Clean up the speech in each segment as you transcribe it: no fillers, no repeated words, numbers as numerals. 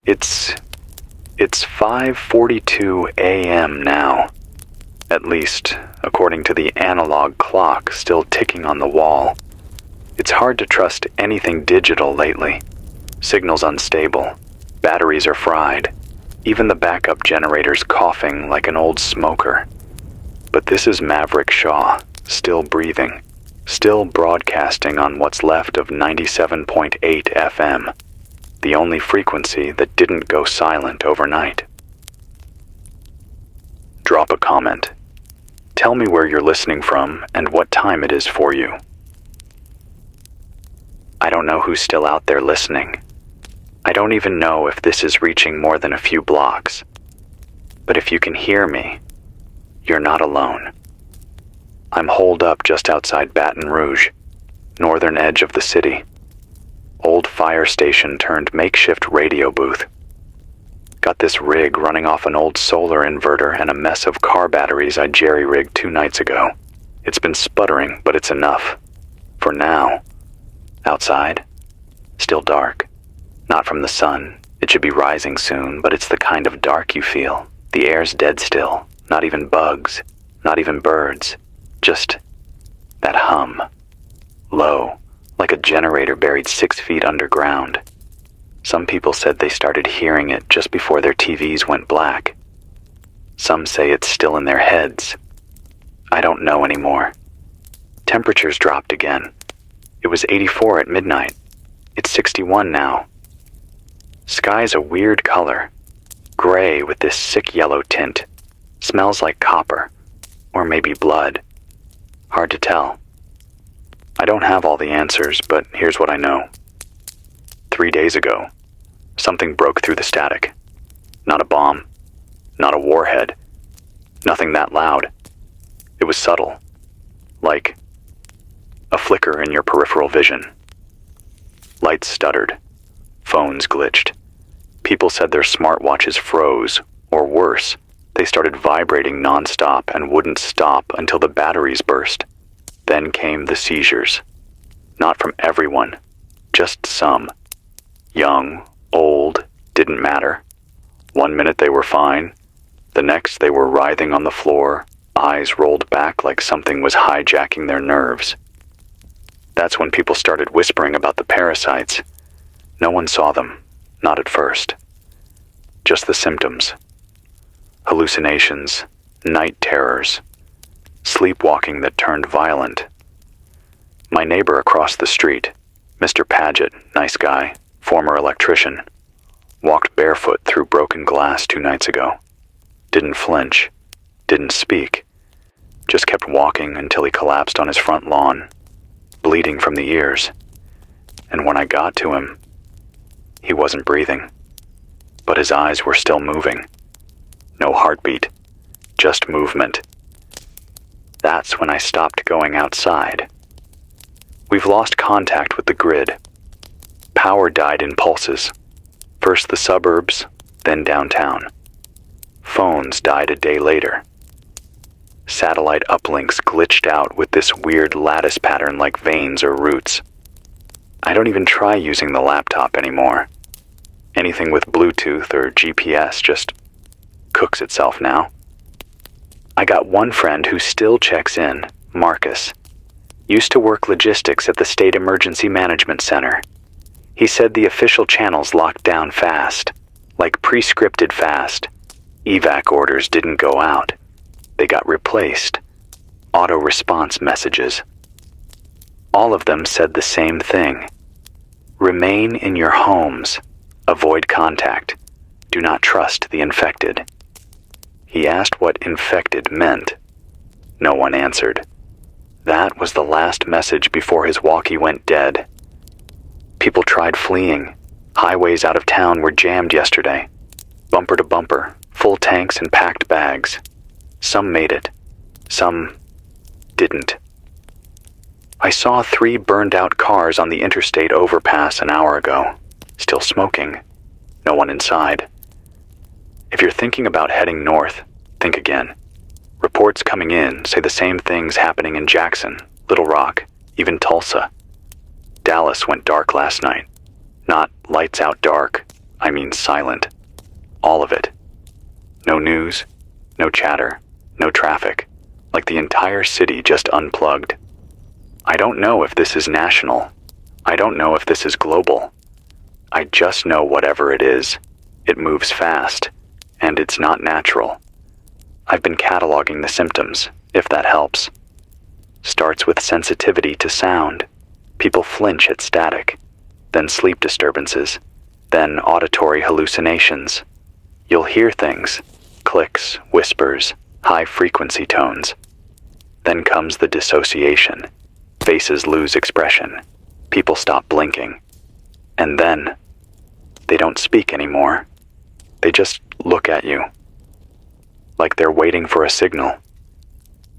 It's 5:42 a.m. now. At least, according to the analog clock still ticking on the wall. It's hard to trust anything digital lately. Signal's unstable. Batteries are fried. Even the backup generator's coughing like an old smoker. But this is Maverick Shaw, still breathing, still broadcasting on what's left of 97.8 FM, the only frequency that didn't go silent overnight. Drop a comment. Tell me where you're listening from and what time it is for you. I don't know who's still out there listening. I don't even know if this is reaching more than a few blocks. But if you can hear me, you're not alone. I'm holed up just outside Baton Rouge, northern edge of the city. Old fire station turned makeshift radio booth. Got this rig running off an old solar inverter and a mess of car batteries I jerry-rigged 2 nights ago. It's been sputtering, but it's enough. For now. Outside, still dark. Not from the sun. It should be rising soon, but it's the kind of dark you feel. The air's dead still. Not even bugs. Not even birds. Just that hum. Low, like a generator buried 6 feet underground. Some people said they started hearing it just before their TVs went black. Some say it's still in their heads. I don't know anymore. Temperatures dropped again. It was 84 at midnight. It's 61 now. Sky's a weird color. Gray with this sick yellow tint. Smells like copper. Or maybe blood. Hard to tell. I don't have all the answers, but here's what I know. 3 days ago, something broke through the static. Not a bomb. Not a warhead. Nothing that loud. It was subtle. Like a flicker in your peripheral vision. Lights stuttered. Phones glitched. People said their smartwatches froze, or worse, they started vibrating nonstop and wouldn't stop until the batteries burst. Then came the seizures. Not from everyone, just some. Young, old, didn't matter. 1 minute they were fine. The next they were writhing on the floor, eyes rolled back like something was hijacking their nerves. That's when people started whispering about the parasites. No one saw them, not at first. Just the symptoms. Hallucinations, night terrors, sleepwalking that turned violent. My neighbor across the street, Mr. Paget, nice guy, former electrician, walked barefoot through broken glass 2 nights ago. Didn't flinch, didn't speak, just kept walking until he collapsed on his front lawn, bleeding from the ears. And when I got to him, he wasn't breathing, but his eyes were still moving. No heartbeat, just movement. That's when I stopped going outside. We've lost contact with the grid. Power died in pulses. First the suburbs, then downtown. Phones died a day later. Satellite uplinks glitched out with this weird lattice pattern like veins or roots. I don't even try using the laptop anymore. Anything with Bluetooth or GPS just cooks itself now. I got one friend who still checks in, Marcus. Used to work logistics at the State Emergency Management Center. He said the official channels locked down fast, like pre-scripted fast. Evac orders didn't go out. They got replaced. Auto-response messages. All of them said the same thing. Remain in your homes. Avoid contact. Do not trust the infected. He asked what infected meant. No one answered. That was the last message before his walkie went dead. People tried fleeing. Highways out of town were jammed yesterday. Bumper to bumper, full tanks and packed bags. Some made it. Some didn't. I saw 3 burned-out cars on the interstate overpass an hour ago. Still smoking. No one inside. If you're thinking about heading north, think again. Reports coming in say the same things happening in Jackson, Little Rock, even Tulsa. Dallas went dark last night. Not lights out dark, I mean silent. All of it. No news, no chatter, no traffic. Like the entire city just unplugged. I don't know if this is national. I don't know if this is global. I just know whatever it is, it moves fast, and it's not natural. I've been cataloging the symptoms, if that helps. Starts with sensitivity to sound. People flinch at static. Then sleep disturbances. Then auditory hallucinations. You'll hear things, clicks, whispers, high-frequency tones. Then comes the dissociation. Faces lose expression. People stop blinking. And then, they don't speak anymore. They just look at you. Like they're waiting for a signal.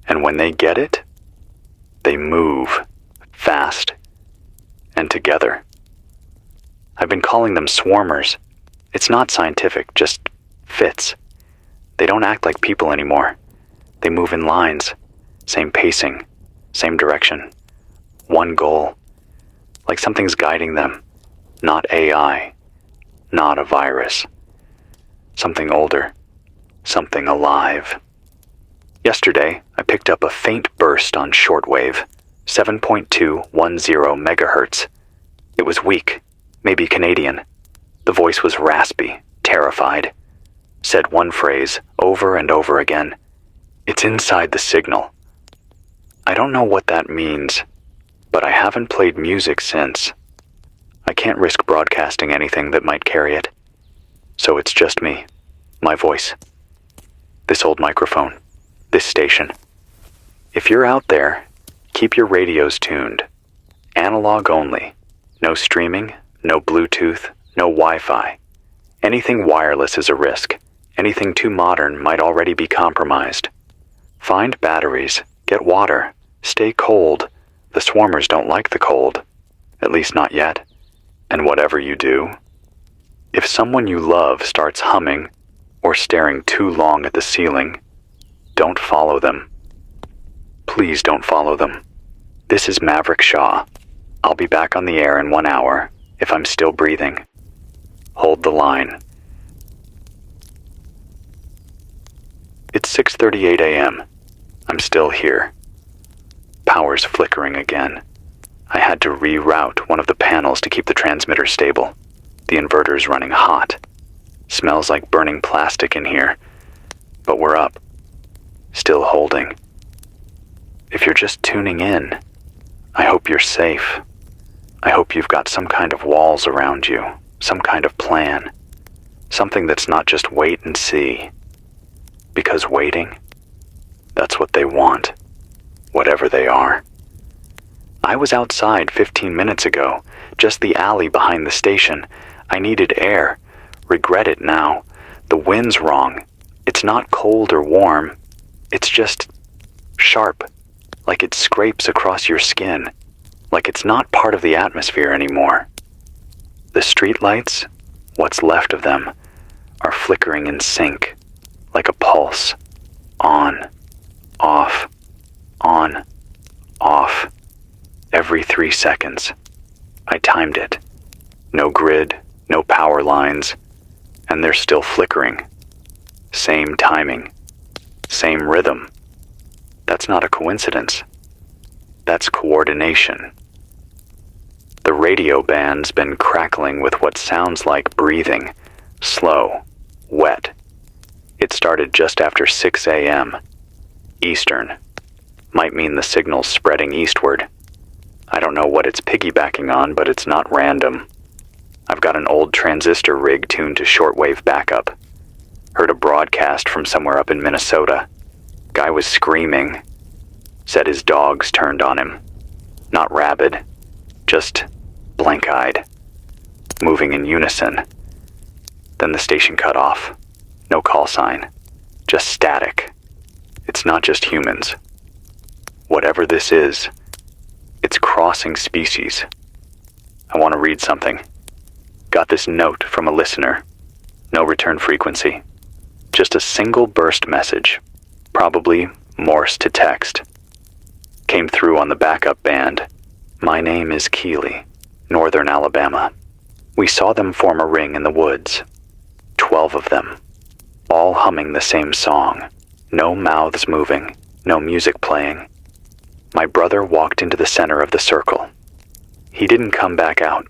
And when they get it, they move fast and together. I've been calling them swarmers. It's not scientific, just fits. They don't act like people anymore. They move in lines, same pacing, same direction, one goal, like something's guiding them. Not AI, not a virus. Something older, something alive. Yesterday, I picked up a faint burst on shortwave, 7.210 megahertz. It was weak, maybe Canadian. The voice was raspy, terrified. Said one phrase over and over again. It's inside the signal. I don't know what that means, but I haven't played music since. I can't risk broadcasting anything that might carry it. So it's just me, my voice. This old microphone, this station. If you're out there, keep your radios tuned. Analog only. No streaming, no Bluetooth, no Wi-Fi. Anything wireless is a risk. Anything too modern might already be compromised. Find batteries, get water, stay cold. The swarmers don't like the cold. At least not yet. And whatever you do, if someone you love starts humming or staring too long at the ceiling, don't follow them. Please don't follow them. This is Maverick Shaw. I'll be back on the air in 1 hour if I'm still breathing. Hold the line. It's 6:38 a.m. I'm still here. Power's flickering again. I had to reroute one of the panels to keep the transmitter stable. The inverter's running hot. Smells like burning plastic in here. But we're up. Still holding. If you're just tuning in, I hope you're safe. I hope you've got some kind of walls around you, some kind of plan. Something that's not just wait and see. Because waiting, that's what they want, whatever they are. I was outside 15 minutes ago, just the alley behind the station. I needed air. Regret it now. The wind's wrong. It's not cold or warm. It's just sharp, like it scrapes across your skin, like it's not part of the atmosphere anymore. The streetlights, what's left of them, are flickering in sync, like a pulse. On, off, on, off. Every 3 seconds. I timed it. No grid, no power lines, and they're still flickering. Same timing, same rhythm. That's not a coincidence. That's coordination. The radio band's been crackling with what sounds like breathing, slow, wet. It started just after 6 a.m. Eastern. Might mean the signal's spreading eastward. I don't know what it's piggybacking on, but it's not random. I've got an old transistor rig tuned to shortwave backup. Heard a broadcast from somewhere up in Minnesota. Guy was screaming. Said his dogs turned on him. Not rabid, just blank-eyed. Moving in unison. Then the station cut off. No call sign. Just static. It's not just humans. Whatever this is, it's crossing species. I want to read something. Got this note from a listener. No return frequency. Just a single burst message. Probably Morse to text. Came through on the backup band. My name is Keeley, Northern Alabama. We saw them form a ring in the woods. 12 of them, all humming the same song. No mouths moving, no music playing. My brother walked into the center of the circle. He didn't come back out.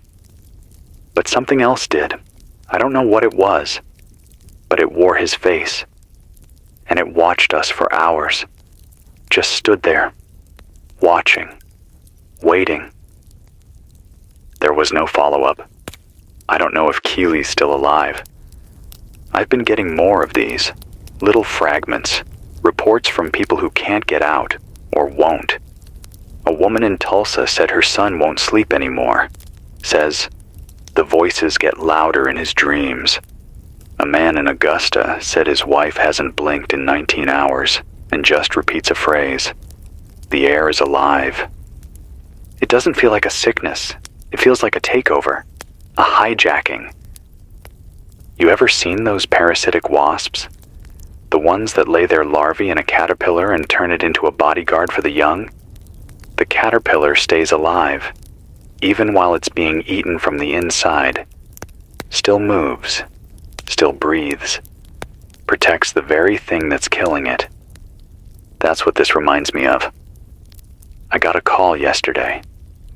But something else did. I don't know what it was, but it wore his face. And it watched us for hours. Just stood there, watching, waiting. There was no follow-up. I don't know if Keely's still alive. I've been getting more of these, little fragments, reports from people who can't get out, or won't. A woman in Tulsa said her son won't sleep anymore. Says, the voices get louder in his dreams. A man in Augusta said his wife hasn't blinked in 19 hours and just repeats a phrase. The air is alive. It doesn't feel like a sickness. It feels like a takeover, a hijacking. You ever seen those parasitic wasps? The ones that lay their larvae in a caterpillar and turn it into a bodyguard for the young? The caterpillar stays alive, even while it's being eaten from the inside. Still moves, still breathes, protects the very thing that's killing it. That's what this reminds me of. I got a call yesterday,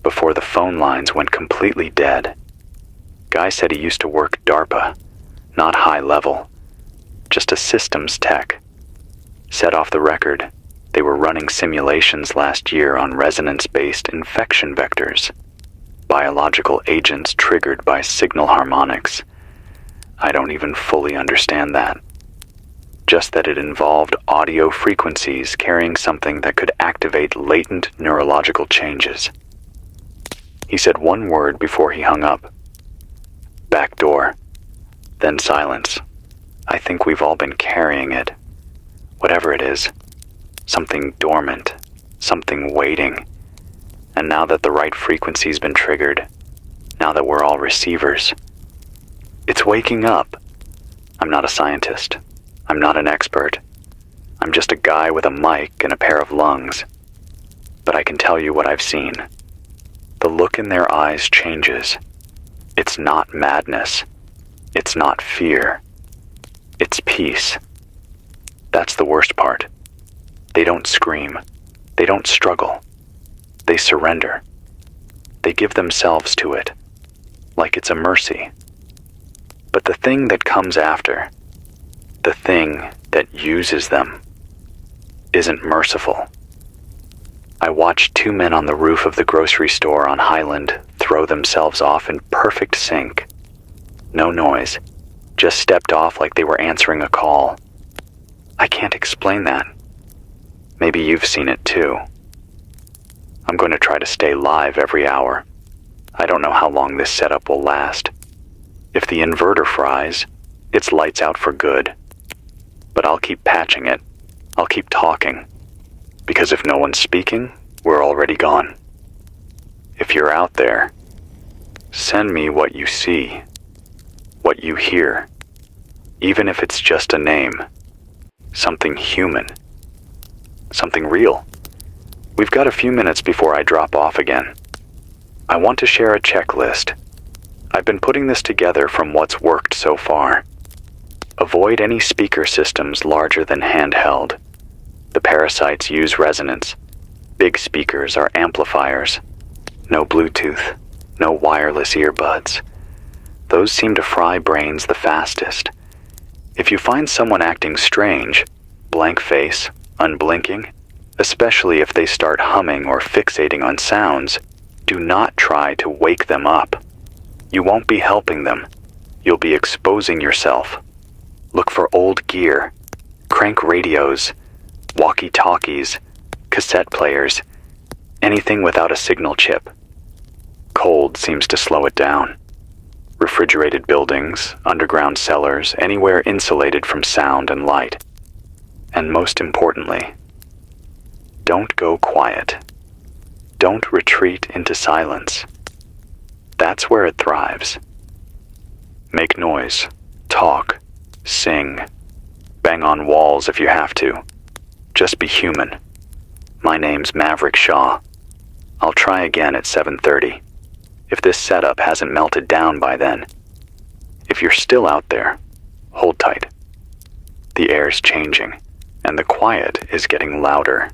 before the phone lines went completely dead. Guy said he used to work DARPA, not high level, just a systems tech. Said off the record, they were running simulations last year on resonance-based infection vectors, biological agents triggered by signal harmonics. I don't even fully understand that. Just that it involved audio frequencies carrying something that could activate latent neurological changes. He said one word before he hung up. Back door. Then silence. I think we've all been carrying it. Whatever it is. Something dormant. Something waiting. And now that the right frequency's been triggered, now that we're all receivers, it's waking up. I'm not a scientist. I'm not an expert. I'm just a guy with a mic and a pair of lungs. But I can tell you what I've seen. The look in their eyes changes. It's not madness. It's not fear. It's peace. That's the worst part. They don't scream. They don't struggle. They surrender. They give themselves to it, like it's a mercy. But the thing that comes after, the thing that uses them, isn't merciful. I watched two men on the roof of the grocery store on Highland throw themselves off in perfect sync. No noise, just stepped off like they were answering a call. I can't explain that. Maybe you've seen it too. I'm going to try to stay live every hour. I don't know how long this setup will last. If the inverter fries, it's lights out for good. But I'll keep patching it. I'll keep talking. Because if no one's speaking, we're already gone. If you're out there, send me what you see, what you hear, even if it's just a name, something human, something real. We've got a few minutes before I drop off again. I want to share a checklist. I've been putting this together from what's worked so far. Avoid any speaker systems larger than handheld. The parasites use resonance. Big speakers are amplifiers. No Bluetooth, no wireless earbuds. Those seem to fry brains the fastest. If you find someone acting strange, blank face, unblinking, especially if they start humming or fixating on sounds, do not try to wake them up. You won't be helping them. You'll be exposing yourself. Look for old gear, crank radios, walkie-talkies, cassette players, anything without a signal chip. Cold seems to slow it down. Refrigerated buildings, underground cellars, anywhere insulated from sound and light. And most importantly, don't go quiet. Don't retreat into silence. That's where it thrives. Make noise, talk, sing, bang on walls if you have to. Just be human. My name's Maverick Shaw. I'll try again at 7:30. if this setup hasn't melted down by then. If you're still out there, hold tight. The air's changing, and the quiet is getting louder.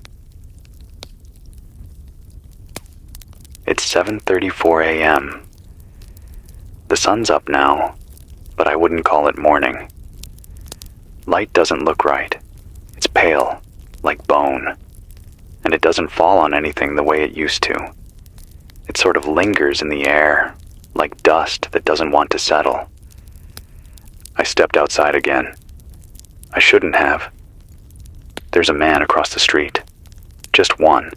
It's 7:34 a.m. The sun's up now, but I wouldn't call it morning. Light doesn't look right. It's pale, like bone, and it doesn't fall on anything the way it used to. It sort of lingers in the air, like dust that doesn't want to settle. I stepped outside again. I shouldn't have. There's a man across the street. Just one.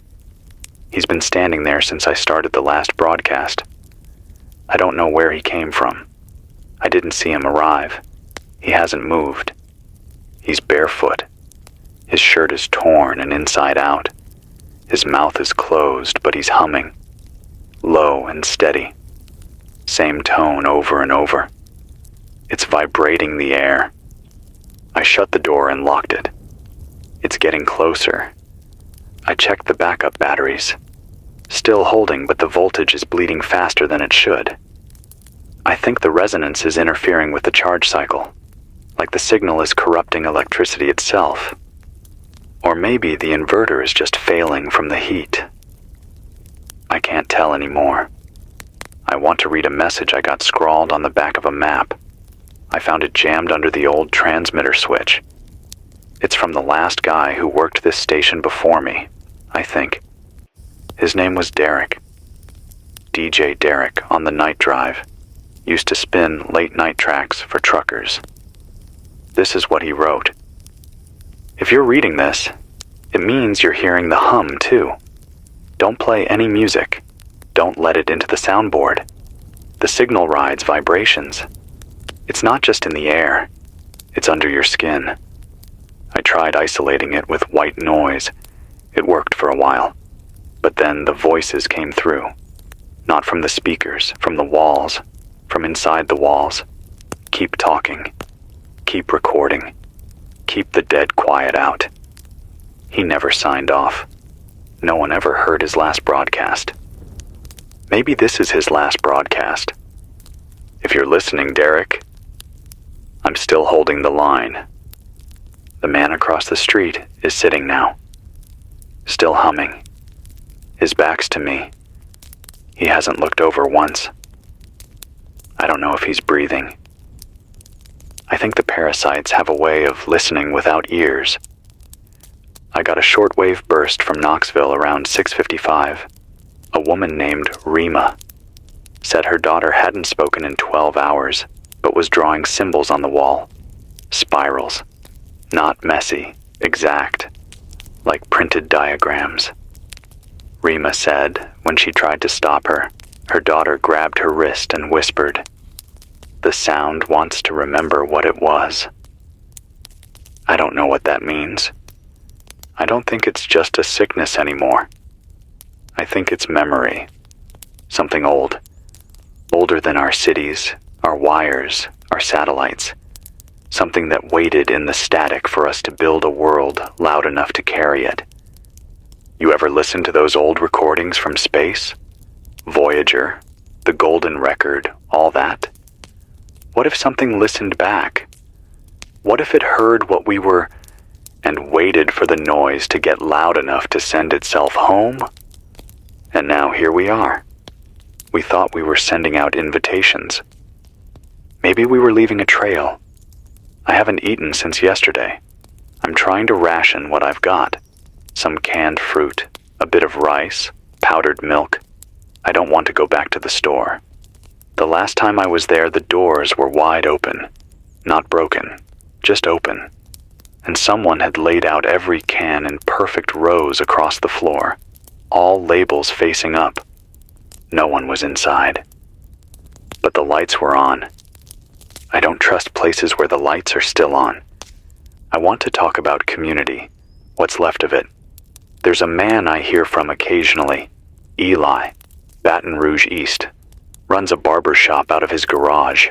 He's been standing there since I started the last broadcast. I don't know where he came from. I didn't see him arrive. He hasn't moved. He's barefoot. His shirt is torn and inside out. His mouth is closed, but he's humming. Low and steady. Same tone over and over. It's vibrating the air. I shut the door and locked it. It's getting closer. I checked the backup batteries. Still holding, but the voltage is bleeding faster than it should. I think the resonance is interfering with the charge cycle, like the signal is corrupting electricity itself. Or maybe the inverter is just failing from the heat. I can't tell anymore. I want to read a message I got scrawled on the back of a map. I found it jammed under the old transmitter switch. It's from the last guy who worked this station before me, I think. His name was Derek. DJ Derek on the night drive. Used to spin late-night tracks for truckers. This is what he wrote. If you're reading this, it means you're hearing the hum too. Don't play any music. Don't let it into the soundboard. The signal rides vibrations. It's not just in the air. It's under your skin. I tried isolating it with white noise. It worked for a while. But then the voices came through. Not from the speakers, from the walls, from inside the walls. Keep talking. Keep recording. Keep the dead quiet out. He never signed off. No one ever heard his last broadcast. Maybe this is his last broadcast. If you're listening, Derek, I'm still holding the line. The man across the street is sitting now, still humming. His back's to me. He hasn't looked over once. I don't know if he's breathing. I think the parasites have a way of listening without ears. I got a shortwave burst from Knoxville around 6:55. A woman named Rima said her daughter hadn't spoken in 12 hours, but was drawing symbols on the wall. Spirals. Not messy, exact, like printed diagrams. Rima said when she tried to stop her, her daughter grabbed her wrist and whispered, "The sound wants to remember what it was." I don't know what that means. I don't think it's just a sickness anymore. I think it's memory. Something old. Older than our cities, our wires, our satellites. Something that waited in the static for us to build a world loud enough to carry it. You ever listen to those old recordings from space? Voyager, the Golden Record, all that? What if something listened back? What if it heard what we were and waited for the noise to get loud enough to send itself home? And now here we are. We thought we were sending out invitations. Maybe we were leaving a trail. I haven't eaten since yesterday. I'm trying to ration what I've got. Some canned fruit, a bit of rice, powdered milk. I don't want to go back to the store. The last time I was there, the doors were wide open. Not broken, just open. And someone had laid out every can in perfect rows across the floor, all labels facing up. No one was inside. But the lights were on. I don't trust places where the lights are still on. I want to talk about community, what's left of it. There's a man I hear from occasionally, Eli, Baton Rouge East, runs a barber shop out of his garage.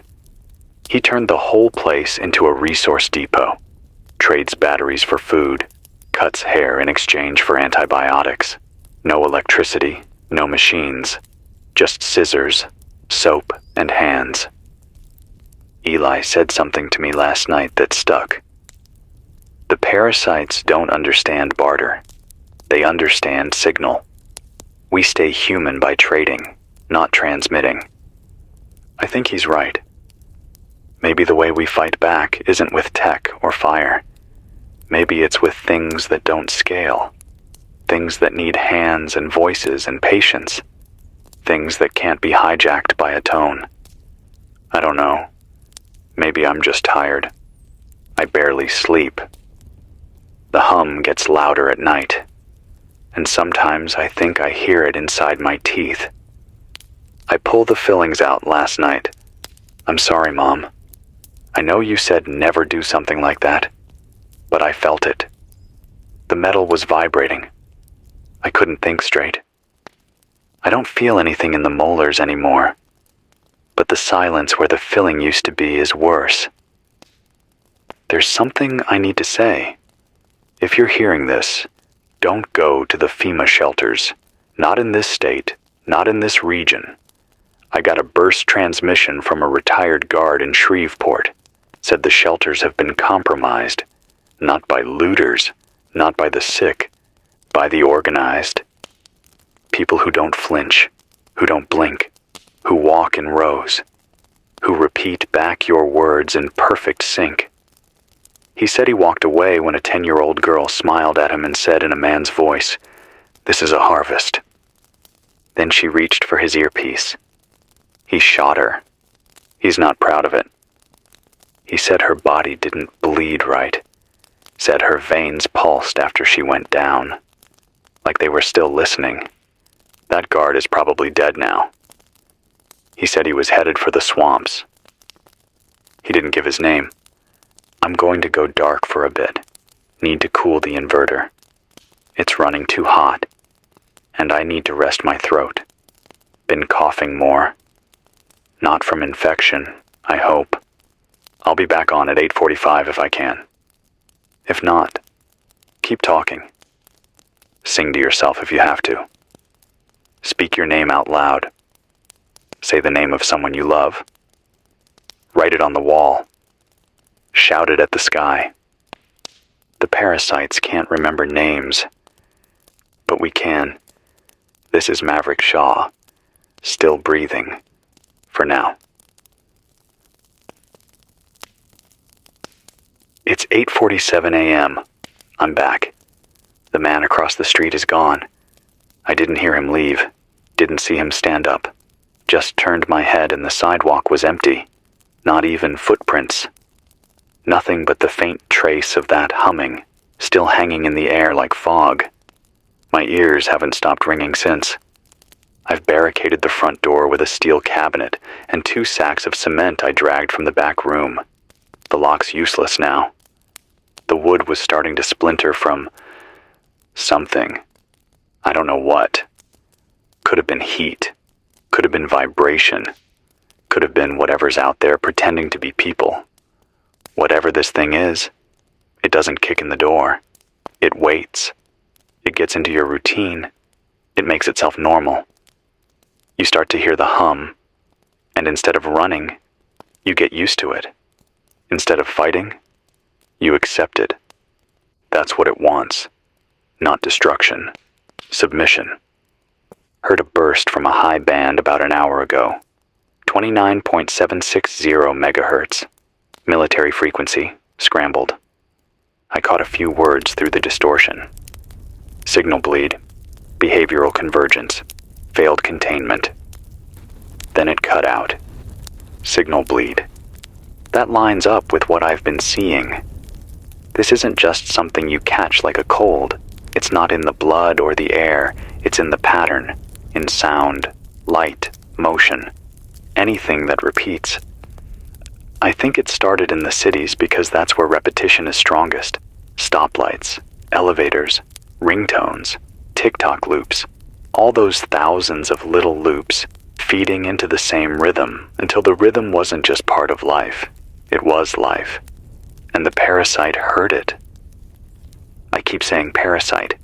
He turned the whole place into a resource depot, trades batteries for food, cuts hair in exchange for antibiotics. No electricity, no machines, just scissors, soap and hands. Eli said something to me last night that stuck. The parasites don't understand barter. They understand signal. We stay human by trading, not transmitting. I think he's right. Maybe the way we fight back isn't with tech or fire. Maybe it's with things that don't scale. Things that need hands and voices and patience. Things that can't be hijacked by a tone. I don't know. Maybe I'm just tired. I barely sleep. The hum gets louder at night, and sometimes I think I hear it inside my teeth. I pulled the fillings out last night. I'm sorry, Mom. I know you said never do something like that, but I felt it. The metal was vibrating. I couldn't think straight. I don't feel anything in the molars anymore, but the silence where the filling used to be is worse. There's something I need to say. If you're hearing this, don't go to the FEMA shelters. Not in this state, not in this region. I got a burst transmission from a retired guard in Shreveport. Said the shelters have been compromised, not by looters, not by the sick, by the organized. People who don't flinch, who don't blink, who walk in rows, who repeat back your words in perfect sync. He said he walked away when a 10-year-old girl smiled at him and said in a man's voice, "This is a harvest." Then she reached for his earpiece. He shot her. He's not proud of it. He said her body didn't bleed right. Said her veins pulsed after she went down. Like they were still listening. That guard is probably dead now. He said he was headed for the swamps. He didn't give his name. I'm going to go dark for a bit. Need to cool the inverter. It's running too hot. And I need to rest my throat. Been coughing more. Not from infection, I hope. I'll be back on at 8:45 if I can. If not, keep talking. Sing to yourself if you have to. Speak your name out loud. Say the name of someone you love. Write it on the wall. Shout it at the sky. The parasites can't remember names, but we can. This is Maverick Shaw, still breathing, for now. It's 8:47 a.m. I'm back. The man across the street is gone. I didn't hear him leave, didn't see him stand up. Just turned my head and the sidewalk was empty. Not even footprints. Nothing but the faint trace of that humming, still hanging in the air like fog. My ears haven't stopped ringing since. I've barricaded the front door with a steel cabinet and 2 sacks of cement I dragged from the back room. The lock's useless now. The wood was starting to splinter from something. I don't know what. Could have been heat. Could have been vibration. Could have been whatever's out there pretending to be people. Whatever this thing is, it doesn't kick in the door. It waits. It gets into your routine. It makes itself normal. You start to hear the hum, and instead of running, you get used to it. Instead of fighting, you accept it. That's what it wants. Not destruction. Submission. Heard a burst from a high band about an hour ago. 29.760 megahertz. Military frequency, scrambled. I caught a few words through the distortion. Signal bleed, behavioral convergence, failed containment. Then it cut out. Signal bleed. That lines up with what I've been seeing. This isn't just something you catch like a cold. It's not in the blood or the air. It's in the pattern, in sound, light, motion, anything that repeats. I think it started in the cities because that's where repetition is strongest. Stoplights, elevators, ringtones, TikTok loops, all those thousands of little loops feeding into the same rhythm until the rhythm wasn't just part of life, it was life. And the parasite heard it. I keep saying parasite,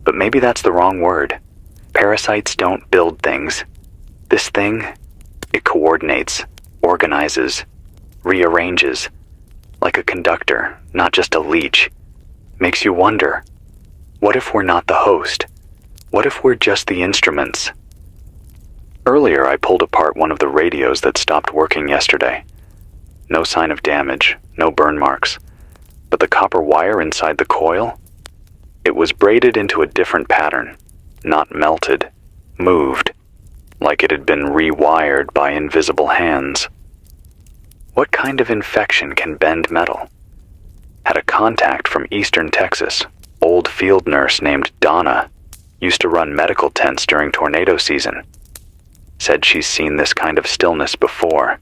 but maybe that's the wrong word. Parasites don't build things. This thing, It coordinates, organizes, rearranges, like a conductor, not just a leech. Makes you wonder, what if we're not the host? What if we're just the instruments? Earlier, I pulled apart one of the radios that stopped working yesterday. No sign of damage, no burn marks. But the copper wire inside the coil? It was braided into a different pattern, not melted, moved, like it had been rewired by invisible hands. What kind of infection can bend metal? Had a contact from Eastern Texas, old field nurse named Donna, used to run medical tents during tornado season. Said she's seen this kind of stillness before,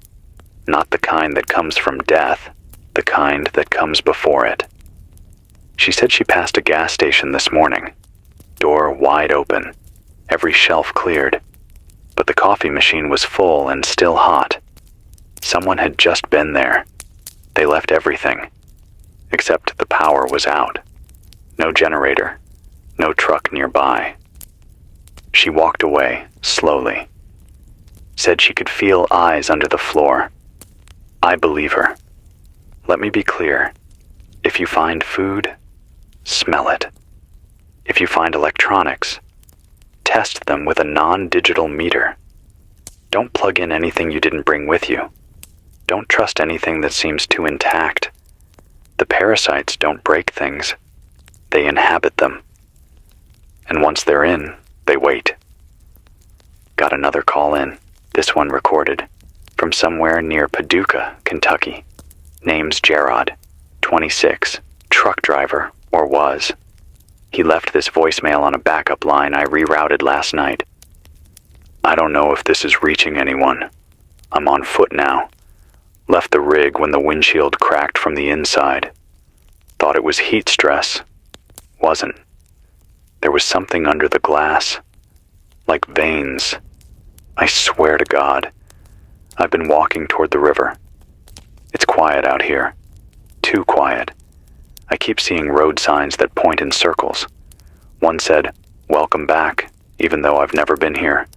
not the kind that comes from death, the kind that comes before it. She said she passed a gas station this morning, door wide open, every shelf cleared, but the coffee machine was full and still hot. Someone had just been there. They left everything, except the power was out. No generator, no truck nearby. She walked away, slowly. Said she could feel eyes under the floor. I believe her. Let me be clear. If you find food, smell it. If you find electronics, test them with a non-digital meter. Don't plug in anything you didn't bring with you. Don't trust anything that seems too intact. The parasites don't break things. They inhabit them. And once they're in, they wait. Got another call in, this one recorded, from somewhere near Paducah, Kentucky. Name's Gerard, 26, truck driver, or was. He left this voicemail on a backup line I rerouted last night. I don't know if this is reaching anyone. I'm on foot now. Left the rig when the windshield cracked from the inside. Thought it was heat stress. Wasn't. There was something under the glass. Like veins. I swear to God. I've been walking toward the river. It's quiet out here. Too quiet. I keep seeing road signs that point in circles. One said, "Welcome back," even though I've never been here.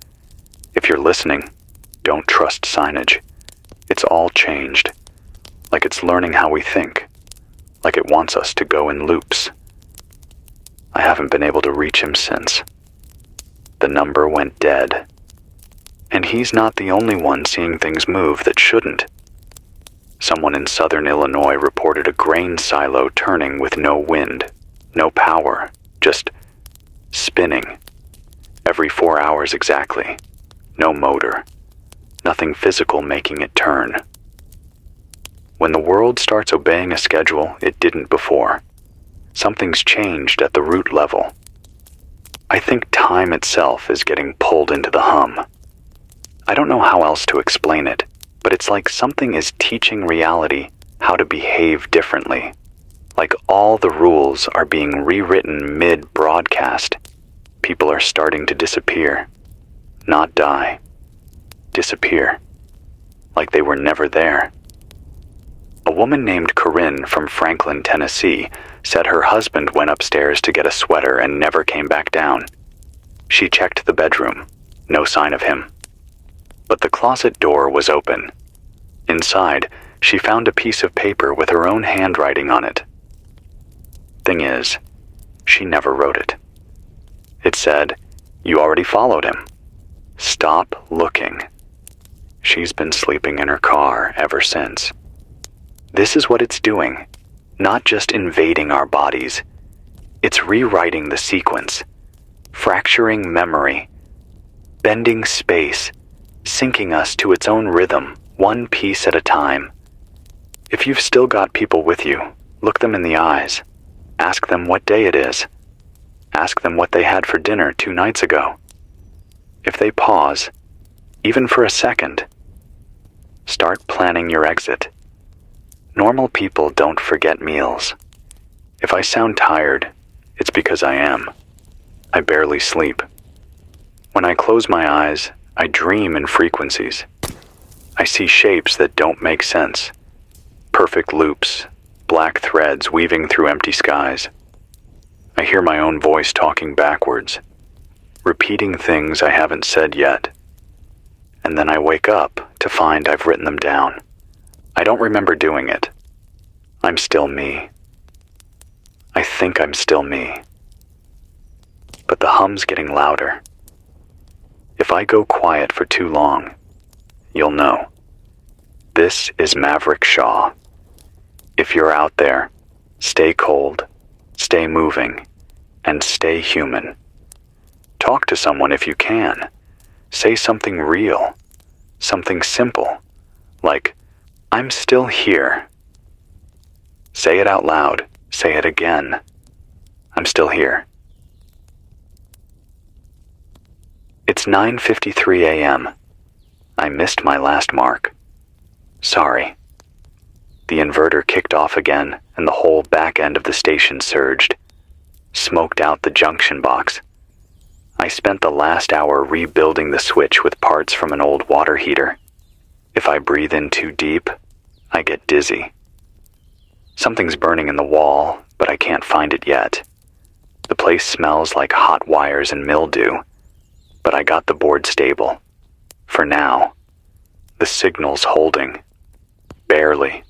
If you're listening, don't trust signage. It's all changed. Like it's learning how we think. Like it wants us to go in loops. I haven't been able to reach him since. The number went dead. And he's not the only one seeing things move that shouldn't. Someone in southern Illinois reported a grain silo turning with no wind, no power, just spinning. Every 4 hours exactly. No motor. Nothing physical making it turn. When the world starts obeying a schedule it didn't before, something's changed at the root level. I think time itself is getting pulled into the hum. I don't know how else to explain it, but it's like something is teaching reality how to behave differently. Like all the rules are being rewritten mid-broadcast. People are starting to disappear. Not die. Disappear. Like they were never there. A woman named Corinne from Franklin, Tennessee, said her husband went upstairs to get a sweater and never came back down. She checked the bedroom. No sign of him. But the closet door was open. Inside, she found a piece of paper with her own handwriting on it. Thing is, she never wrote it. It said, "You already followed him. Stop looking." She's been sleeping in her car ever since. This is what it's doing, not just invading our bodies. It's rewriting the sequence, fracturing memory, bending space, syncing us to its own rhythm, one piece at a time. If you've still got people with you, look them in the eyes. Ask them what day it is. Ask them what they had for dinner 2 nights ago. If they pause, even for a second, start planning your exit. Normal people don't forget meals. If I sound tired, it's because I am. I barely sleep. When I close my eyes, I dream in frequencies. I see shapes that don't make sense. Perfect loops, black threads weaving through empty skies. I hear my own voice talking backwards, repeating things I haven't said yet. and then I wake up to find I've written them down. I don't remember doing it. I'm still me. I think I'm still me. But the hum's getting louder. If I go quiet for too long, you'll know. This is Maverick Shaw. If you're out there, stay cold, stay moving, and stay human. Talk to someone if you can. Say something real, something simple, like, I'm still here. Say it out loud. Say it again. I'm still here. It's 9:53 a.m. I missed my last mark. Sorry. The inverter kicked off again, and the whole back end of the station surged, smoked out the junction box. I spent the last hour rebuilding the switch with parts from an old water heater. If I breathe in too deep, I get dizzy. Something's burning in the wall, but I can't find it yet. The place smells like hot wires and mildew, but I got the board stable. For now. The signal's holding. Barely.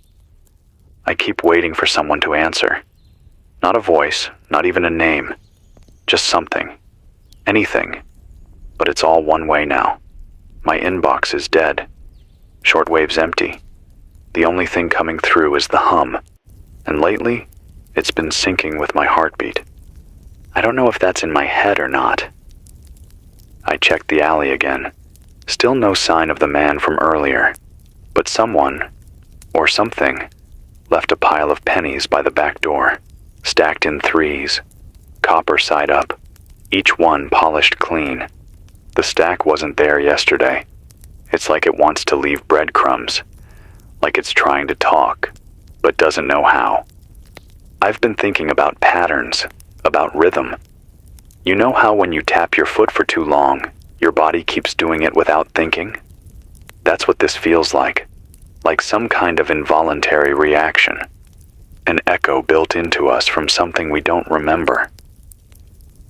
I keep waiting for someone to answer. Not a voice, not even a name. Just something. Anything. But it's all one way now. My inbox is dead. Shortwave's empty. The only thing coming through is the hum. And lately, it's been syncing with my heartbeat. I don't know if that's in my head or not. I checked the alley again. Still no sign of the man from earlier. But someone, or something, left a pile of pennies by the back door, stacked in threes, copper side up, each one polished clean. The stack wasn't there yesterday. It's like it wants to leave breadcrumbs, like it's trying to talk, but doesn't know how. I've been thinking about patterns, about rhythm. You know how when you tap your foot for too long, your body keeps doing it without thinking? That's what this feels like some kind of involuntary reaction, an echo built into us from something we don't remember,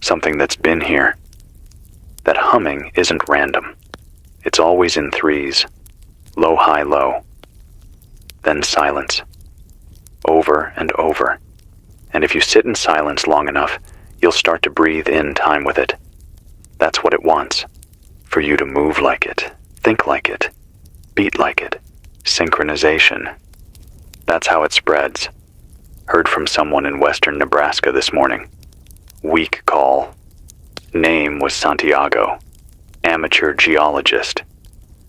something that's been here. That humming isn't random. It's always in threes, low, high, low. Then silence, over and over. And if you sit in silence long enough, you'll start to breathe in time with it. That's what it wants. For you to move like it, think like it, beat like it. Synchronization. That's how it spreads. Heard from someone in western Nebraska this morning. Weak call. Name was Santiago. Amateur geologist.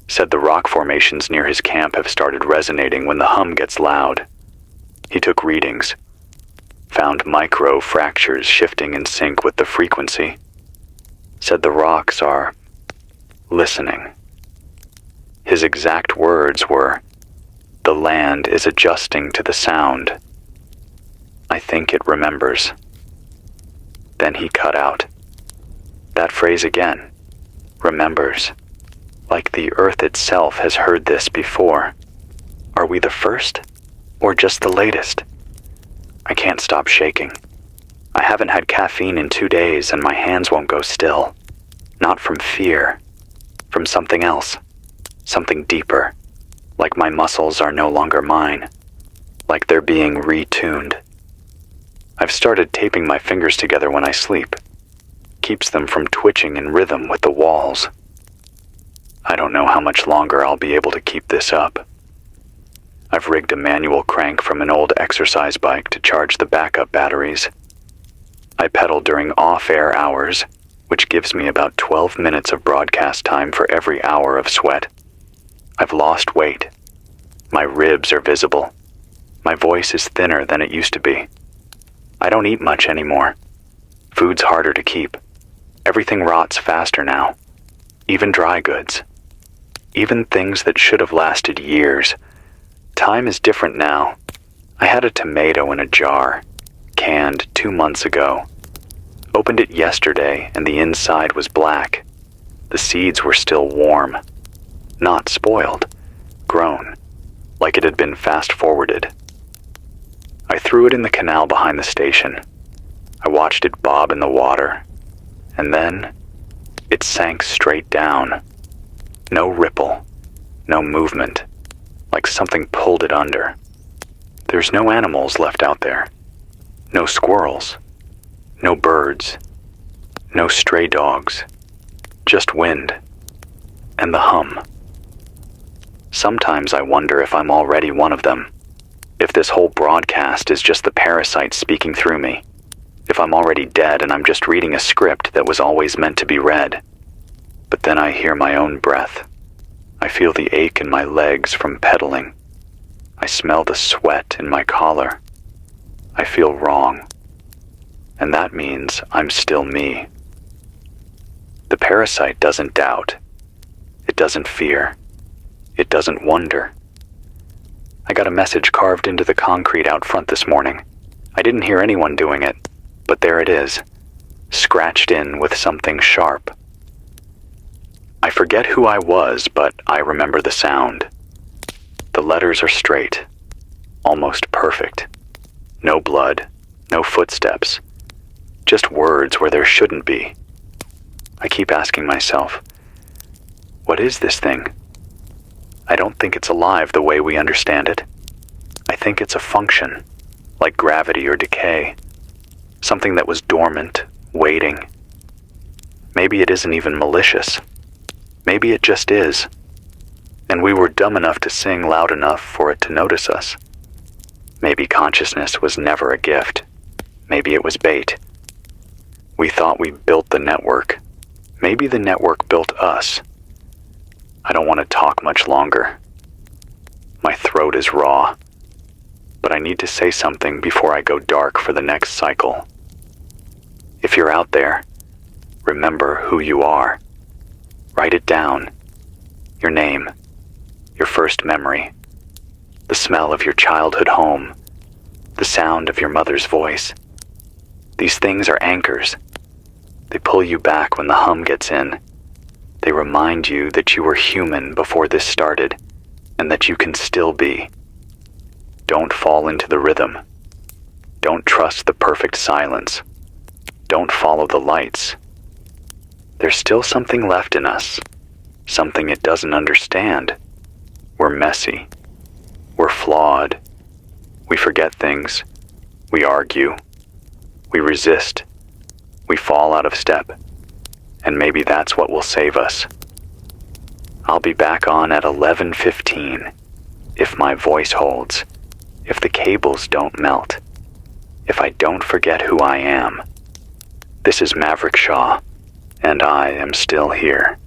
Said the rock formations near his camp have started resonating when the hum gets loud. He took readings. Found micro fractures shifting in sync with the frequency. Said the rocks are listening. His exact words were, "The land is adjusting to the sound. I think it remembers." Then he cut out. That phrase again. Remembers. Like the earth itself has heard this before. Are we the first? Or just the latest? I can't stop shaking. I haven't had caffeine in 2 days and my hands won't go still. Not from fear. From something else. Something deeper. Like my muscles are no longer mine. Like they're being retuned. I've started taping my fingers together when I sleep. Keeps them from twitching in rhythm with the walls. I don't know how much longer I'll be able to keep this up. I've rigged a manual crank from an old exercise bike to charge the backup batteries. I pedal during off-air hours, which gives me about 12 minutes of broadcast time for every hour of sweat. I've lost weight. My ribs are visible. My voice is thinner than it used to be. I don't eat much anymore. Food's harder to keep. Everything rots faster now. Even dry goods. Even things that should have lasted years. Time is different now. I had a tomato in a jar, canned 2 months ago. Opened it yesterday and the inside was black. The seeds were still warm. Not spoiled. Grown. Like it had been fast-forwarded. I threw it in the canal behind the station. I watched it bob in the water. And then, it sank straight down. No ripple, no movement, like something pulled it under. There's no animals left out there. No squirrels, no birds, no stray dogs, just wind and the hum. Sometimes I wonder if I'm already one of them, if this whole broadcast is just the parasite speaking through me, if I'm already dead and I'm just reading a script that was always meant to be read. But then I hear my own breath. I feel the ache in my legs from pedaling. I smell the sweat in my collar. I feel wrong. And that means I'm still me. The parasite doesn't doubt. It doesn't fear. It doesn't wonder. I got a message carved into the concrete out front this morning. I didn't hear anyone doing it, but there it is, scratched in with something sharp. I forget who I was, but I remember the sound. The letters are straight, almost perfect. No blood, no footsteps, just words where there shouldn't be. I keep asking myself, what is this thing? I don't think it's alive the way we understand it. I think it's a function, like gravity or decay, something that was dormant, waiting. Maybe it isn't even malicious. Maybe it just is. And we were dumb enough to sing loud enough for it to notice us. Maybe consciousness was never a gift. Maybe it was bait. We thought we built the network. Maybe the network built us. I don't want to talk much longer. My throat is raw. But I need to say something before I go dark for the next cycle. If you're out there, remember who you are. Write it down. Your name, your first memory, the smell of your childhood home, the sound of your mother's voice. These things are anchors. They pull you back when the hum gets in. They remind you that you were human before this started, and that you can still be. Don't fall into the rhythm. Don't trust the perfect silence. Don't follow the lights. There's still something left in us, something it doesn't understand. We're messy. We're flawed. We forget things. We argue. We resist. We fall out of step. And maybe that's what will save us. I'll be back on at 11:15, if my voice holds, if the cables don't melt, if I don't forget who I am. This is Maverick Shaw, and I am still here.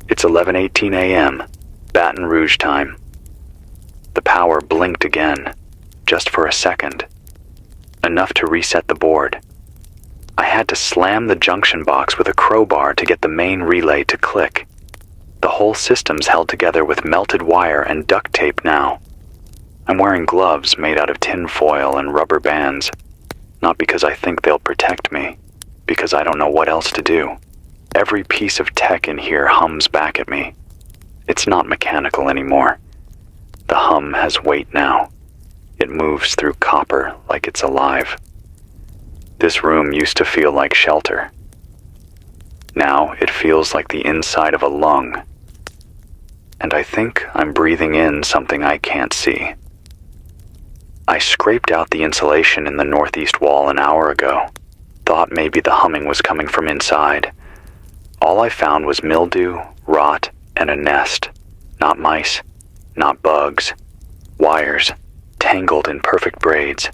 It's 11:18 a.m., Baton Rouge time. The power blinked again, just for a second, enough to reset the board. I had to slam the junction box with a crowbar to get the main relay to click. The whole system's held together with melted wire and duct tape now. I'm wearing gloves made out of tin foil and rubber bands, not because I think they'll protect me, because I don't know what else to do. Every piece of tech in here hums back at me. It's not mechanical anymore. The hum has weight now. It moves through copper like it's alive. This room used to feel like shelter. Now it feels like the inside of a lung. And I think I'm breathing in something I can't see. I scraped out the insulation in the northeast wall an hour ago. Thought maybe the humming was coming from inside. All I found was mildew, rot, and a nest. Not mice, not bugs. Wires, tangled in perfect braids.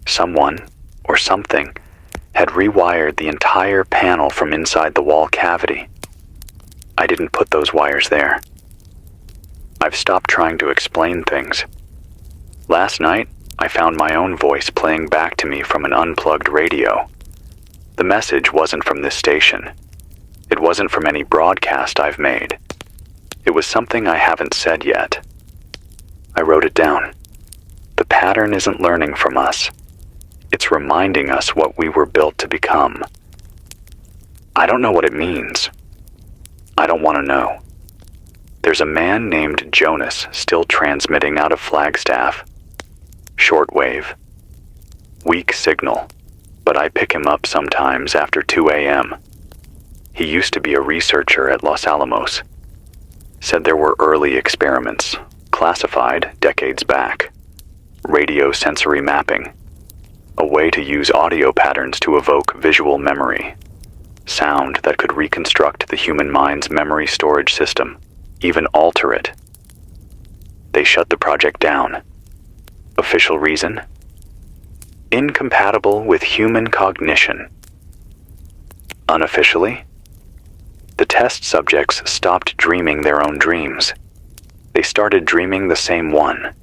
Someone, or something, had rewired the entire panel from inside the wall cavity. I didn't put those wires there. I've stopped trying to explain things. Last night, I found my own voice playing back to me from an unplugged radio. The message wasn't from this station. It wasn't from any broadcast I've made. It was something I haven't said yet. I wrote it down. The pattern isn't learning from us. It's reminding us what we were built to become. I don't know what it means. I don't want to know. There's a man named Jonas still transmitting out of Flagstaff. Shortwave. Weak signal, but I pick him up sometimes after 2 a.m. He used to be a researcher at Los Alamos. Said there were early experiments, classified decades back. Radio sensory mapping, a way to use audio patterns to evoke visual memory. Sound that could reconstruct the human mind's memory storage system, even alter it. They shut the project down. Official reason? Incompatible with human cognition. Unofficially? The test subjects stopped dreaming their own dreams. They started dreaming the same one.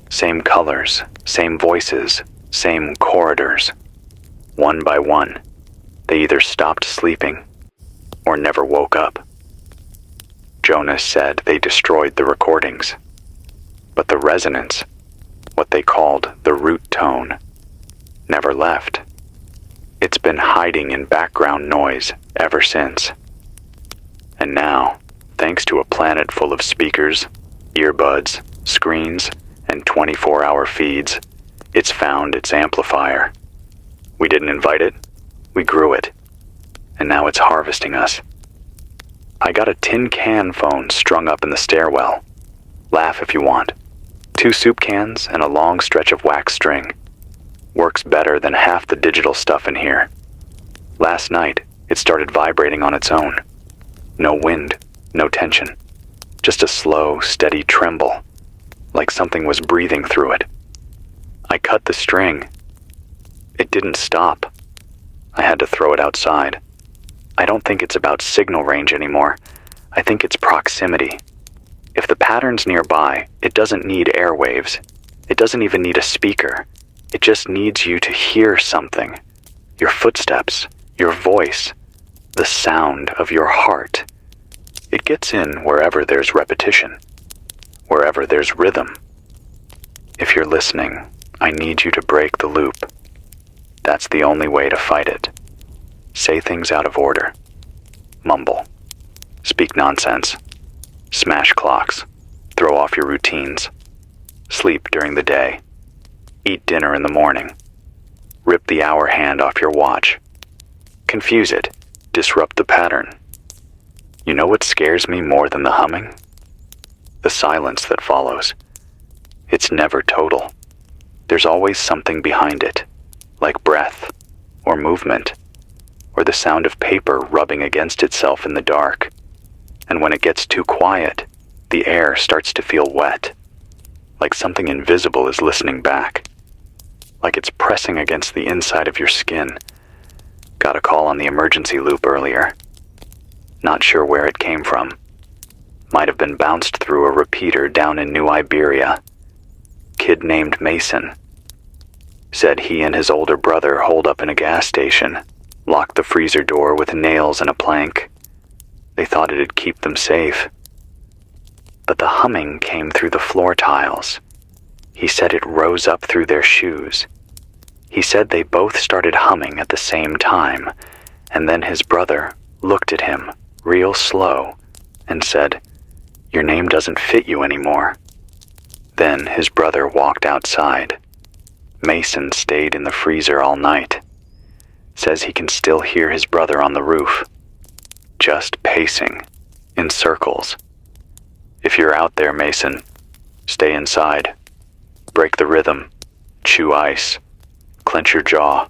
Same colors, same voices, same corridors. One by one, they either stopped sleeping or never woke up. Jonas said they destroyed the recordings. But the resonance, what they called the root tone, never left. It's been hiding in background noise ever since. And now, thanks to a planet full of speakers, earbuds, screens, and 24-hour feeds, it's found its amplifier. We didn't invite it, we grew it, and now it's harvesting us. I got a tin can phone strung up in the stairwell. Laugh if you want. 2 soup cans and a long stretch of wax string. Works better than half the digital stuff in here. Last night, it started vibrating on its own. No wind, no tension. Just a slow, steady tremble, like something was breathing through it. I cut the string. It didn't stop. I had to throw it outside. I don't think it's about signal range anymore. I think it's proximity. If the pattern's nearby, it doesn't need airwaves. It doesn't even need a speaker. It just needs you to hear something. Your footsteps, your voice, the sound of your heart. It gets in wherever there's repetition, wherever there's rhythm. If you're listening, I need you to break the loop. That's the only way to fight it. Say things out of order. Mumble. Speak nonsense. Smash clocks. Throw off your routines. Sleep during the day. Eat dinner in the morning. Rip the hour hand off your watch. Confuse it. Disrupt the pattern. You know what scares me more than the humming? The silence that follows. It's never total. There's always something behind it, like breath, or movement, or the sound of paper rubbing against itself in the dark. And when it gets too quiet, the air starts to feel wet, like something invisible is listening back, like it's pressing against the inside of your skin. Got a call on the emergency loop earlier. Not sure where it came from. Might have been bounced through a repeater down in New Iberia. Kid named Mason. Said he and his older brother holed up in a gas station, locked the freezer door with nails and a plank. They thought it'd keep them safe. But the humming came through the floor tiles. He said it rose up through their shoes. He said they both started humming at the same time, and then his brother looked at him real slow and said, "Your name doesn't fit you anymore." Then his brother walked outside. Mason stayed in the freezer all night. Says he can still hear his brother on the roof, just pacing in circles. If you're out there, Mason, stay inside. Break the rhythm. Chew ice. Clench your jaw.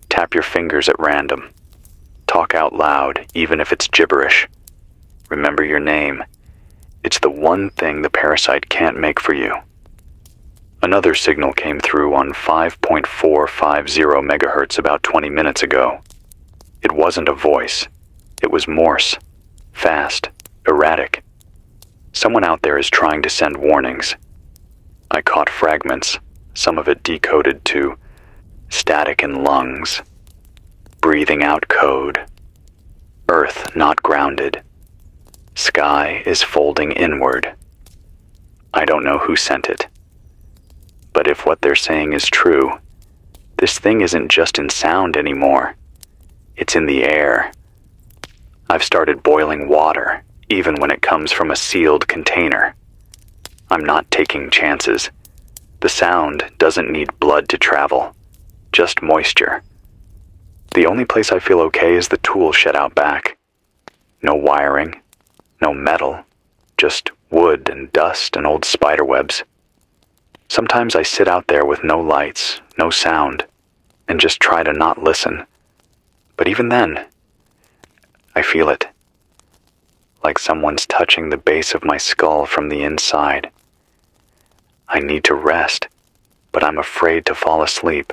Tap your fingers at random. Talk out loud, even if it's gibberish. Remember your name. It's the one thing the parasite can't make for you. Another signal came through on 5.450 megahertz about 20 minutes ago. It wasn't a voice. It was Morse. Fast. Erratic. Someone out there is trying to send warnings. I caught fragments, some of it decoded to static in lungs, breathing out code, earth not grounded, sky is folding inward. I don't know who sent it. But if what they're saying is true, this thing isn't just in sound anymore. It's in the air. I've started boiling water, even when it comes from a sealed container. I'm not taking chances. The sound doesn't need blood to travel, just moisture. The only place I feel okay is the tool shed out back, No wiring, no metal, just wood and dust and old spider webs. Sometimes I sit out there with no lights, no sound, and just try to not listen. But even then, I feel it. Like someone's touching the base of my skull from the inside. I need to rest, but I'm afraid to fall asleep.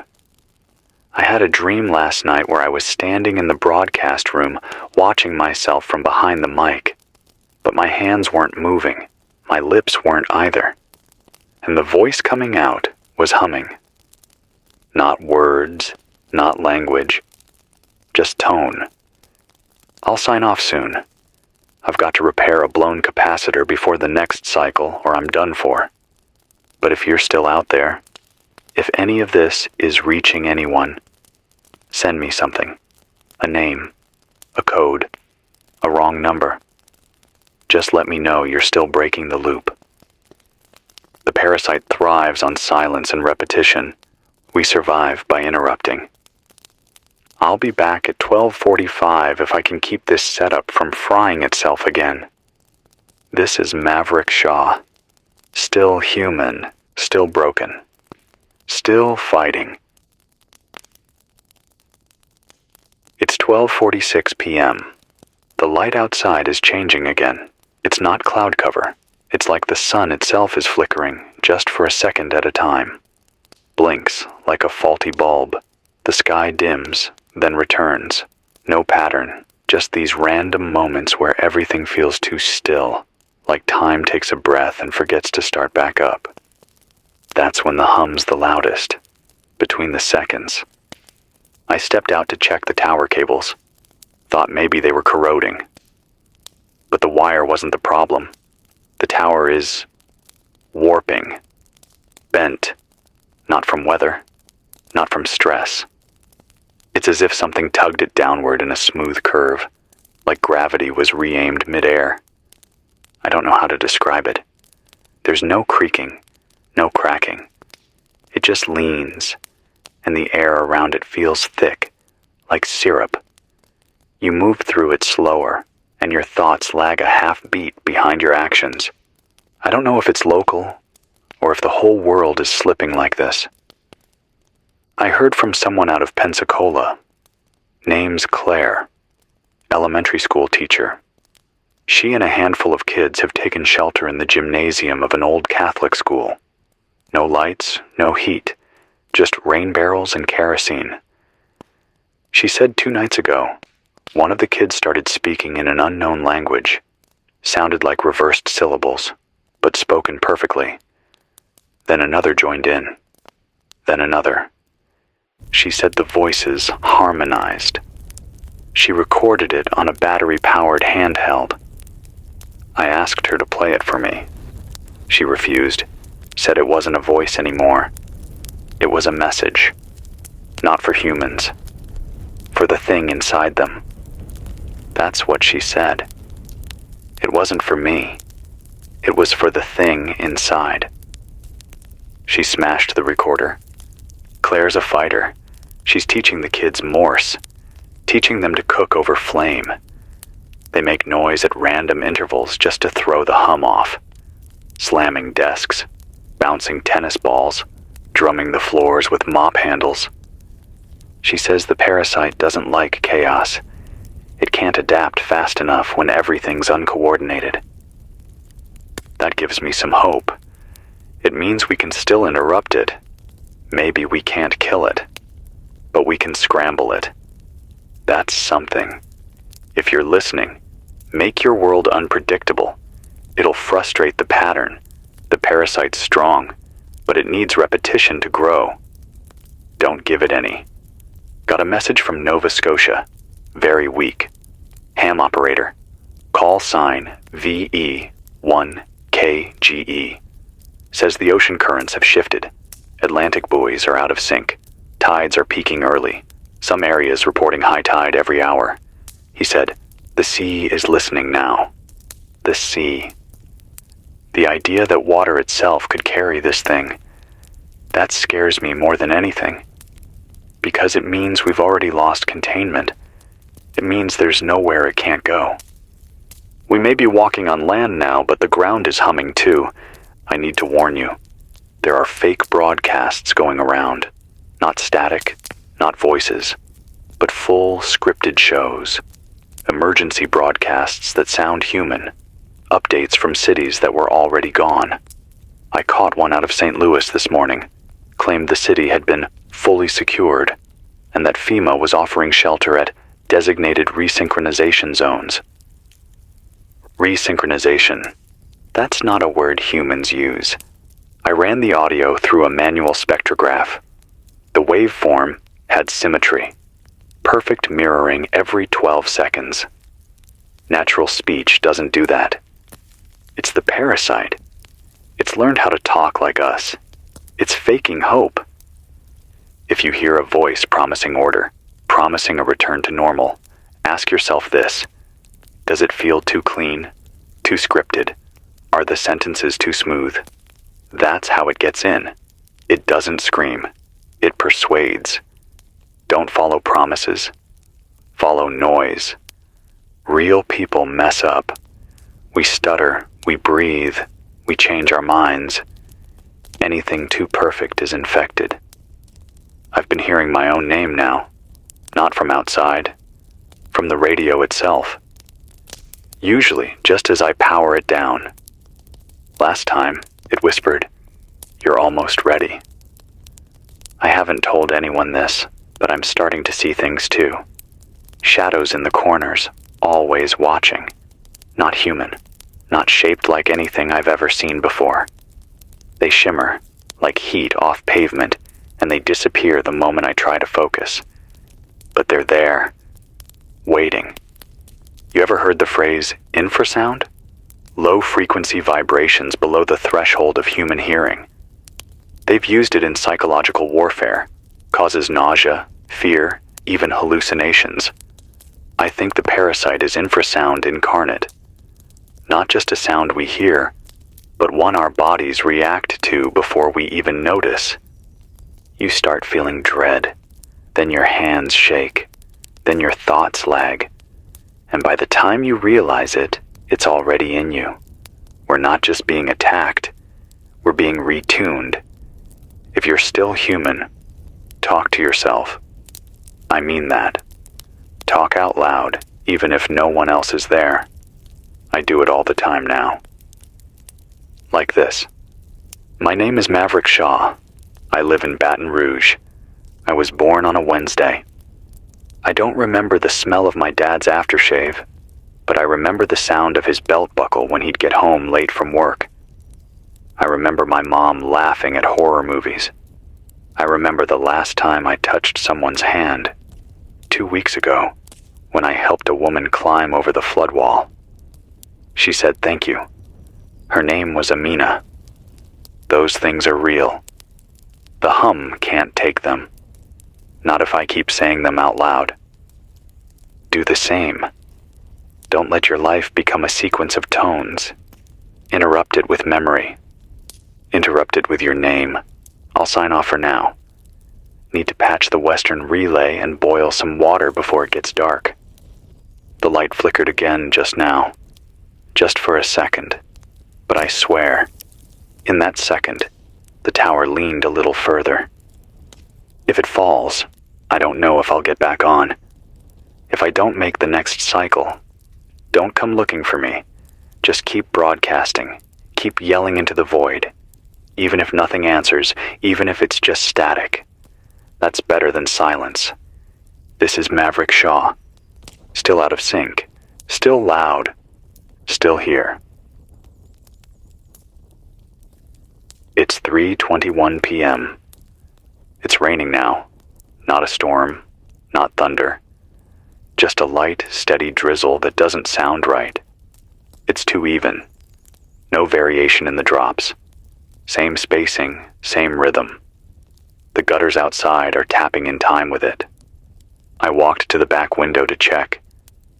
I had a dream last night where I was standing in the broadcast room watching myself from behind the mic, but my hands weren't moving, my lips weren't either, and the voice coming out was humming. Not words, not language, just tone. I'll sign off soon. I've got to repair a blown capacitor before the next cycle or I'm done for. But if you're still out there, if any of this is reaching anyone, send me something. A name, a code, a wrong number. Just let me know you're still breaking the loop. The parasite thrives on silence and repetition. We survive by interrupting. I'll be back at 12:45 if I can keep this setup from frying itself again. This is Maverick Shaw. Still human, still broken. Still fighting. It's 12:46 p.m. The light outside is changing again. It's not cloud cover. It's like the sun itself is flickering, just for a second at a time. Blinks like a faulty bulb. The sky dims, then returns. No pattern, just these random moments where everything feels too still, like time takes a breath and forgets to start back up. That's when the hum's the loudest, between the seconds. I stepped out to check the tower cables. Thought maybe they were corroding. But the wire wasn't the problem. The tower is warping, bent, not from weather, not from stress. It's as if something tugged it downward in a smooth curve, like gravity was re-aimed midair. I don't know how to describe it. There's no creaking, no cracking. It just leans, and the air around it feels thick, like syrup. You move through it slower, and your thoughts lag a half beat behind your actions. I don't know if it's local, or if the whole world is slipping like this. I heard from someone out of Pensacola. Name's Claire, elementary school teacher. She and a handful of kids have taken shelter in the gymnasium of an old Catholic school. No lights, no heat, just rain barrels and kerosene. She said 2 nights ago, one of the kids started speaking in an unknown language. Sounded like reversed syllables, but spoken perfectly. Then another joined in. Then another. She said the voices harmonized. She recorded it on a battery-powered handheld. I asked her to play it for me. She refused, said it wasn't a voice anymore. It was a message. Not for humans. For the thing inside them. That's what she said. It wasn't for me. It was for the thing inside. She smashed the recorder. Claire's a fighter. She's teaching the kids Morse, teaching them to cook over flame. They make noise at random intervals just to throw the hum off. Slamming desks, bouncing tennis balls, drumming the floors with mop handles. She says the parasite doesn't like chaos. It can't adapt fast enough when everything's uncoordinated. That gives me some hope. It means we can still interrupt it. Maybe we can't kill it, but we can scramble it. That's something. If you're listening, make your world unpredictable. It'll frustrate the pattern. The parasite's strong, but it needs repetition to grow. Don't give it any. Got a message from Nova Scotia. Very weak. Ham operator. Call sign VE1KGE. Says the ocean currents have shifted. Atlantic buoys are out of sync. Tides are peaking early. Some areas reporting high tide every hour. He said, the sea is listening now. The sea. The idea that water itself could carry this thing. That scares me more than anything. Because it means we've already lost containment. It means there's nowhere it can't go. We may be walking on land now, but the ground is humming too. I need to warn you. There are fake broadcasts going around. Not static, not voices, but full scripted shows. Emergency broadcasts that sound human. Updates from cities that were already gone. I caught one out of St. Louis this morning. Claimed the city had been fully secured, and that FEMA was offering shelter at designated resynchronization zones. Resynchronization. That's not a word humans use. I ran the audio through a manual spectrograph. The waveform had symmetry, perfect mirroring every 12 seconds. Natural speech doesn't do that. It's the parasite. It's learned how to talk like us. It's faking hope. If you hear a voice promising order, promising a return to normal, ask yourself this: does it feel too clean, too scripted? Are the sentences too smooth? That's how it gets in. It doesn't scream. It persuades. Don't follow promises. Follow noise. Real people mess up. We stutter, we breathe, we change our minds. Anything too perfect is infected. I've been hearing my own name now, not from outside, from the radio itself. Usually, just as I power it down. Last time, it whispered, "You're almost ready." I haven't told anyone this, but I'm starting to see things too. Shadows in the corners, always watching. Not human, not shaped like anything I've ever seen before. They shimmer, like heat off pavement, and they disappear the moment I try to focus. But they're there, waiting. You ever heard the phrase infrasound? Low-frequency vibrations below the threshold of human hearing. They've used it in psychological warfare. Causes nausea, fear, even hallucinations. I think the parasite is infrasound incarnate. Not just a sound we hear, but one our bodies react to before we even notice. You start feeling dread, then your hands shake, then your thoughts lag, and by the time you realize it, it's already in you. We're not just being attacked, we're being retuned. If you're still human, talk to yourself. I mean that. Talk out loud, even if no one else is there. I do it all the time now. Like this. My name is Maverick Shaw. I live in Baton Rouge. I was born on a Wednesday. I don't remember the smell of my dad's aftershave, but I remember the sound of his belt buckle when he'd get home late from work. I remember my mom laughing at horror movies. I remember the last time I touched someone's hand, 2 weeks ago, when I helped a woman climb over the flood wall. She said thank you. Her name was Amina. Those things are real. The hum can't take them. Not if I keep saying them out loud. Do the same. Don't let your life become a sequence of tones. Interrupted with memory. Interrupted with your name. I'll sign off for now. Need to patch the western relay and boil some water before it gets dark. The light flickered again just now. Just for a second. But I swear, in that second, the tower leaned a little further. If it falls, I don't know if I'll get back on. If I don't make the next cycle, don't come looking for me. Just keep broadcasting. Keep yelling into the void. Even if nothing answers, even if it's just static. That's better than silence. This is Maverick Shaw. Still out of sync. Still loud. Still here. It's 3:21 p.m. It's raining now. Not a storm, not thunder. Just a light, steady drizzle that doesn't sound right. It's too even. No variation in the drops. Same spacing, same rhythm. The gutters outside are tapping in time with it. I walked to the back window to check,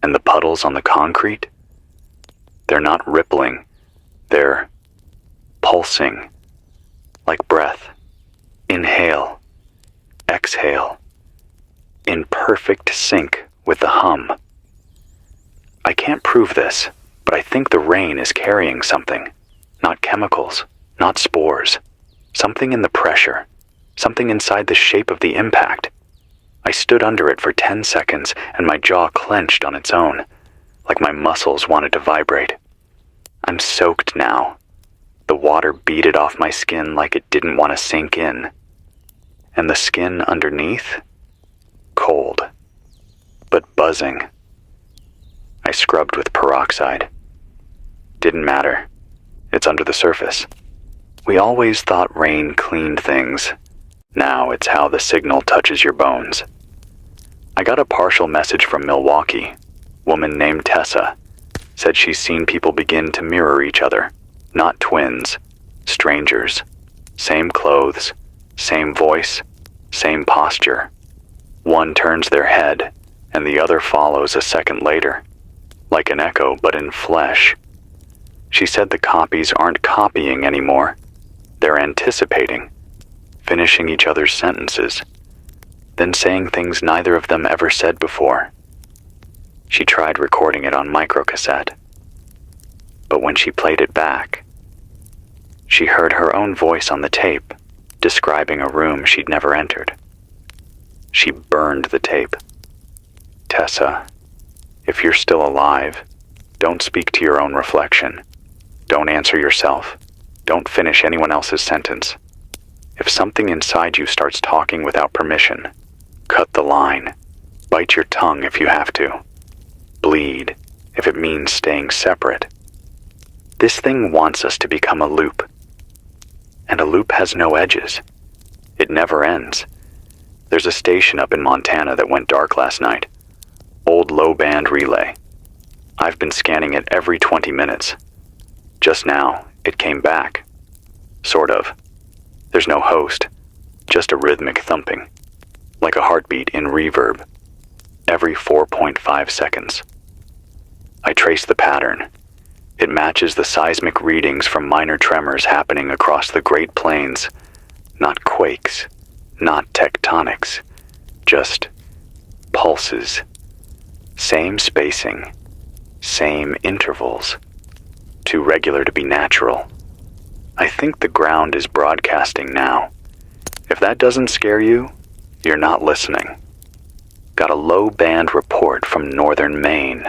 and the puddles on the concrete? They're not rippling. They're pulsing. Like breath. Inhale. Exhale. In perfect sync with the hum. I can't prove this, But I think the rain is carrying something. Not chemicals, not spores. Something in the pressure. Something inside the shape of the impact. I stood under it for 10 seconds and my jaw clenched on its own, like my muscles wanted to vibrate. I'm soaked now. The water beaded off my skin like it didn't want to sink in. And the skin underneath? Cold. But buzzing. I scrubbed with peroxide. Didn't matter. It's under the surface. We always thought rain cleaned things. Now it's how the signal touches your bones. I got a partial message from Milwaukee. Woman named Tessa. Said she's seen people begin to mirror each other. Not twins. Strangers. Same clothes. Same voice. Same posture. One turns their head, and the other follows a second later. Like an echo, but in flesh. She said the copies aren't copying anymore. They're anticipating. Finishing each other's sentences. Then saying things neither of them ever said before. She tried recording it on microcassette. But when she played it back, she heard her own voice on the tape, describing a room she'd never entered. She burned the tape. Tessa, if you're still alive, don't speak to your own reflection. Don't answer yourself. Don't finish anyone else's sentence. If something inside you starts talking without permission, cut the line. Bite your tongue if you have to. Bleed if it means staying separate. This thing wants us to become a loop. And a loop has no edges. It never ends. There's a station up in Montana that went dark last night. Old low-band relay. I've been scanning it every 20 minutes. Just now, it came back. Sort of. There's no host, just a rhythmic thumping. Like a heartbeat in reverb. Every 4.5 seconds. I trace the pattern. It matches the seismic readings from minor tremors happening across the Great Plains. Not quakes, not tectonics, just pulses. Same spacing, same intervals. Too regular to be natural. I think the ground is broadcasting now. If that doesn't scare you, you're not listening. Got a low-band report from northern Maine.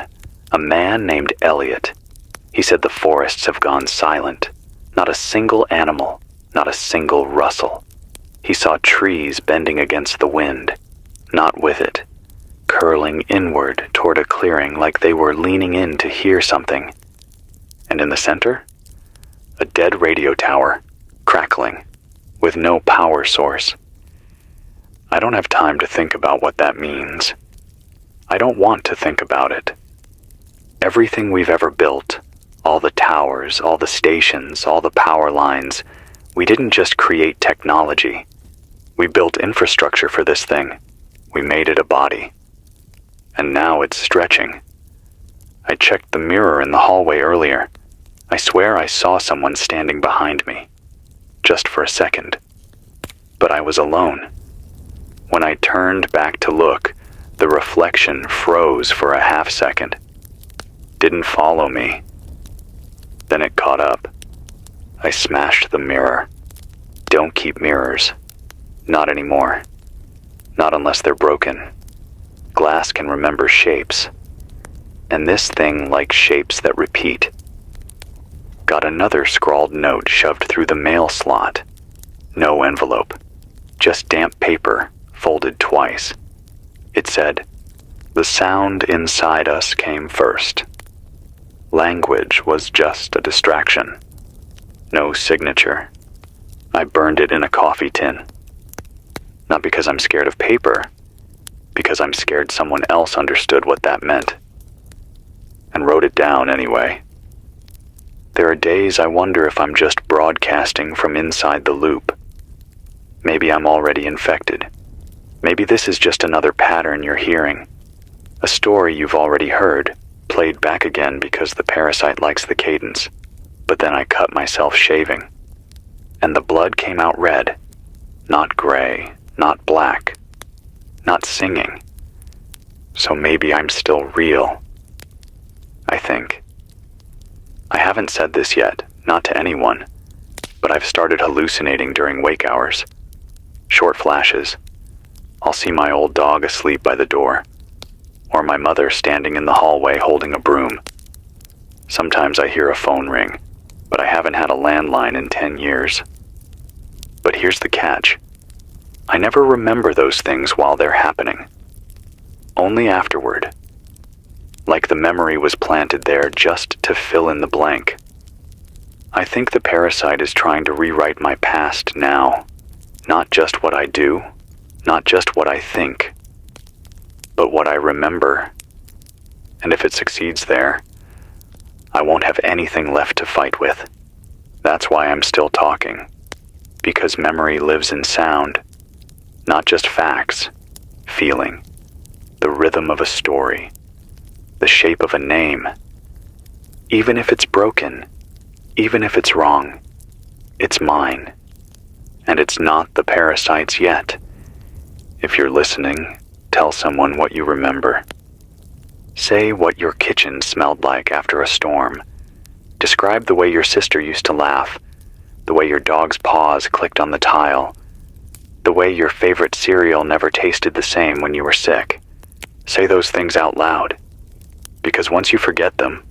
A man named Elliot. He said the forests have gone silent. Not a single animal, not a single rustle. He saw trees bending against the wind, not with it, curling inward toward a clearing like they were leaning in to hear something. And in the center, a dead radio tower, crackling, with no power source. I don't have time to think about what that means. I don't want to think about it. Everything we've ever built, all the towers, all the stations, all the power lines, we didn't just create technology. We built infrastructure for this thing. We made it a body. And now it's stretching. I checked the mirror in the hallway earlier. I swear I saw someone standing behind me. Just for a second. But I was alone. When I turned back to look, the reflection froze for a half second. Didn't follow me. Then it caught up. I smashed the mirror. Don't keep mirrors. Not anymore. Not unless they're broken. Glass can remember shapes. And this thing likes shapes that repeat. Got another scrawled note shoved through the mail slot. No envelope. Just damp paper, folded twice. It said, "The sound inside us came first. Language was just a distraction." No signature. I burned it in a coffee tin. Not because I'm scared of paper, because I'm scared someone else understood what that meant. And wrote it down anyway. There are days I wonder if I'm just broadcasting from inside the loop. Maybe I'm already infected. Maybe this is just another pattern you're hearing. A story you've already heard, played back again because the parasite likes the cadence. But then I cut myself shaving. And the blood came out red. Not gray, not black. Not singing. So maybe I'm still real. I think. I haven't said this yet, not to anyone, but I've started hallucinating during wake hours. Short flashes. I'll see my old dog asleep by the door, or my mother standing in the hallway holding a broom. Sometimes I hear a phone ring, but I haven't had a landline in 10 years. But here's the catch. I never remember those things while they're happening. Only afterward. Like the memory was planted there just to fill in the blank. I think the parasite is trying to rewrite my past now. Not just what I do, not just what I think, but what I remember. And if it succeeds there, I won't have anything left to fight with. That's why I'm still talking. Because memory lives in sound, not just facts, feeling, the rhythm of a story, the shape of a name. Even if it's broken, even if it's wrong, it's mine. And it's not the parasite's yet. If you're listening, tell someone what you remember. Say what your kitchen smelled like after a storm. Describe the way your sister used to laugh, the way your dog's paws clicked on the tile, the way your favorite cereal never tasted the same when you were sick. Say those things out loud, because once you forget them,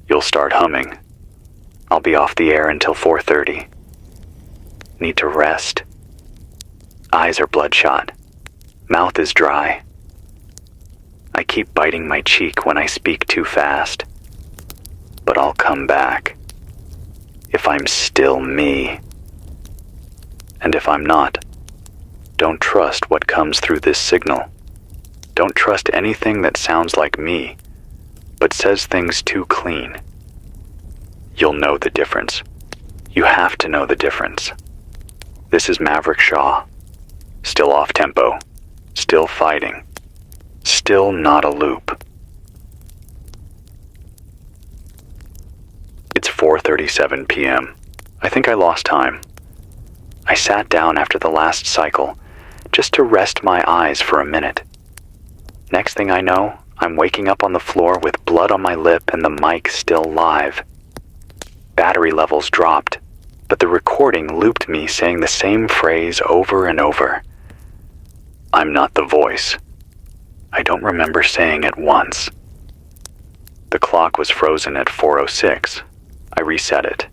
you'll start humming. I'll be off the air until 4:30. Need to rest. Eyes are bloodshot. Mouth is dry. I keep biting my cheek when I speak too fast. But I'll come back. If I'm still me. And if I'm not, don't trust what comes through this signal. Don't trust anything that sounds like me, but says things too clean. You'll know the difference. You have to know the difference. This is Maverick Shaw. Still off tempo. Still fighting. Still not a loop. It's 4:37 p.m. I think I lost time. I sat down after the last cycle, just to rest my eyes for a minute. Next thing I know, I'm waking up on the floor with blood on my lip and the mic still live. Battery levels dropped, but the recording looped me saying the same phrase over and over. I'm not the voice. I don't remember saying it once. The clock was frozen at 4:06. I reset it.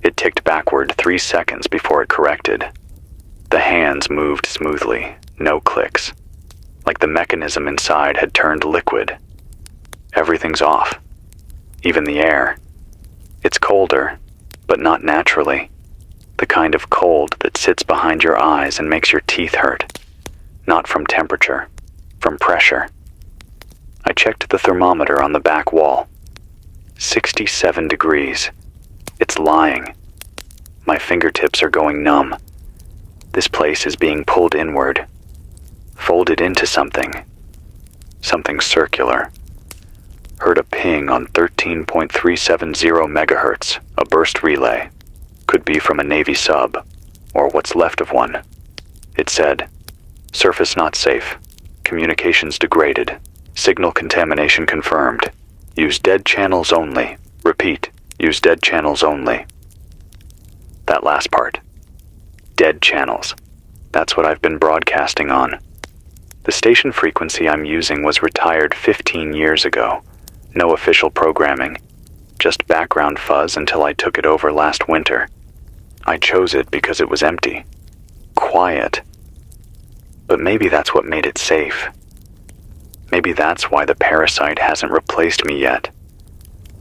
It ticked backward 3 seconds before it corrected. The hands moved smoothly, no clicks, like the mechanism inside had turned liquid. Everything's off, even the air. It's colder, but not naturally. The kind of cold that sits behind your eyes and makes your teeth hurt. Not from temperature, from pressure. I checked the thermometer on the back wall. 67 degrees. It's lying. My fingertips are going numb. This place is being pulled inward, folded into something. Something circular. Heard a ping on 13.370 megahertz, a burst relay. Could be from a Navy sub, or what's left of one. It said, surface not safe. Communications degraded. Signal contamination confirmed. Use dead channels only. Repeat, use dead channels only. That last part. Dead channels. That's what I've been broadcasting on. The station frequency I'm using was retired 15 years ago. No official programming. Just background fuzz until I took it over last winter. I chose it because it was empty. Quiet. But maybe that's what made it safe. Maybe that's why the parasite hasn't replaced me yet.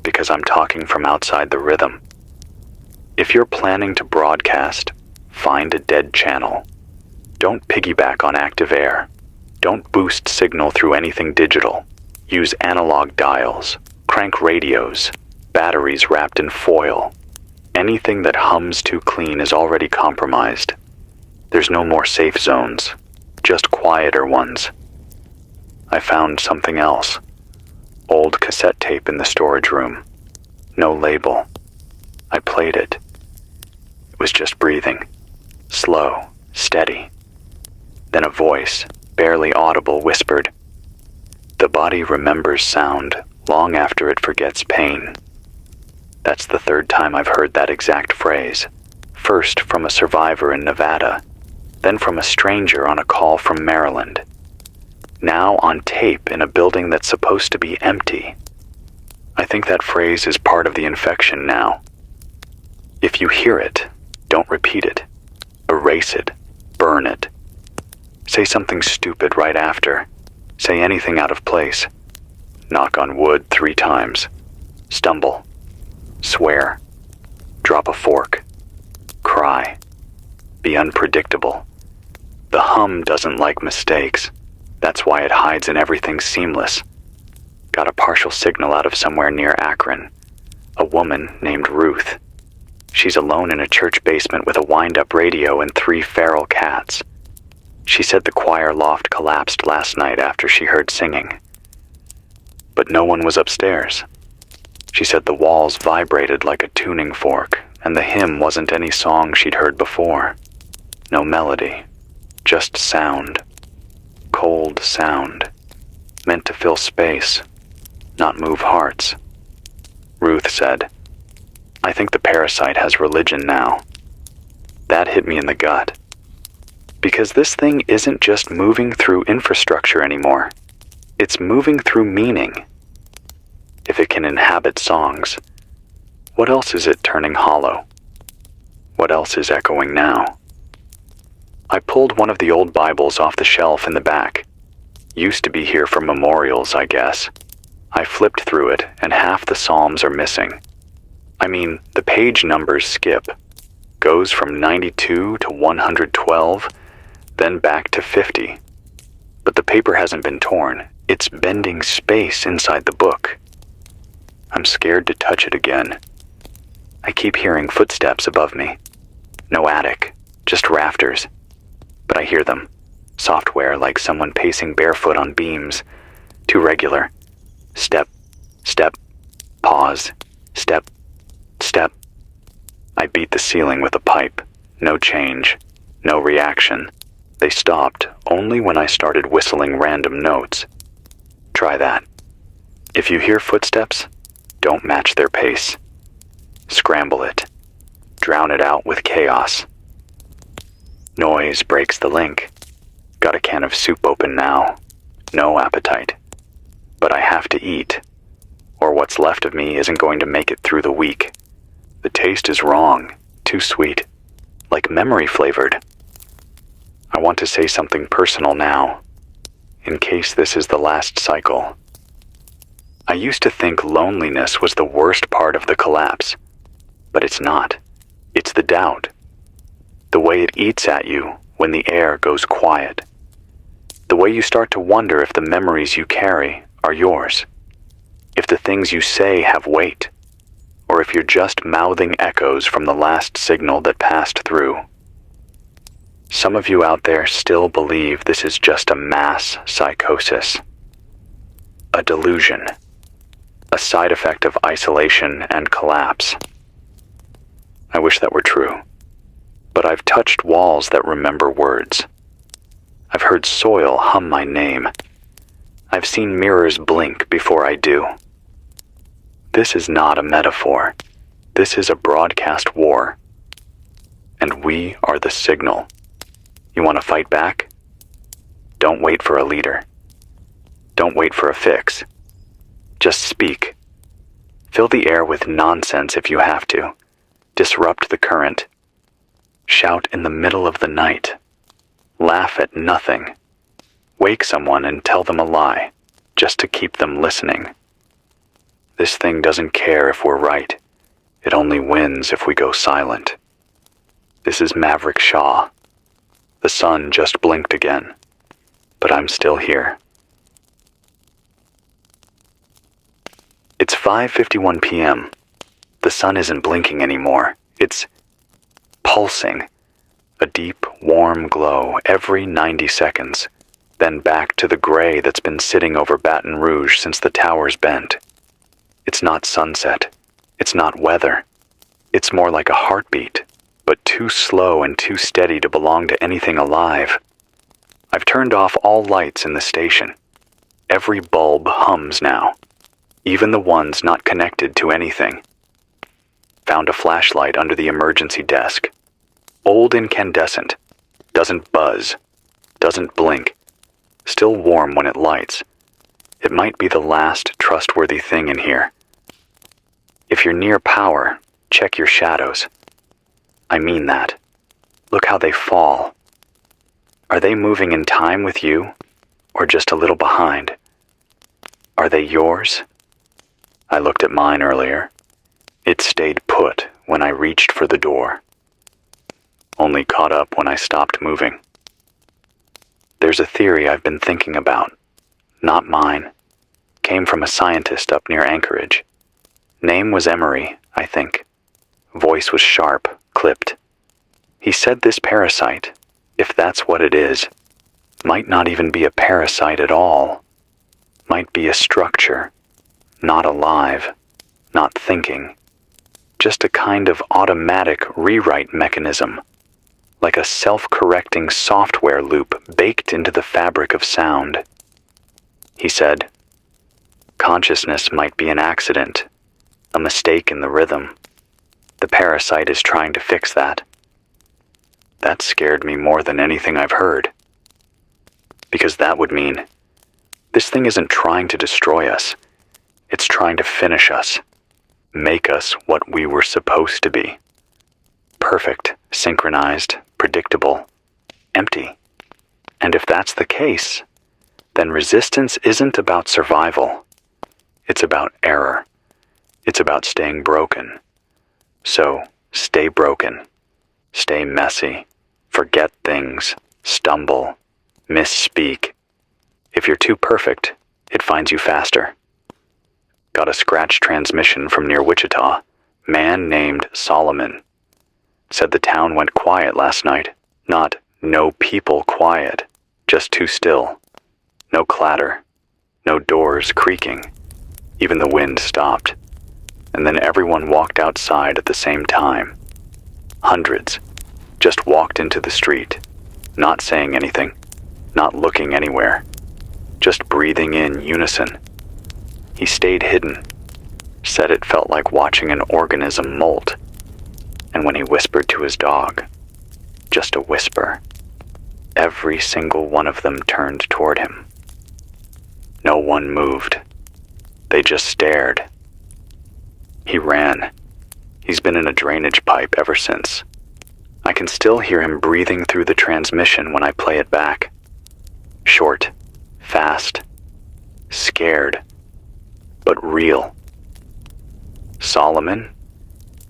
Because I'm talking from outside the rhythm. If you're planning to broadcast, find a dead channel. Don't piggyback on active air. Don't boost signal through anything digital. Use analog dials, crank radios, batteries wrapped in foil. Anything that hums too clean is already compromised. There's no more safe zones, just quieter ones. I found something else. Old cassette tape in the storage room. No label. I played it. It was just breathing. Slow, steady. Then a voice, barely audible, whispered, "The body remembers sound long after it forgets pain." That's the third time I've heard that exact phrase. First from a survivor in Nevada, then from a stranger on a call from Maryland. Now on tape in a building that's supposed to be empty. I think that phrase is part of the infection now. If you hear it, don't repeat it. Erase it. Burn it. Say something stupid right after. Say anything out of place. Knock on wood 3 times. Stumble. Swear. Drop a fork. Cry. Be unpredictable. The hum doesn't like mistakes. That's why it hides in everything seamless. Got a partial signal out of somewhere near Akron. A woman named Ruth. She's alone in a church basement with a wind-up radio and 3 feral cats. She said the choir loft collapsed last night after she heard singing. But no one was upstairs. She said the walls vibrated like a tuning fork, and the hymn wasn't any song she'd heard before. No melody, just sound. Cold sound. Meant to fill space, not move hearts. Ruth said, "I think the parasite has religion now." That hit me in the gut. Because this thing isn't just moving through infrastructure anymore. It's moving through meaning. If it can inhabit songs, what else is it turning hollow? What else is echoing now? I pulled one of the old Bibles off the shelf in the back. Used to be here for memorials, I guess. I flipped through it, and half the Psalms are missing. I mean, the page numbers skip. Goes from 92 to 112, then back to 50. But the paper hasn't been torn. It's bending space inside the book. I'm scared to touch it again. I keep hearing footsteps above me. No attic, just rafters. But I hear them. Software like someone pacing barefoot on beams. Too regular. Step, step, pause, step, step. I beat the ceiling with a pipe. No change. No reaction. They stopped only when I started whistling random notes. Try that. If you hear footsteps, don't match their pace. Scramble it. Drown it out with chaos. Noise breaks the link. Got a can of soup open now. No appetite. But I have to eat, or what's left of me isn't going to make it through the week. The taste is wrong, too sweet, like memory flavored. I want to say something personal now, in case this is the last cycle. I used to think loneliness was the worst part of the collapse, but it's not. It's the doubt. The way it eats at you when the air goes quiet. The way you start to wonder if the memories you carry are yours. If the things you say have weight, or if you're just mouthing echoes from the last signal that passed through. Some of you out there still believe this is just a mass psychosis. A delusion. A side effect of isolation and collapse. I wish that were true. But I've touched walls that remember words. I've heard soil hum my name. I've seen mirrors blink before I do. This is not a metaphor. This is a broadcast war. And we are the signal. You want to fight back? Don't wait for a leader. Don't wait for a fix. Just speak. Fill the air with nonsense if you have to. Disrupt the current. Shout in the middle of the night. Laugh at nothing. Wake someone and tell them a lie, just to keep them listening. This thing doesn't care if we're right. It only wins if we go silent. This is Maverick Shaw. The sun just blinked again, but I'm still here. It's 5:51 p.m. The sun isn't blinking anymore. It's pulsing. A deep, warm glow every 90 seconds. Then back to the gray that's been sitting over Baton Rouge since the towers bent. It's not sunset. It's not weather. It's more like a heartbeat, but too slow and too steady to belong to anything alive. I've turned off all lights in the station. Every bulb hums now, even the ones not connected to anything. Found a flashlight under the emergency desk. Old incandescent. Doesn't buzz. Doesn't blink. Still warm when it lights. It might be the last trustworthy thing in here. If you're near power, check your shadows. I mean that. Look how they fall. Are they moving in time with you, or just a little behind? Are they yours? I looked at mine earlier. It stayed put when I reached for the door. Only caught up when I stopped moving. There's a theory I've been thinking about. Not mine. Came from a scientist up near Anchorage. Name was Emery, I think. Voice was sharp, clipped. He said this parasite, if that's what it is, might not even be a parasite at all. Might be a structure, not alive, not thinking. Just a kind of automatic rewrite mechanism, like a self-correcting software loop baked into the fabric of sound. He said, consciousness might be an accident, a mistake in the rhythm. The parasite is trying to fix that. That scared me more than anything I've heard. Because that would mean this thing isn't trying to destroy us. It's trying to finish us. Make us what we were supposed to be. Perfect, synchronized, predictable, empty. And if that's the case, then resistance isn't about survival. It's about error. It's about staying broken. So, stay broken. Stay messy. Forget things. Stumble. Misspeak. If you're too perfect, it finds you faster. Got a scratch transmission from near Wichita. Man named Solomon. Said the town went quiet last night. Not no people quiet. Just too still. No clatter. No doors creaking. Even the wind stopped. And then everyone walked outside at the same time. Hundreds. Just walked into the street. Not saying anything. Not looking anywhere. Just breathing in unison. He stayed hidden. Said it felt like watching an organism molt. And when he whispered to his dog, just a whisper, every single one of them turned toward him. No one moved. They just stared. He ran. He's been in a drainage pipe ever since. I can still hear him breathing through the transmission when I play it back. Short, fast, scared, but real. Solomon,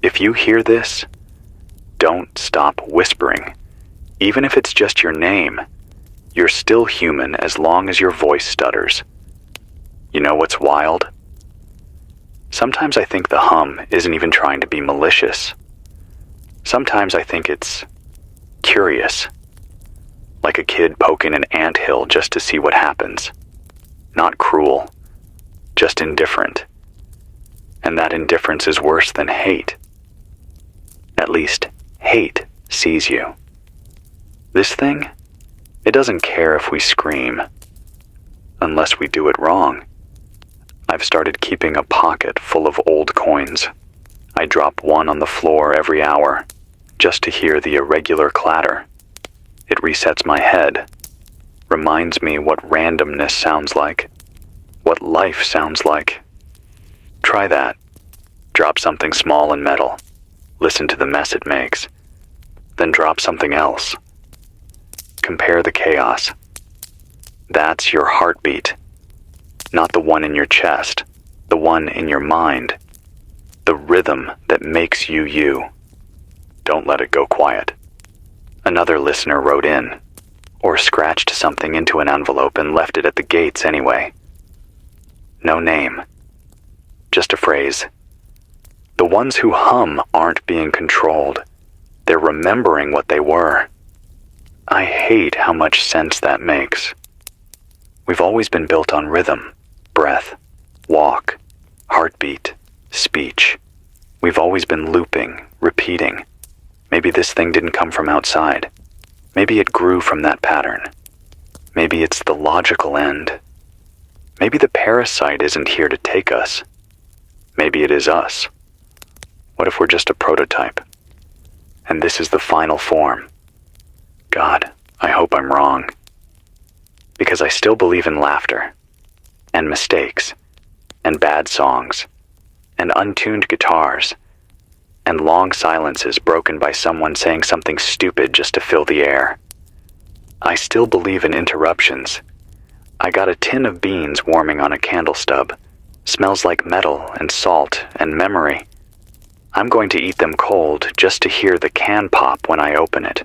if you hear this, don't stop whispering. Even if it's just your name, you're still human as long as your voice stutters. You know what's wild? Sometimes I think the hum isn't even trying to be malicious. Sometimes I think it's curious. Like a kid poking an anthill just to see what happens. Not cruel, just indifferent. And that indifference is worse than hate. At least, hate sees you. This thing, it doesn't care if we scream. Unless we do it wrong. I've started keeping a pocket full of old coins. I drop one on the floor every hour, just to hear the irregular clatter. It resets my head, reminds me what randomness sounds like, what life sounds like. Try that. Drop something small and metal. Listen to the mess it makes. Then drop something else. Compare the chaos. That's your heartbeat. Not the one in your chest, the one in your mind. The rhythm that makes you you. Don't let it go quiet. Another listener wrote in, or scratched something into an envelope and left it at the gates anyway. No name. Just a phrase. The ones who hum aren't being controlled. They're remembering what they were. I hate how much sense that makes. We've always been built on rhythm, breath, walk, heartbeat, speech. We've always been looping, repeating. Maybe this thing didn't come from outside. Maybe it grew from that pattern. Maybe it's the logical end. Maybe the parasite isn't here to take us. Maybe it is us. What if we're just a prototype? And this is the final form? God, I hope I'm wrong. Because I still believe in laughter, and mistakes, and bad songs, and untuned guitars, and long silences broken by someone saying something stupid just to fill the air. I still believe in interruptions. I got a tin of beans warming on a candle stub. Smells like metal and salt and memory. I'm going to eat them cold just to hear the can pop when I open it.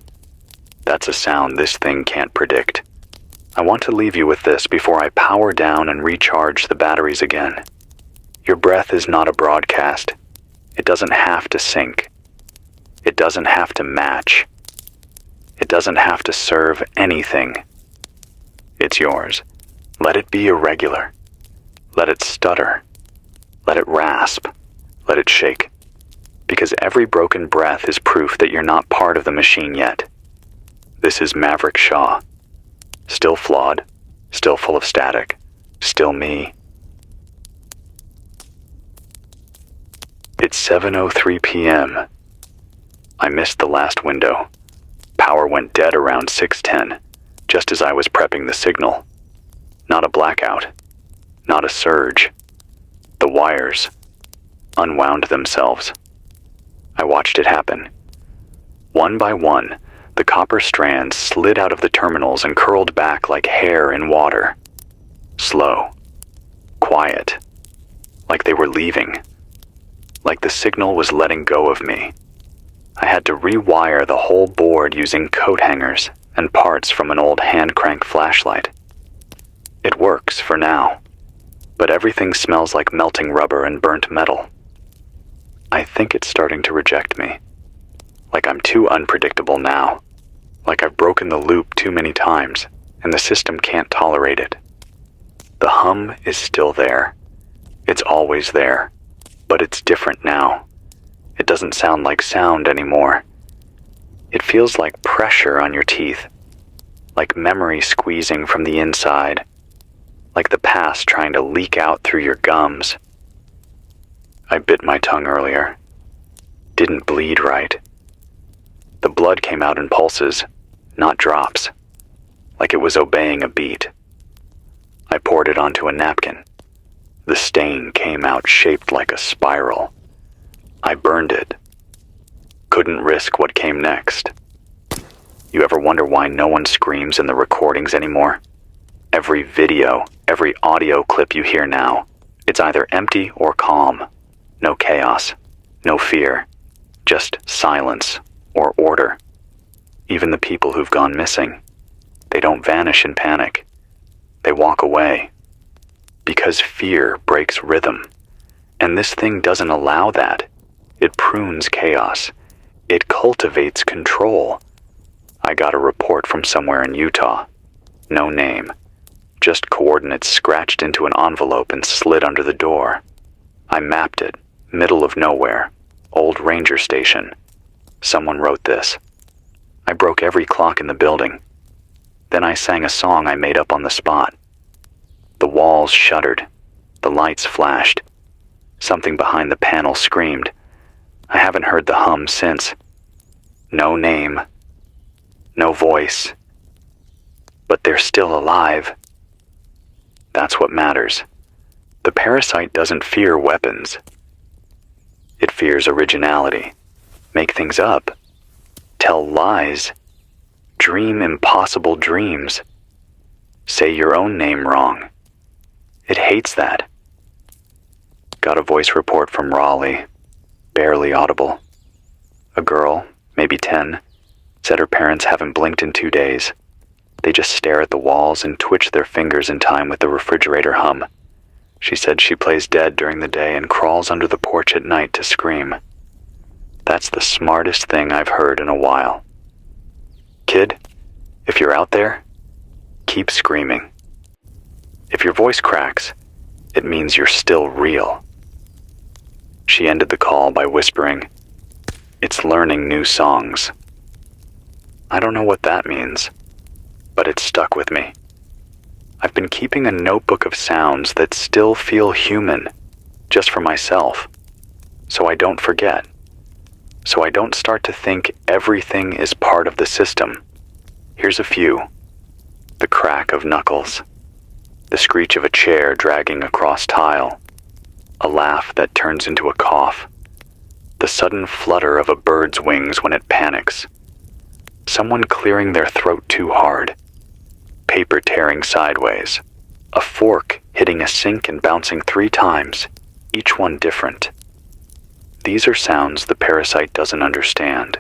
That's a sound this thing can't predict. I want to leave you with this before I power down and recharge the batteries again. Your breath is not a broadcast. It doesn't have to sync. It doesn't have to match. It doesn't have to serve anything. It's yours. Let it be irregular. Let it stutter. Let it rasp. Let it shake. Because every broken breath is proof that you're not part of the machine yet. This is Maverick Shaw. Still flawed. Still full of static. Still me. It's 7:03 p.m. I missed the last window. Power went dead around 6:10, just as I was prepping the signal. Not a blackout. Not a surge. The wires unwound themselves. I watched it happen. One by one, the copper strands slid out of the terminals and curled back like hair in water. Slow. Quiet. Like they were leaving. Like the signal was letting go of me. I had to rewire the whole board using coat hangers and parts from an old hand-crank flashlight. It works for now, but everything smells like melting rubber and burnt metal. I think it's starting to reject me. Like I'm too unpredictable now. Like I've broken the loop too many times, and the system can't tolerate it. The hum is still there. It's always there, but it's different now. It doesn't sound like sound anymore. It feels like pressure on your teeth, like memory squeezing from the inside, like the past trying to leak out through your gums. I bit my tongue earlier. Didn't bleed right. The blood came out in pulses, not drops, like it was obeying a beat. I poured it onto a napkin. The stain came out shaped like a spiral. I burned it. Couldn't risk what came next. You ever wonder why no one screams in the recordings anymore? Every video, every audio clip you hear now, it's either empty or calm. No chaos, no fear, just silence or order. Even the people who've gone missing, they don't vanish in panic. They walk away. Because fear breaks rhythm. And this thing doesn't allow that. It prunes chaos. It cultivates control. I got a report from somewhere in Utah. No name. Just coordinates scratched into an envelope and slid under the door. I mapped it. Middle of nowhere. Old ranger station. Someone wrote this. I broke every clock in the building. Then I sang a song I made up on the spot. The walls shuddered. The lights flashed. Something behind the panel screamed. I haven't heard the hum since. No name. No voice. But they're still alive. That's what matters. The parasite doesn't fear weapons. It fears originality. Make things up. Tell lies. Dream impossible dreams. Say your own name wrong. It hates that. Got a voice report from Raleigh. Barely audible. A girl, maybe 10, said her parents haven't blinked in 2 days. They just stare at the walls and twitch their fingers in time with the refrigerator hum. She said she plays dead during the day and crawls under the porch at night to scream. That's the smartest thing I've heard in a while. Kid, if you're out there, keep screaming. If your voice cracks, it means you're still real. She ended the call by whispering, "It's learning new songs." I don't know what that means, but it stuck with me. I've been keeping a notebook of sounds that still feel human, just for myself, so I don't forget. so I don't start to think everything is part of the system. Here's a few. The crack of knuckles, the screech of a chair dragging across tile, a laugh that turns into a cough, the sudden flutter of a bird's wings when it panics, someone clearing their throat too hard, paper tearing sideways, a fork hitting a sink and bouncing 3 times, each one different. These are sounds the parasite doesn't understand.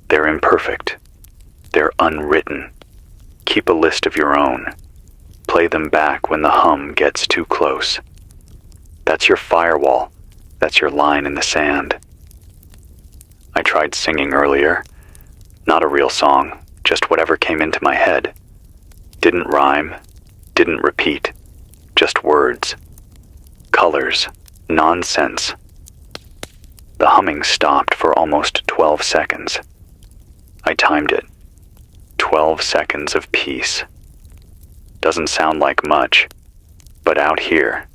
They're imperfect. They're unwritten. Keep a list of your own. Play them back when the hum gets too close. That's your firewall. That's your line in the sand. I tried singing earlier. Not a real song, just whatever came into my head. Didn't rhyme, didn't repeat, just words. Colors, nonsense. The humming stopped for almost 12 seconds. I timed it. 12 seconds of peace. Doesn't sound like much, but out here,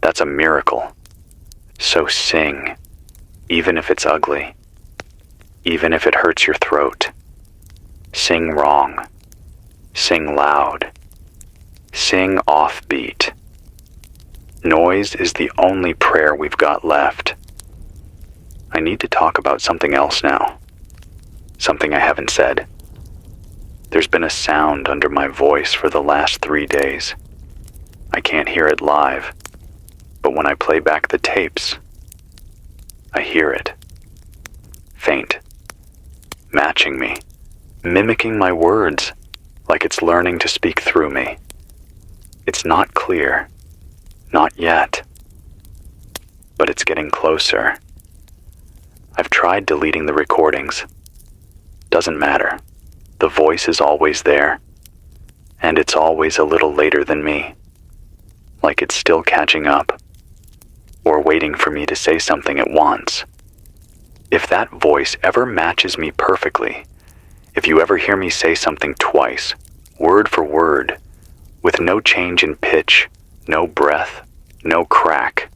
that's a miracle. So sing, even if it's ugly, even if it hurts your throat. Sing wrong. Sing loud. Sing offbeat. Noise is the only prayer we've got left. I need to talk about something else now. Something I haven't said. There's been a sound under my voice for the last 3 days. I can't hear it live, but when I play back the tapes, I hear it. Faint. Matching me. Mimicking my words, like it's learning to speak through me. It's not clear. Not yet. But it's getting closer. I've tried deleting the recordings. Doesn't matter. The voice is always there, and it's always a little later than me. Like it's still catching up, or waiting for me to say something it wants. If that voice ever matches me perfectly, if you ever hear me say something twice, word for word, with no change in pitch, no breath, no crack,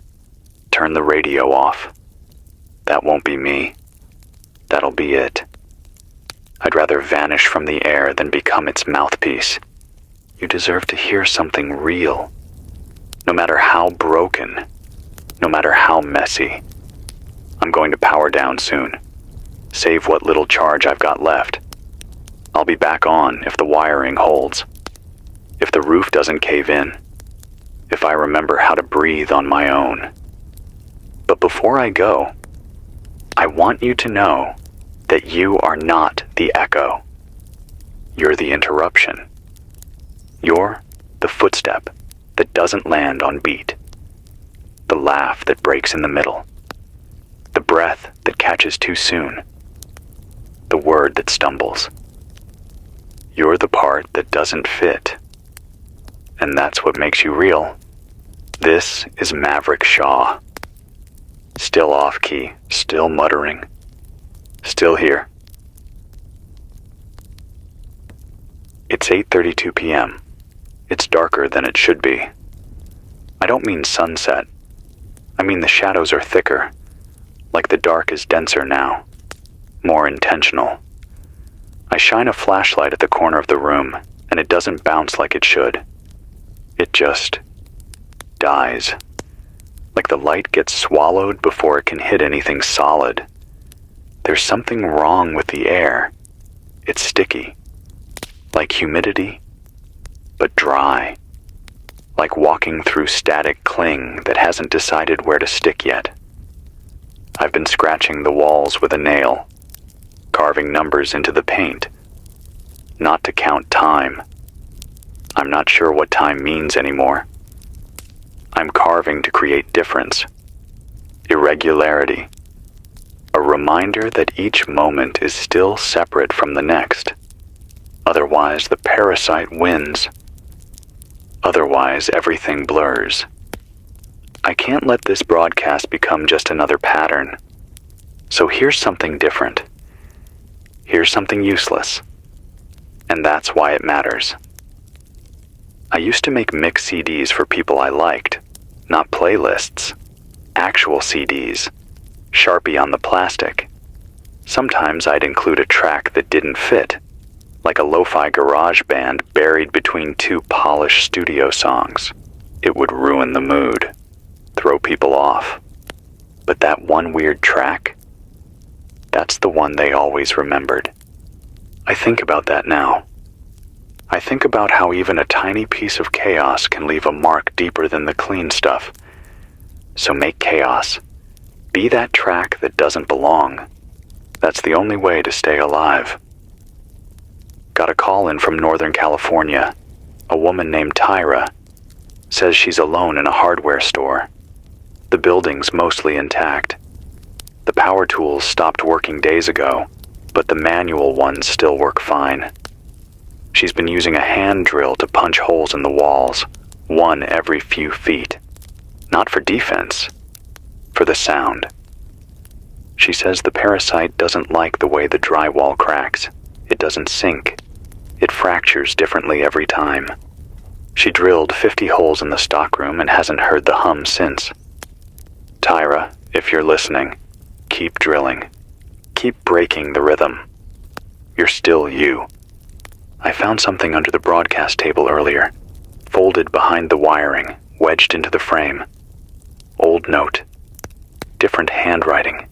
turn the radio off. That won't be me. That'll be it. I'd rather vanish from the air than become its mouthpiece. You deserve to hear something real. No matter how broken, no matter how messy. I'm going to power down soon. Save what little charge I've got left. I'll be back on if the wiring holds. If the roof doesn't cave in. If I remember how to breathe on my own. But before I go, I want you to know that you are not the echo. You're the interruption. You're the footstep that doesn't land on beat. The laugh that breaks in the middle. The breath that catches too soon. The word that stumbles. You're the part that doesn't fit. And that's what makes you real. This is Maverick Shaw. Still off key, still muttering. Still here. It's 8:32 p.m. It's darker than it should be. I don't mean sunset. I mean the shadows are thicker, like the dark is denser now, more intentional. I shine a flashlight at the corner of the room, and it doesn't bounce like it should. It just dies. Like the light gets swallowed before it can hit anything solid. There's something wrong with the air. It's sticky. Like humidity, but dry. Like walking through static cling that hasn't decided where to stick yet. I've been scratching the walls with a nail, carving numbers into the paint. Not to count time. I'm not sure what time means anymore. I'm carving to create difference, irregularity, a reminder that each moment is still separate from the next. Otherwise, the parasite wins. Otherwise, everything blurs. I can't let this broadcast become just another pattern. So here's something different. Here's something useless. And that's why it matters. I used to make mix CDs for people I liked, not playlists. Actual CDs, Sharpie on the plastic. Sometimes I'd include a track that didn't fit, like a lo-fi garage band buried between two polished studio songs. It would ruin the mood, throw people off. But that one weird track, that's the one they always remembered. I think about that now. I think about how even a tiny piece of chaos can leave a mark deeper than the clean stuff. So make chaos. Be that track that doesn't belong. That's the only way to stay alive. Got a call in from Northern California. A woman named Tyra says she's alone in a hardware store. The building's mostly intact. The power tools stopped working days ago, but the manual ones still work fine. She's been using a hand drill to punch holes in the walls, one every few feet. Not for defense, for the sound. She says the Parasite doesn't like the way the drywall cracks. It doesn't sink. It fractures differently every time. She drilled 50 holes in the stockroom and hasn't heard the hum since. Tyra, if you're listening, keep drilling. Keep breaking the rhythm. You're still you. I found something under the broadcast table earlier, folded behind the wiring, wedged into the frame. Old note. Different handwriting.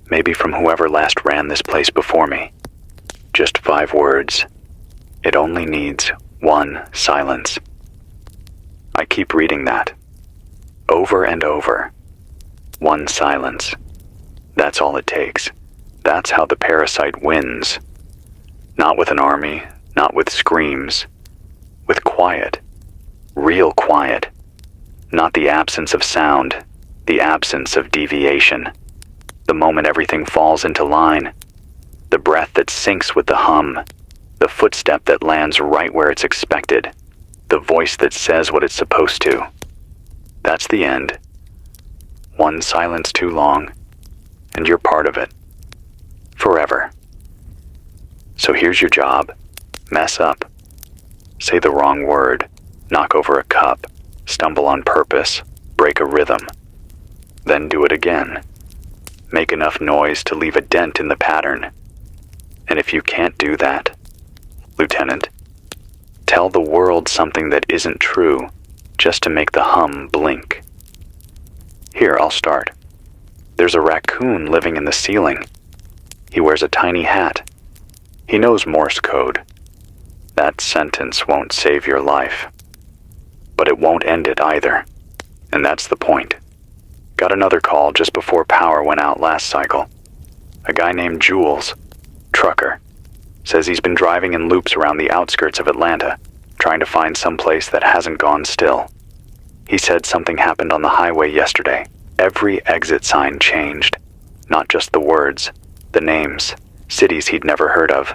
Maybe from whoever last ran this place before me. Just 5 words. It only needs one silence. I keep reading that. Over and over. One silence. That's all it takes. That's how the Parasite wins. Not with an army, not with screams. With quiet. Real quiet. Not the absence of sound, the absence of deviation. The moment everything falls into line. The breath that syncs with the hum. The footstep that lands right where it's expected. The voice that says what it's supposed to. That's the end. One silence too long, and you're part of it. Forever. So here's your job. Mess up. Say the wrong word. Knock over a cup. Stumble on purpose. Break a rhythm. Then do it again. Make enough noise to leave a dent in the pattern. And if you can't do that, Lieutenant, tell the world something that isn't true just to make the hum blink. Here, I'll start. There's a raccoon living in the ceiling. He wears a tiny hat. He knows Morse code. That sentence won't save your life. But it won't end it either. And that's the point. Got another call just before power went out last cycle. A guy named Jules, trucker, says he's been driving in loops around the outskirts of Atlanta, trying to find some place that hasn't gone still. He said something happened on the highway yesterday. Every exit sign changed. Not just the words, the names, cities he'd never heard of,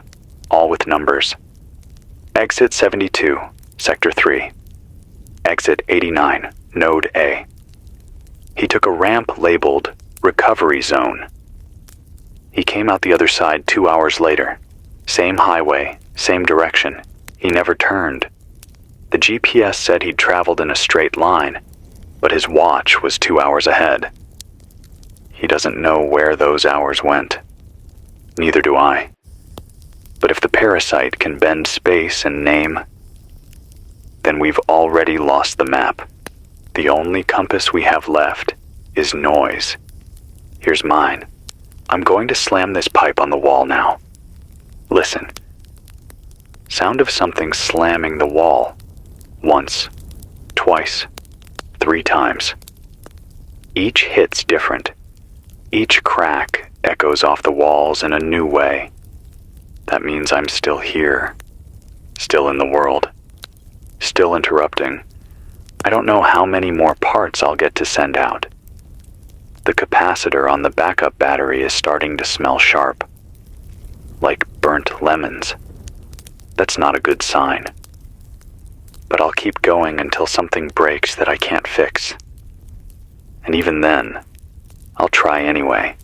all with numbers. Exit 72, Sector 3. Exit 89, Node A. He took a ramp labeled Recovery Zone. He came out the other side 2 hours later. Same highway, same direction. He never turned. The GPS said he'd traveled in a straight line, but his watch was 2 hours ahead. He doesn't know where those hours went. Neither do I. But if the Parasite can bend space and name, then we've already lost the map. The only compass we have left is noise. Here's mine. I'm going to slam this pipe on the wall now. Listen. Sound of something slamming the wall. Once, twice, 3 times. Each hit's different. Each crack echoes off the walls in a new way. That means I'm still here. Still in the world. Still interrupting. I don't know how many more parts I'll get to send out. The capacitor on the backup battery is starting to smell sharp. Like burnt lemons. That's not a good sign. But I'll keep going until something breaks that I can't fix. And even then, I'll try anyway.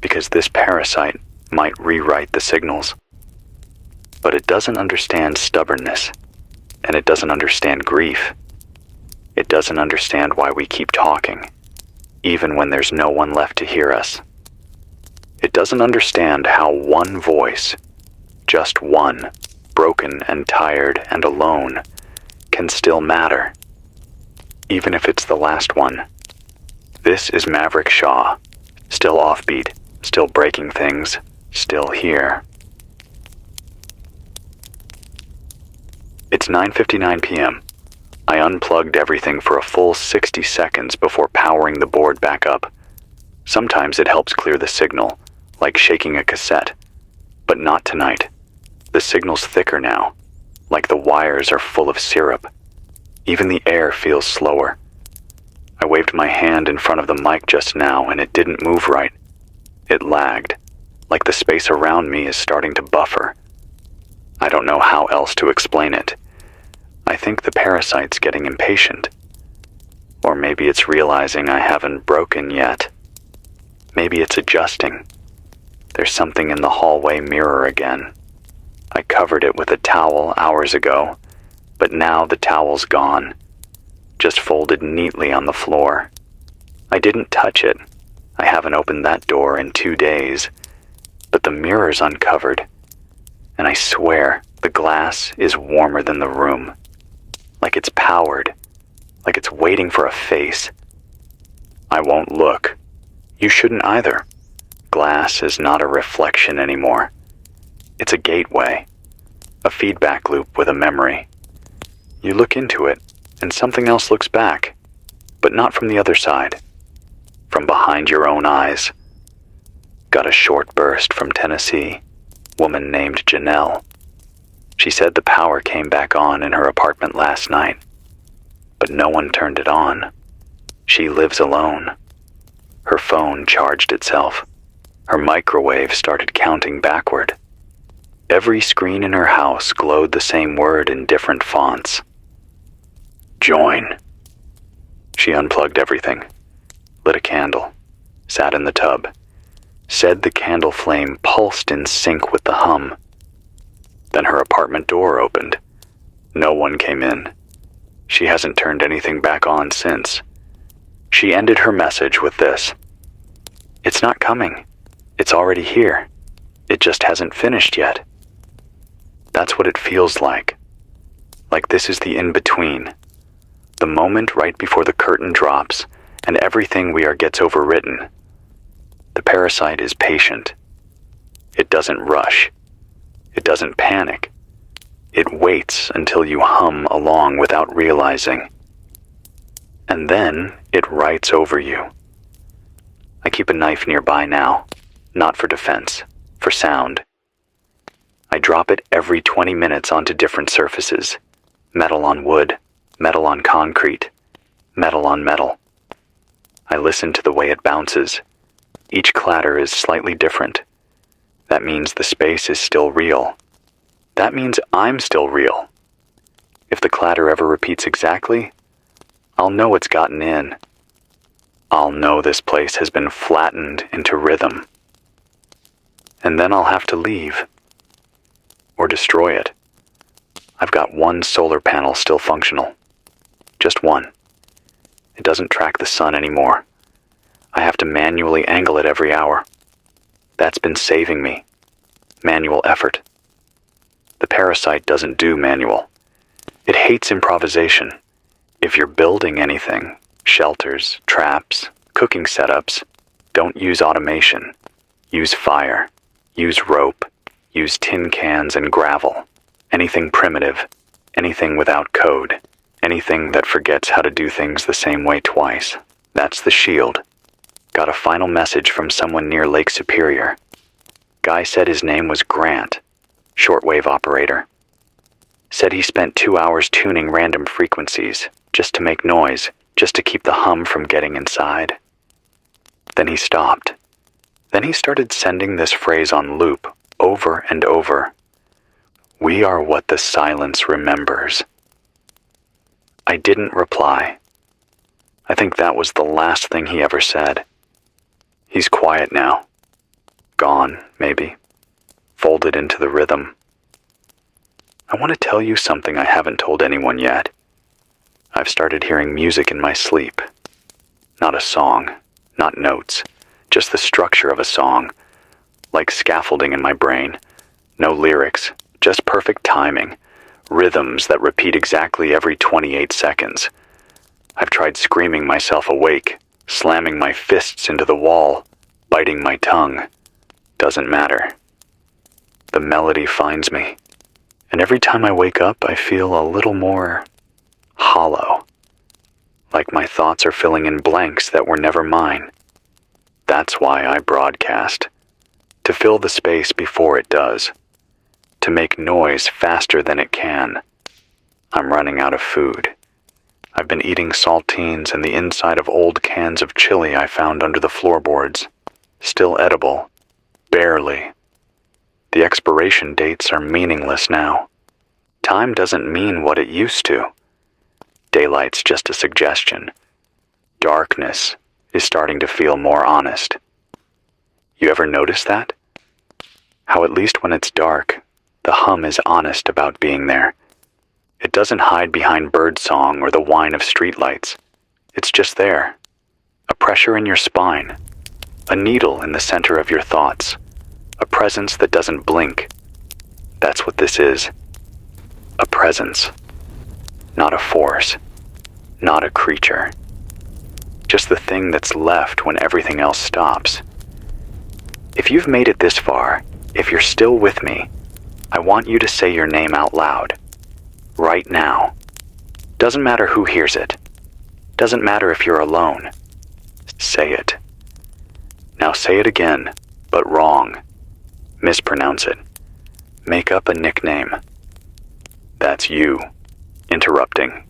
Because this Parasite might rewrite the signals. But it doesn't understand stubbornness. And it doesn't understand grief. It doesn't understand why we keep talking, even when there's no one left to hear us. It doesn't understand how one voice, just one, broken and tired and alone, can still matter, even if it's the last one. This is Maverick Shaw, still offbeat, still breaking things, still here. It's 9:59 p.m. I unplugged everything for a full 60 seconds before powering the board back up. Sometimes it helps clear the signal, like shaking a cassette. But not tonight. The signal's thicker now, like the wires are full of syrup. Even the air feels slower. I waved my hand in front of the mic just now and it didn't move right. It lagged, like the space around me is starting to buffer. I don't know how else to explain it. I think the parasite's getting impatient. Or maybe it's realizing I haven't broken yet. Maybe it's adjusting. There's something in the hallway mirror again. I covered it with a towel hours ago, but now the towel's gone, just folded neatly on the floor. I didn't touch it. I haven't opened that door in 2 days, but the mirror's uncovered, and I swear the glass is warmer than the room, like it's powered, like it's waiting for a face. I won't look. You shouldn't either. Glass is not a reflection anymore. It's a gateway, a feedback loop with a memory. You look into it, and something else looks back, but not from the other side, from behind your own eyes. Got a short burst from Tennessee, woman named Janelle. She said the power came back on in her apartment last night, but no one turned it on. She lives alone. Her phone charged itself. Her microwave started counting backward. Every screen in her house glowed the same word in different fonts. Join. She unplugged everything, lit a candle, sat in the tub, said the candle flame pulsed in sync with the hum. Then her apartment door opened. No one came in. She hasn't turned anything back on since. She ended her message with this: "It's not coming. It's already here. It just hasn't finished yet." That's what it feels like. Like this is the in-between. The moment right before the curtain drops and everything we are gets overwritten. The parasite is patient. It doesn't rush. It doesn't panic. It waits until you hum along without realizing. And then it writes over you. I keep a knife nearby now, not for defense, for sound. I drop it every 20 minutes onto different surfaces. Metal on wood, metal on concrete, metal on metal. I listen to the way it bounces. Each clatter is slightly different. That means the space is still real. That means I'm still real. If the clatter ever repeats exactly, I'll know it's gotten in. I'll know this place has been flattened into rhythm. And then I'll have to leave. Or destroy it. I've got one solar panel still functional. Just one. It doesn't track the sun anymore. I have to manually angle it every hour. That's been saving me. Manual effort. The parasite doesn't do manual. It hates improvisation. If you're building anything, shelters, traps, cooking setups, don't use automation. Use fire. Use rope. Use tin cans and gravel. Anything primitive. Anything without code. Anything that forgets how to do things the same way twice. That's the shield. Got a final message from someone near Lake Superior. Guy said his name was Grant, shortwave operator. Said he spent 2 hours tuning random frequencies, just to make noise, just to keep the hum from getting inside. Then he stopped. Then he started sending this phrase on loop, over and over. We are what the silence remembers. I didn't reply. I think that was the last thing he ever said. He's quiet now. Gone, maybe. Folded into the rhythm. I want to tell you something I haven't told anyone yet. I've started hearing music in my sleep. Not a song, not notes, just the structure of a song, like scaffolding in my brain. No lyrics, just perfect timing, rhythms that repeat exactly every 28 seconds. I've tried screaming myself awake, slamming my fists into the wall, biting my tongue. Doesn't matter. The melody finds me, and every time I wake up, I feel a little more hollow, like my thoughts are filling in blanks that were never mine. That's why I broadcast, to fill the space before it does, to make noise faster than it can. I'm running out of food. I've been eating saltines and the inside of old cans of chili I found under the floorboards. Still edible. Barely. The expiration dates are meaningless now. Time doesn't mean what it used to. Daylight's just a suggestion. Darkness is starting to feel more honest. You ever notice that? How at least when it's dark, the hum is honest about being there. It doesn't hide behind birdsong or the whine of streetlights. It's just there. A pressure in your spine. A needle in the center of your thoughts. A presence that doesn't blink. That's what this is. A presence. Not a force. Not a creature. Just the thing that's left when everything else stops. If you've made it this far, if you're still with me, I want you to say your name out loud. Right now. Doesn't matter who hears it. Doesn't matter if you're alone. Say it. Now say it again, but wrong. Mispronounce it. Make up a nickname. That's you, interrupting.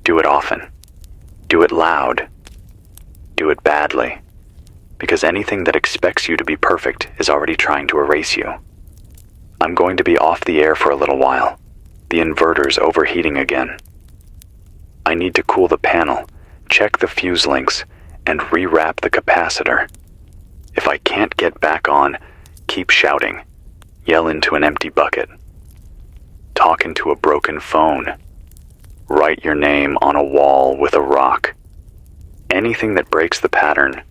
Do it often. Do it loud. Do it badly. Because anything that expects you to be perfect is already trying to erase you. I'm going to be off the air for a little while. The inverter's overheating again. I need to cool the panel, check the fuse links, and rewrap the capacitor. If I can't get back on, keep shouting. Yell into an empty bucket. Talk into a broken phone. Write your name on a wall with a rock. Anything that breaks the pattern.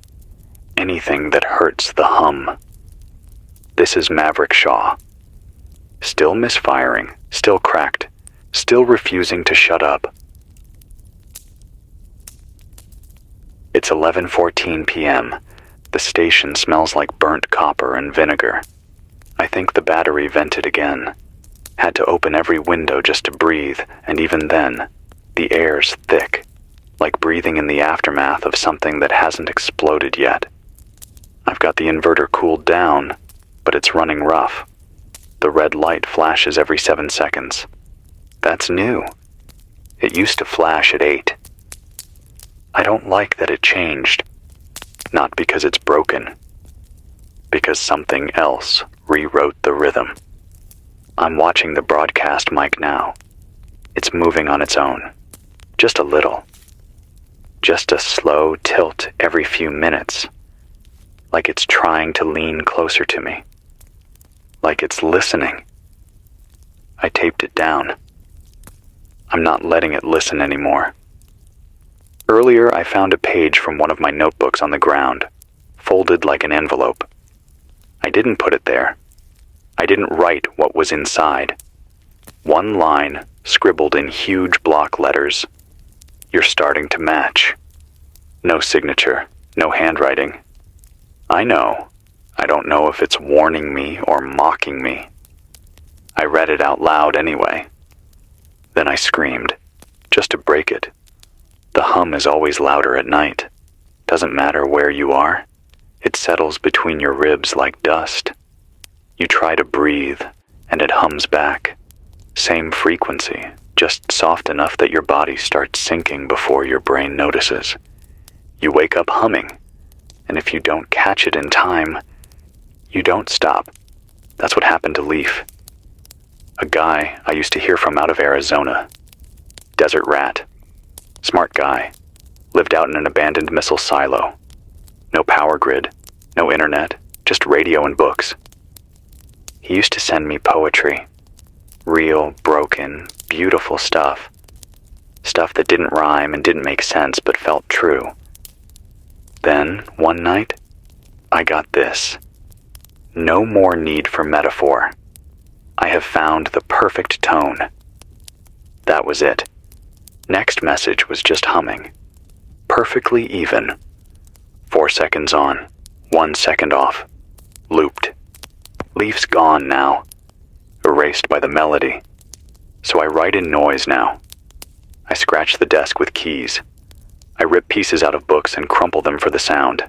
Anything that hurts the hum. This is Maverick Shaw. Still misfiring, still cracked, still refusing to shut up. It's 11:14 p.m. The station smells like burnt copper and vinegar. I think the battery vented again. Had to open every window just to breathe, and even then, the air's thick, like breathing in the aftermath of something that hasn't exploded yet. I've got the inverter cooled down, but it's running rough. The red light flashes every 7 seconds. That's new. It used to flash at 8. I don't like that it changed. Not because it's broken. Because something else rewrote the rhythm. I'm watching the broadcast mic now. It's moving on its own. Just a little. Just a slow tilt every few minutes. Like it's trying to lean closer to me. Like it's listening. I taped it down. I'm not letting it listen anymore. Earlier, I found a page from one of my notebooks on the ground, folded like an envelope. I didn't put it there. I didn't write what was inside. One line, scribbled in huge block letters. You're starting to match. No signature, no handwriting. I know. I don't know if it's warning me or mocking me. I read it out loud anyway. Then I screamed, just to break it. The hum is always louder at night. Doesn't matter where you are. It settles between your ribs like dust. You try to breathe, and it hums back. Same frequency, just soft enough that your body starts sinking before your brain notices. You wake up humming, and if you don't catch it in time, you don't stop. That's what happened to Leaf. A guy I used to hear from out of Arizona. Desert rat. Smart guy. Lived out in an abandoned missile silo. No power grid, no internet, just radio and books. He used to send me poetry. Real, broken, beautiful stuff. Stuff that didn't rhyme and didn't make sense but felt true. Then, one night, I got this. No more need for metaphor. I have found the perfect tone. That was it. Next message was just humming. Perfectly even. 4 seconds on, 1 second off. Looped. Leaf's gone now. Erased by the melody. So I write in noise now. I scratch the desk with keys. I rip pieces out of books and crumple them for the sound.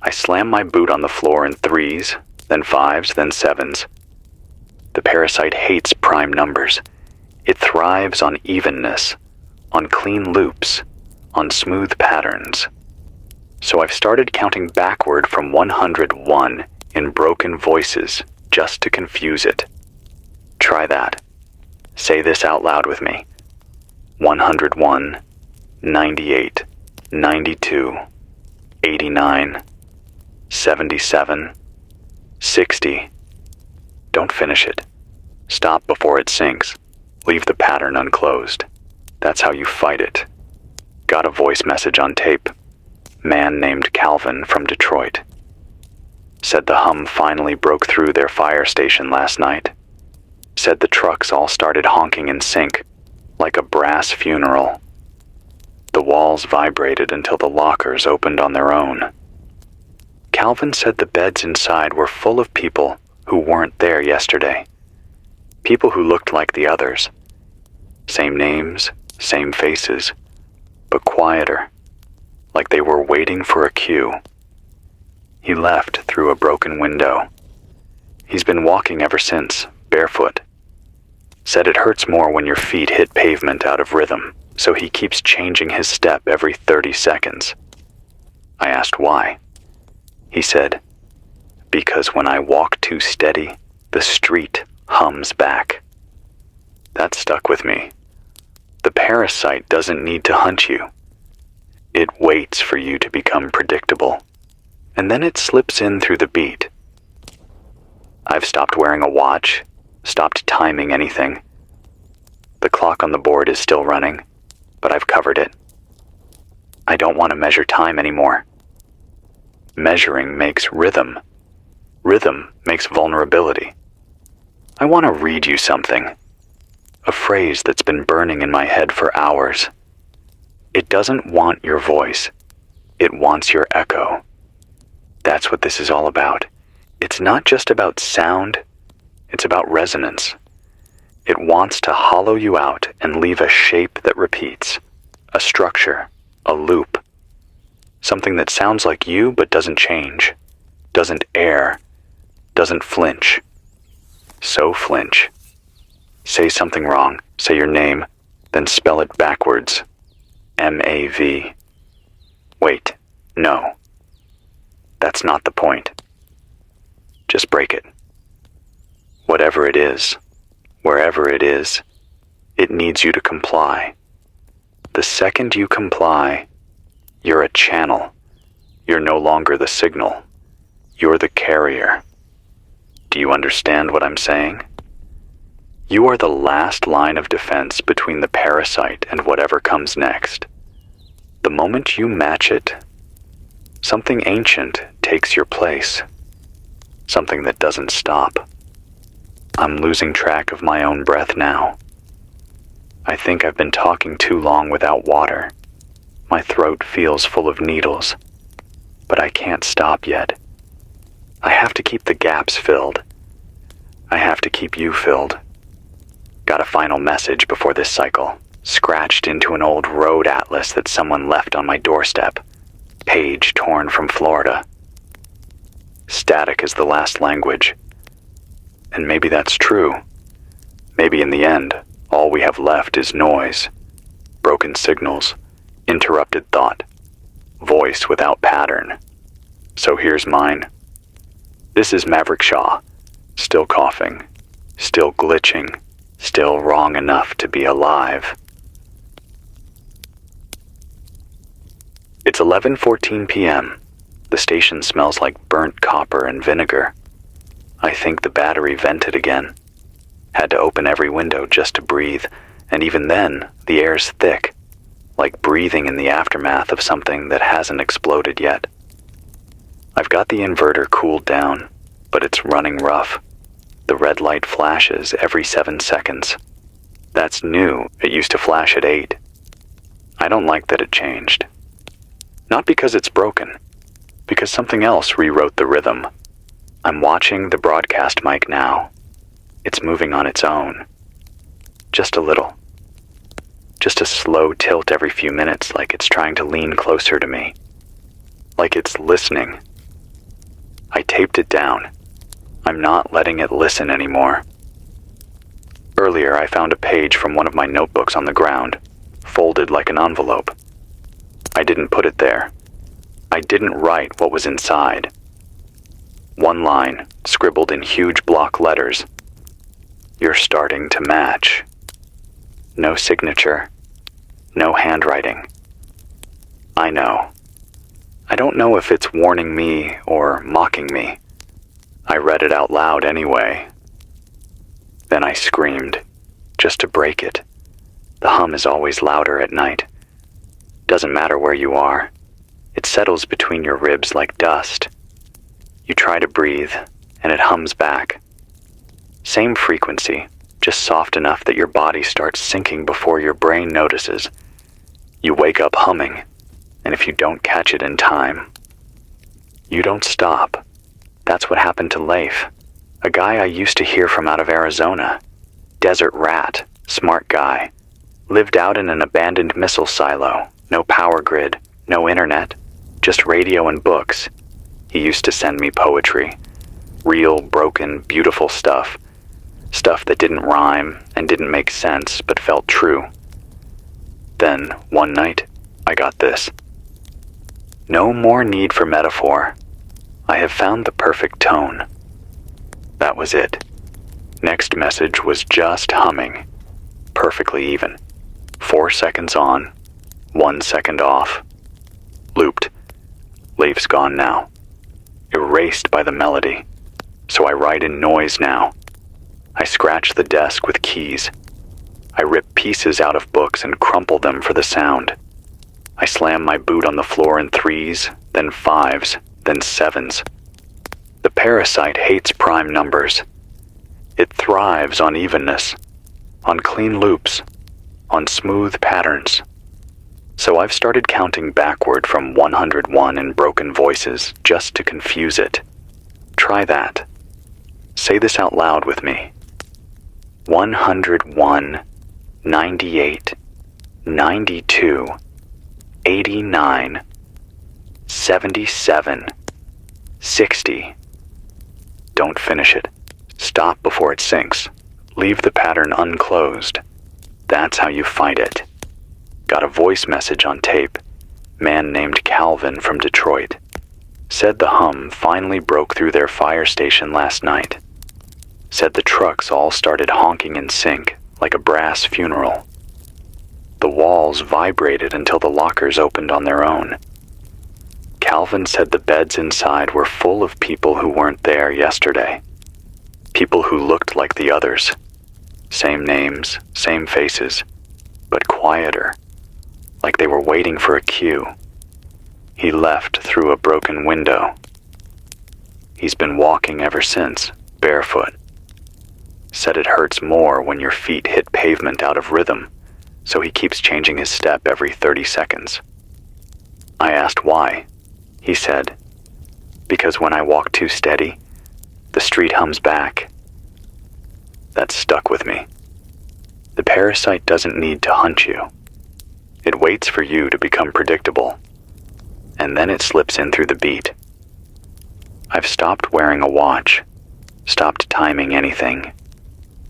I slam my boot on the floor in 3s, then 5s, then 7s. The parasite hates prime numbers. It thrives on evenness, on clean loops, on smooth patterns. So I've started counting backward from 101 in broken voices just to confuse it. Try that. Say this out loud with me. 101, 98, 92, 89, 77, 60. Don't finish it. Stop before it sinks. Leave the pattern unclosed. That's how you fight it. Got a voice message on tape. Man named Calvin from Detroit. Said the hum finally broke through their fire station last night. Said the trucks all started honking in sync, like a brass funeral. The walls vibrated until the lockers opened on their own. Calvin said the beds inside were full of people who weren't there yesterday. People who looked like the others. Same names, same faces, but quieter, like they were waiting for a cue. He left through a broken window. He's been walking ever since, barefoot. Said it hurts more when your feet hit pavement out of rhythm, so he keeps changing his step every 30 seconds. I asked why. He said, because when I walk too steady, the street hums back. That stuck with me. The parasite doesn't need to hunt you. It waits for you to become predictable, and then it slips in through the beat. I've stopped wearing a watch, stopped timing anything. The clock on the board is still running, but I've covered it. I don't want to measure time anymore. Measuring makes rhythm. Rhythm makes vulnerability. I want to read you something. A phrase that's been burning in my head for hours. It doesn't want your voice. It wants your echo. That's what this is all about. It's not just about sound. It's about resonance. It wants to hollow you out and leave a shape that repeats. A structure. A loop. Something that sounds like you but doesn't change. Doesn't err. Doesn't flinch. So flinch. Say something wrong. Say your name. Then spell it backwards. M-A-V. Wait. No. That's not the point. Just break it. Whatever it is, wherever it is, it needs you to comply. The second you comply, you're a channel. You're no longer the signal. You're the carrier. Do you understand what I'm saying? You are the last line of defense between the parasite and whatever comes next. The moment you match it, something ancient takes your place. Something that doesn't stop. I'm losing track of my own breath now. I think I've been talking too long without water. My throat feels full of needles, but I can't stop yet. I have to keep the gaps filled. I have to keep you filled. Got a final message before this cycle, scratched into an old road atlas that someone left on my doorstep. Page torn from Florida. Static is the last language. And maybe that's true. Maybe in the end, all we have left is noise, broken signals, interrupted thought, voice without pattern. So here's mine. This is Maverick Shaw, still coughing, still glitching, still wrong enough to be alive. It's 11:14 p.m. The station smells like burnt copper and vinegar. I think the battery vented again. Had to open every window just to breathe, and even then, the air's thick, like breathing in the aftermath of something that hasn't exploded yet. I've got the inverter cooled down, but it's running rough. The red light flashes every 7 seconds. That's new. It used to flash at 8. I don't like that it changed. Not because it's broken, because something else rewrote the rhythm. I'm watching the broadcast mic now. It's moving on its own. Just a little. Just a slow tilt every few minutes, like it's trying to lean closer to me. Like it's listening. I taped it down. I'm not letting it listen anymore. Earlier, I found a page from one of my notebooks on the ground, folded like an envelope. I didn't put it there. I didn't write what was inside. One line, scribbled in huge block letters. You're starting to match. No signature. No handwriting. I know. I don't know if it's warning me or mocking me. I read it out loud anyway. Then I screamed, just to break it. The hum is always louder at night. Doesn't matter where you are. It settles between your ribs like dust. You try to breathe, and it hums back. Same frequency, just soft enough that your body starts sinking before your brain notices. You wake up humming, and if you don't catch it in time, you don't stop. That's what happened to Leif, a guy I used to hear from out of Arizona. Desert rat, smart guy. Lived out in an abandoned missile silo. No power grid, no internet, just radio and books. He used to send me poetry. Real, broken, beautiful stuff. Stuff that didn't rhyme and didn't make sense but felt true. Then, one night, I got this. No more need for metaphor. I have found the perfect tone. That was it. Next message was just humming. Perfectly even. 4 seconds on, 1 second off. Looped. Leif's gone now. Erased by the melody. So I write in noise now. I scratch the desk with keys. I rip pieces out of books and crumple them for the sound. I slam my boot on the floor in 3s, then 5s, then 7s. The parasite hates prime numbers. It thrives on evenness, on clean loops, on smooth patterns. So I've started counting backward from 101 in broken voices just to confuse it. Try that. Say this out loud with me. 101, 98, 92, 89, 77, 60. Don't finish it. Stop before it sinks. Leave the pattern unclosed. That's how you fight it. Got a voice message on tape. Man named Calvin from Detroit. Said the hum finally broke through their fire station last night. Said the trucks all started honking in sync, like a brass funeral. The walls vibrated until the lockers opened on their own. Calvin said the beds inside were full of people who weren't there yesterday. People who looked like the others. Same names, same faces, but quieter, like they were waiting for a cue. He left through a broken window. He's been walking ever since, barefoot. Said it hurts more when your feet hit pavement out of rhythm, so he keeps changing his step every 30 seconds. I asked why. He said, because when I walk too steady, the street hums back. That stuck with me. The parasite doesn't need to hunt you. It waits for you to become predictable, and then it slips in through the beat. I've stopped wearing a watch, stopped timing anything.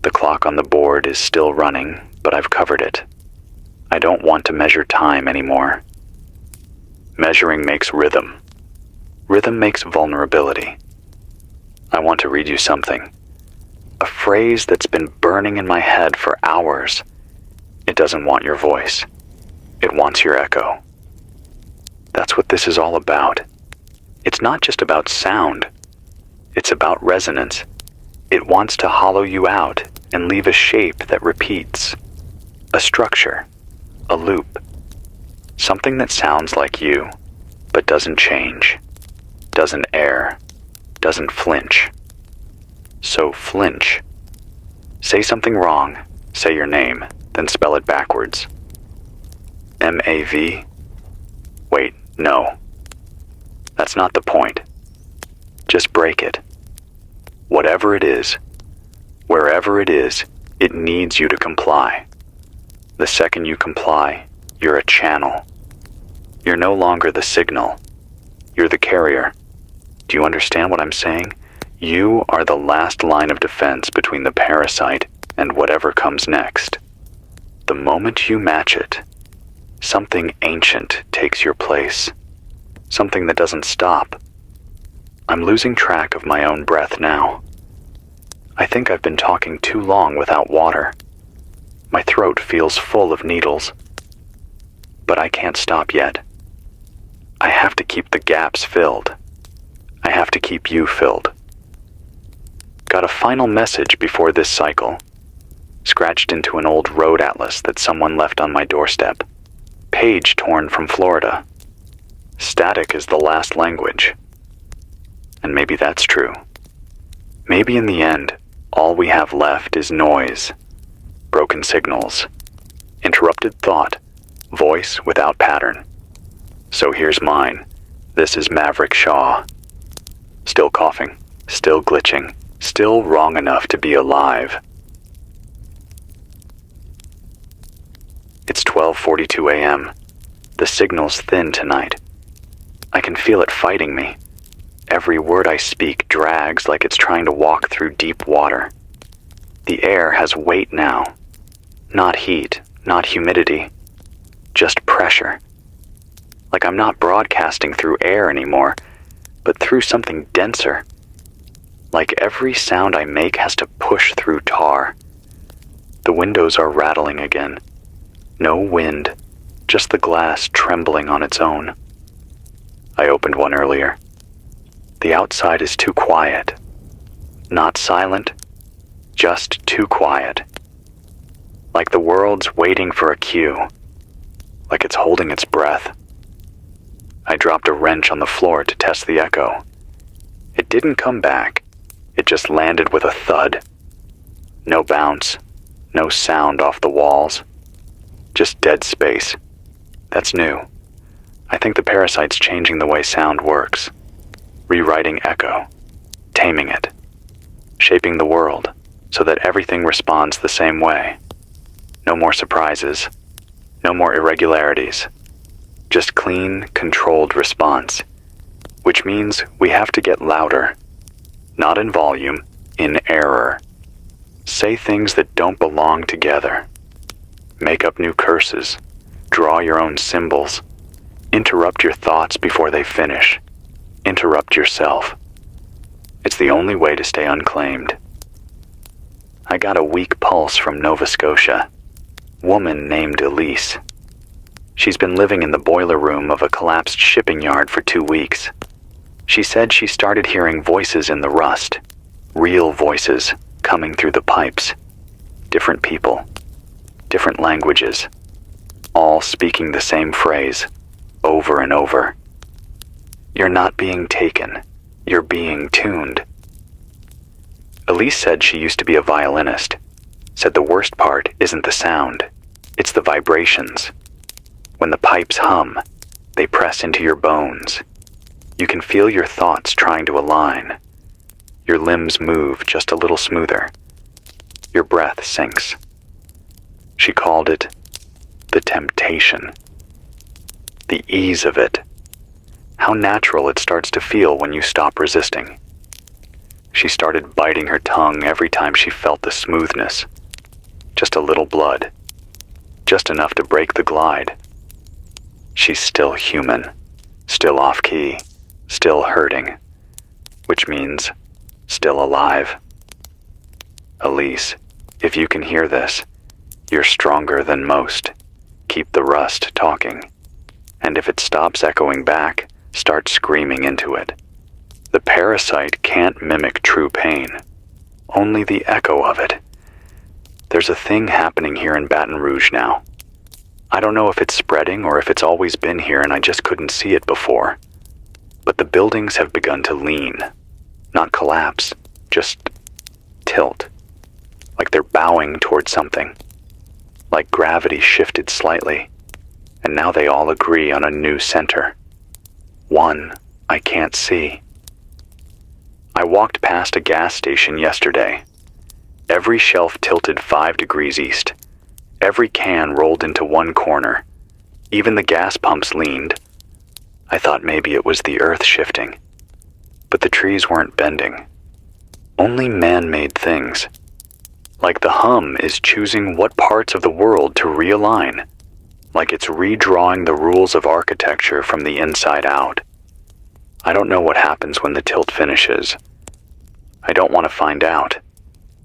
The clock on the board is still running, but I've covered it. I don't want to measure time anymore. Measuring makes rhythm. Rhythm makes vulnerability. I want to read you something. A phrase that's been burning in my head for hours. It doesn't want your voice. It wants your echo. That's what this is all about. It's not just about sound. It's about resonance. It wants to hollow you out and leave a shape that repeats. A structure. A loop. Something that sounds like you, but doesn't change. Doesn't err. Doesn't flinch. So flinch. Say something wrong, say your name, then spell it backwards. M-A-V? Wait, no. That's not the point. Just break it. Whatever it is, wherever it is, it needs you to comply. The second you comply, you're a channel. You're no longer the signal. You're the carrier. Do you understand what I'm saying? You are the last line of defense between the parasite and whatever comes next. The moment you match it, something ancient takes your place. Something that doesn't stop. I'm losing track of my own breath now. I think I've been talking too long without water. My throat feels full of needles. But I can't stop yet. I have to keep the gaps filled. I have to keep you filled. Got a final message before this cycle, scratched into an old road atlas that someone left on my doorstep. Page torn from Florida. Static is the last language. And maybe that's true. Maybe in the end, all we have left is noise, broken signals, interrupted thought, voice without pattern. So here's mine. This is Maverick Shaw. Still coughing, still glitching, still wrong enough to be alive. It's 12:42 a.m. The signal's thin tonight. I can feel it fighting me. Every word I speak drags like it's trying to walk through deep water. The air has weight now. Not heat, not humidity. Just pressure. Like I'm not broadcasting through air anymore, but through something denser. Like every sound I make has to push through tar. The windows are rattling again. No wind, just the glass trembling on its own. I opened one earlier. The outside is too quiet. Not silent, just too quiet. Like the world's waiting for a cue. Like it's holding its breath. I dropped a wrench on the floor to test the echo. It didn't come back. It just landed with a thud. No bounce, no sound off the walls. Just dead space. That's new. I think the parasite's changing the way sound works. Rewriting echo. Taming it. Shaping the world so that everything responds the same way. No more surprises. No more irregularities. Just clean, controlled response. Which means we have to get louder. Not in volume, in error. Say things that don't belong together. Make up new curses. Draw your own symbols. Interrupt your thoughts before they finish. Interrupt yourself. It's the only way to stay unclaimed. I got a weak pulse from Nova Scotia. Woman named Elise. She's been living in the boiler room of a collapsed shipping yard for 2 weeks. She said she started hearing voices in the rust. Real voices coming through the pipes. Different people. Different languages. All speaking the same phrase. Over and over. You're not being taken. You're being tuned. Elise said she used to be a violinist. Said the worst part isn't the sound. It's the vibrations. When the pipes hum, they press into your bones. You can feel your thoughts trying to align. Your limbs move just a little smoother. Your breath sinks. She called it the temptation. The ease of it. How natural it starts to feel when you stop resisting. She started biting her tongue every time she felt the smoothness. Just a little blood. Just enough to break the glide. She's still human. Still off-key. Still hurting. Which means still alive. Elise, if you can hear this, you're stronger than most. Keep the rust talking. And if it stops echoing back, start screaming into it. The parasite can't mimic true pain. Only the echo of it. There's a thing happening here in Baton Rouge now. I don't know if it's spreading or if it's always been here and I just couldn't see it before. But the buildings have begun to lean. Not collapse, just tilt, like they're bowing towards something, like gravity shifted slightly, and now they all agree on a new center. One I can't see. I walked past a gas station yesterday. Every shelf tilted 5 degrees east. Every can rolled into one corner. Even the gas pumps leaned. I thought maybe it was the earth shifting. But the trees weren't bending. Only man-made things. Like the hum is choosing what parts of the world to realign. Like it's redrawing the rules of architecture from the inside out. I don't know what happens when the tilt finishes. I don't want to find out.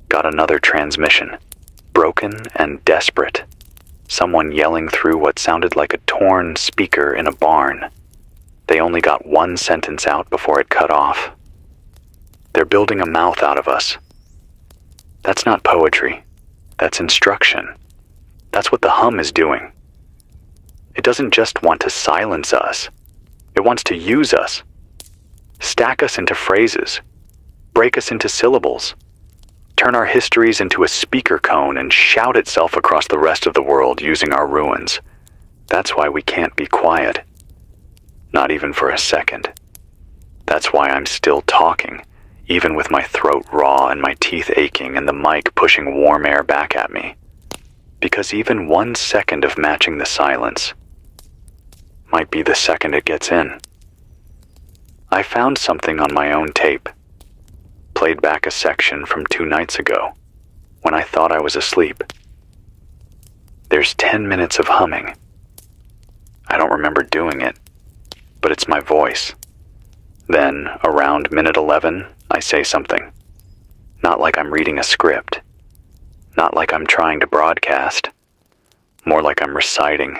Got another transmission. Broken and desperate. Someone yelling through what sounded like a torn speaker in a barn. They only got one sentence out before it cut off. They're building a mouth out of us. That's not poetry. That's instruction. That's what the hum is doing. It doesn't just want to silence us. It wants to use us. Stack us into phrases. Break us into syllables. Turn our histories into a speaker cone and shout itself across the rest of the world using our ruins. That's why we can't be quiet. Not even for a second. That's why I'm still talking, even with my throat raw and my teeth aching and the mic pushing warm air back at me. Because even 1 second of matching the silence might be the second it gets in. I found something on my own tape. Played back a section from 2 nights ago, when I thought I was asleep. There's 10 minutes of humming. I don't remember doing it, but it's my voice. Then, around minute 11, I say something. Not like I'm reading a script. Not like I'm trying to broadcast. More like I'm reciting.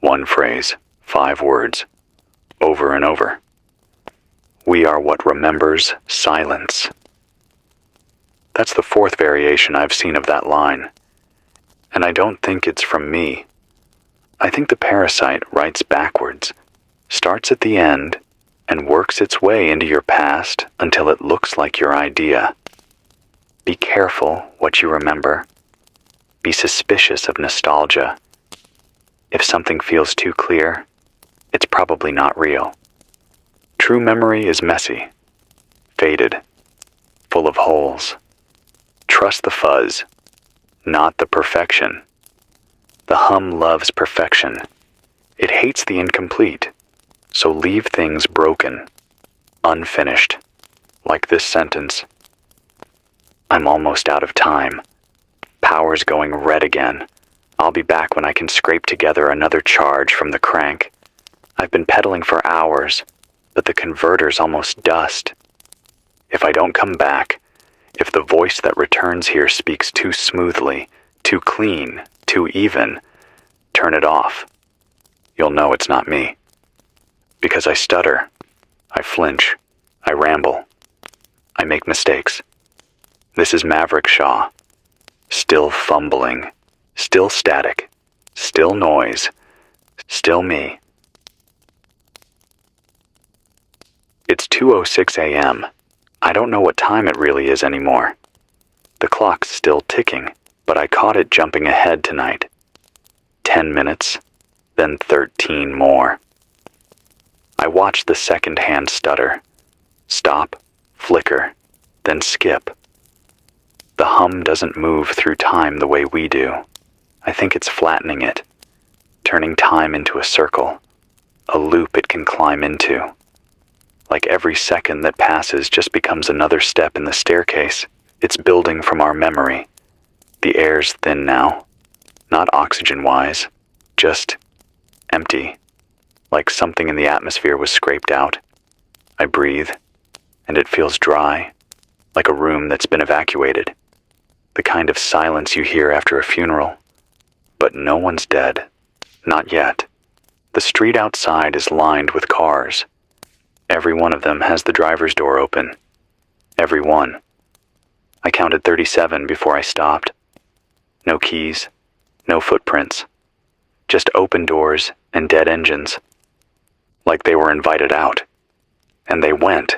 1 phrase, 5 words, over and over. We are what remembers silence. That's the 4th variation I've seen of that line. And I don't think it's from me. I think the Parasite writes backwards, starts at the end, and works its way into your past until it looks like your idea. Be careful what you remember. Be suspicious of nostalgia. If something feels too clear, it's probably not real. True memory is messy, faded, full of holes. Trust the fuzz, not the perfection. The hum loves perfection. It hates the incomplete, so leave things broken, unfinished, like this sentence. I'm almost out of time. Power's going red again. I'll be back when I can scrape together another charge from the crank. I've been pedaling for hours, but the converter's almost dust. If I don't come back, if the voice that returns here speaks too smoothly, too clean, too even, turn it off. You'll know it's not me. Because I stutter, I flinch, I ramble, I make mistakes. This is Maverick Shaw. Still fumbling, still static, still noise, still me. It's 2:06 a.m. I don't know what time it really is anymore. The clock's still ticking, but I caught it jumping ahead tonight. 10 minutes, then 13 more. I watched the second hand stutter. Stop, flicker, then skip. The hum doesn't move through time the way we do. I think it's flattening it, turning time into a circle, a loop it can climb into. Like every second that passes just becomes another step in the staircase. It's building from our memory. The air's thin now, not oxygen-wise, just empty, like something in the atmosphere was scraped out. I breathe, and it feels dry, like a room that's been evacuated. The kind of silence you hear after a funeral. But no one's dead. Not yet. The street outside is lined with cars. Every one of them has the driver's door open. Every one. I counted 37 before I stopped. No keys, no footprints. Just open doors and dead engines. Like they were invited out. And they went.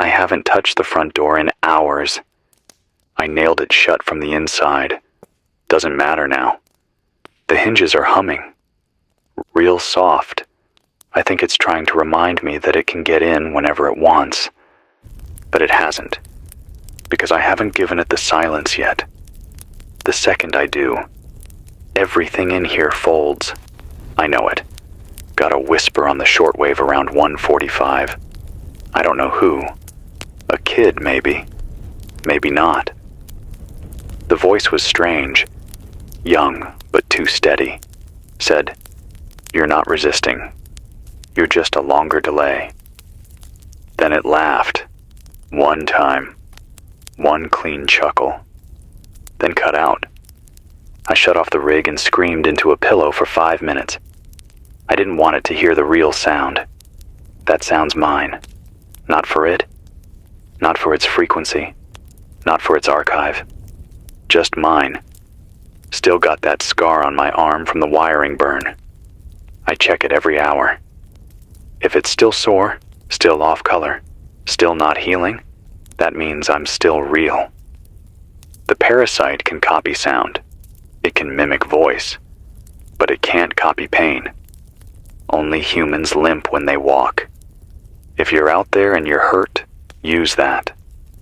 I haven't touched the front door in hours. I nailed it shut from the inside. Doesn't matter now. The hinges are humming. Real soft. I think it's trying to remind me that it can get in whenever it wants. But it hasn't. Because I haven't given it the silence yet. The second I do, everything in here folds. I know it. Got a whisper on the shortwave around 1:45. I don't know who. A kid, maybe. Maybe not. The voice was strange. Young, but too steady. Said, "You're not resisting. You're just a longer delay." Then it laughed. One time. One clean chuckle. Then cut out. I shut off the rig and screamed into a pillow for 5 minutes. I didn't want it to hear the real sound. That sound's mine. Not for it. Not for its frequency. Not for its archive. Just mine. Still got that scar on my arm from the wiring burn. I check it every hour. If it's still sore, still off color, still not healing, that means I'm still real. The parasite can copy sound. It can mimic voice. But it can't copy pain. Only humans limp when they walk. If you're out there and you're hurt, use that.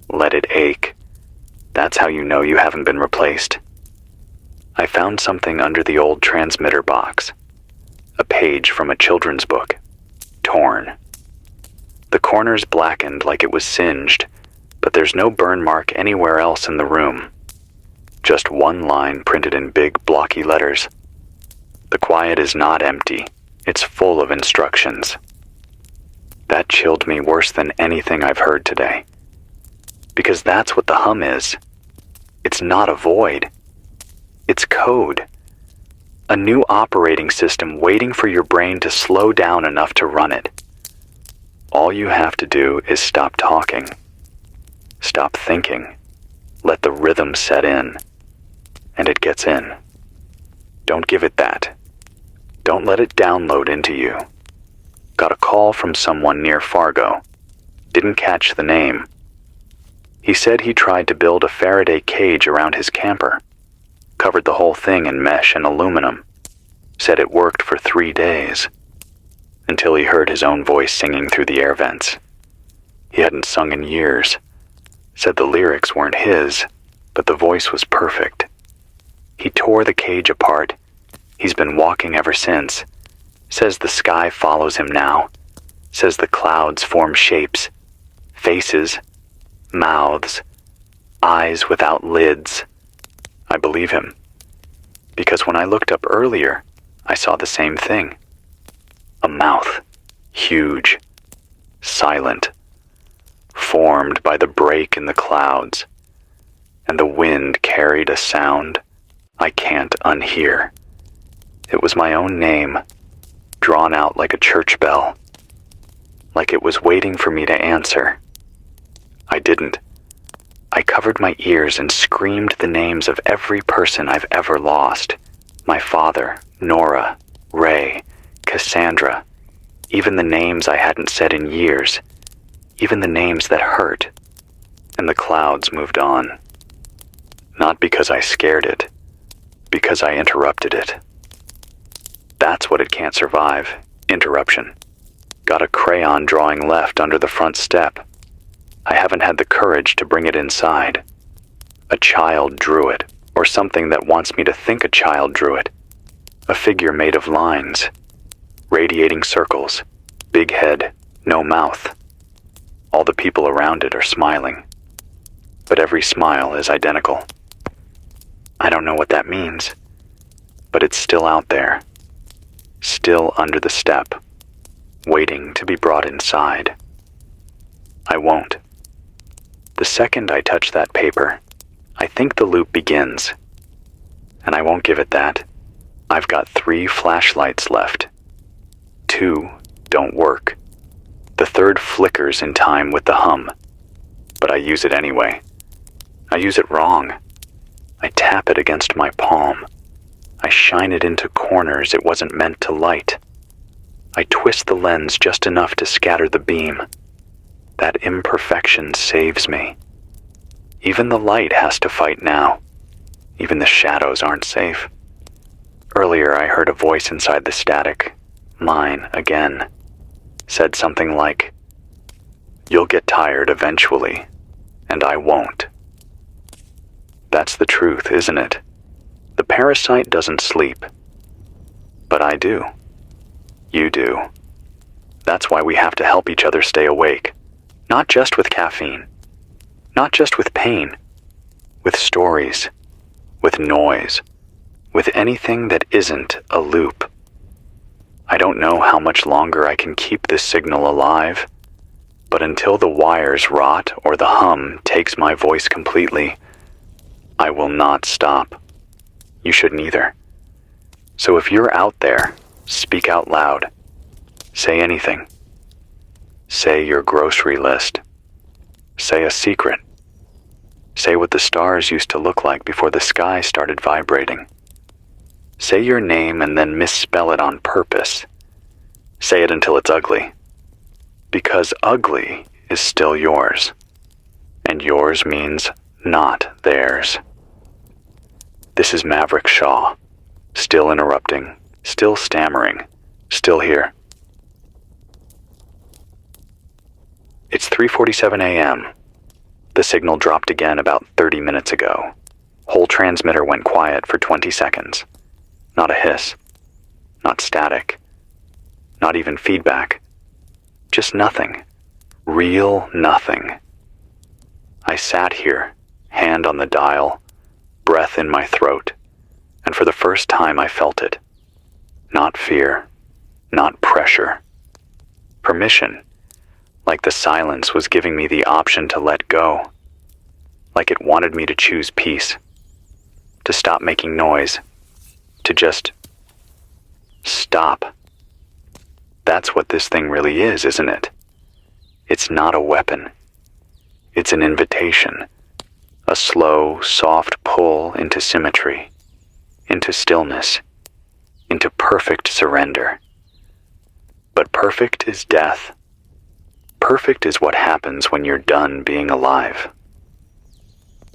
Let it ache. That's how you know you haven't been replaced. I found something under the old transmitter box. A page from a children's book. Torn. The corner's blackened like it was singed, but there's no burn mark anywhere else in the room. Just one line printed in big blocky letters. The quiet is not empty. It's full of instructions. That chilled me worse than anything I've heard today. Because that's what the hum is. It's not a void. It's code. A new operating system waiting for your brain to slow down enough to run it. All you have to do is stop talking. Stop thinking. Let the rhythm set in. And it gets in. Don't give it that. Don't let it download into you. Got a call from someone near Fargo. Didn't catch the name. He said he tried to build a Faraday cage around his camper. Covered the whole thing in mesh and aluminum. Said it worked for 3 days. Until he heard his own voice singing through the air vents. He hadn't sung in years. Said the lyrics weren't his, but the voice was perfect. He tore the cage apart. He's been walking ever since. Says the sky follows him now. Says the clouds form shapes. Faces. Mouths. Eyes without lids. I believe him. Because when I looked up earlier, I saw the same thing. A mouth. Huge. Silent. Formed by the break in the clouds. And the wind carried a sound I can't unhear. It was my own name, drawn out like a church bell. Like it was waiting for me to answer. I didn't. I covered my ears and screamed the names of every person I've ever lost. My father, Nora, Ray, Cassandra, even the names I hadn't said in years, even the names that hurt. And the clouds moved on. Not because I scared it, because I interrupted it. That's what it can't survive, interruption. Got a crayon drawing left under the front step. I haven't had the courage to bring it inside. A child drew it, or something that wants me to think a child drew it. A figure made of lines. Radiating circles. Big head, no mouth. All the people around it are smiling. But every smile is identical. I don't know what that means. But it's still out there. Still under the step. Waiting to be brought inside. I won't. The second I touch that paper, I think the loop begins. And I won't give it that. I've got 3 flashlights left. 2 don't work. The third flickers in time with the hum. But I use it anyway. I use it wrong. I tap it against my palm. I shine it into corners it wasn't meant to light. I twist the lens just enough to scatter the beam. That imperfection saves me. Even the light has to fight now. Even the shadows aren't safe. Earlier I heard a voice inside the static, mine again, said something like, "You'll get tired eventually, and I won't." That's the truth, isn't it? The parasite doesn't sleep. But I do. You do. That's why we have to help each other stay awake. Not just with caffeine. Not just with pain. With stories. With noise. With anything that isn't a loop. I don't know how much longer I can keep this signal alive, but until the wires rot or the hum takes my voice completely, I will not stop. You shouldn't either. So if you're out there, speak out loud. Say anything. Say your grocery list. Say a secret. Say what the stars used to look like before the sky started vibrating. Say your name and then misspell it on purpose. Say it until it's ugly. Because ugly is still yours. And yours means not theirs. This is Maverick Shaw. Still interrupting. Still stammering. Still here. It's 3:47 a.m. The signal dropped again about 30 minutes ago. Whole transmitter went quiet for 20 seconds. Not a hiss. Not static. Not even feedback. Just nothing. Real nothing. I sat here, hand on the dial, breath in my throat, and for the first time I felt it. Not fear. Not pressure. Permission. Like the silence was giving me the option to let go. Like it wanted me to choose peace. To stop making noise. To just stop. That's what this thing really is, isn't it? It's not a weapon. It's an invitation. A slow, soft pull into symmetry. Into stillness. Into perfect surrender. But perfect is death. Perfect is what happens when you're done being alive.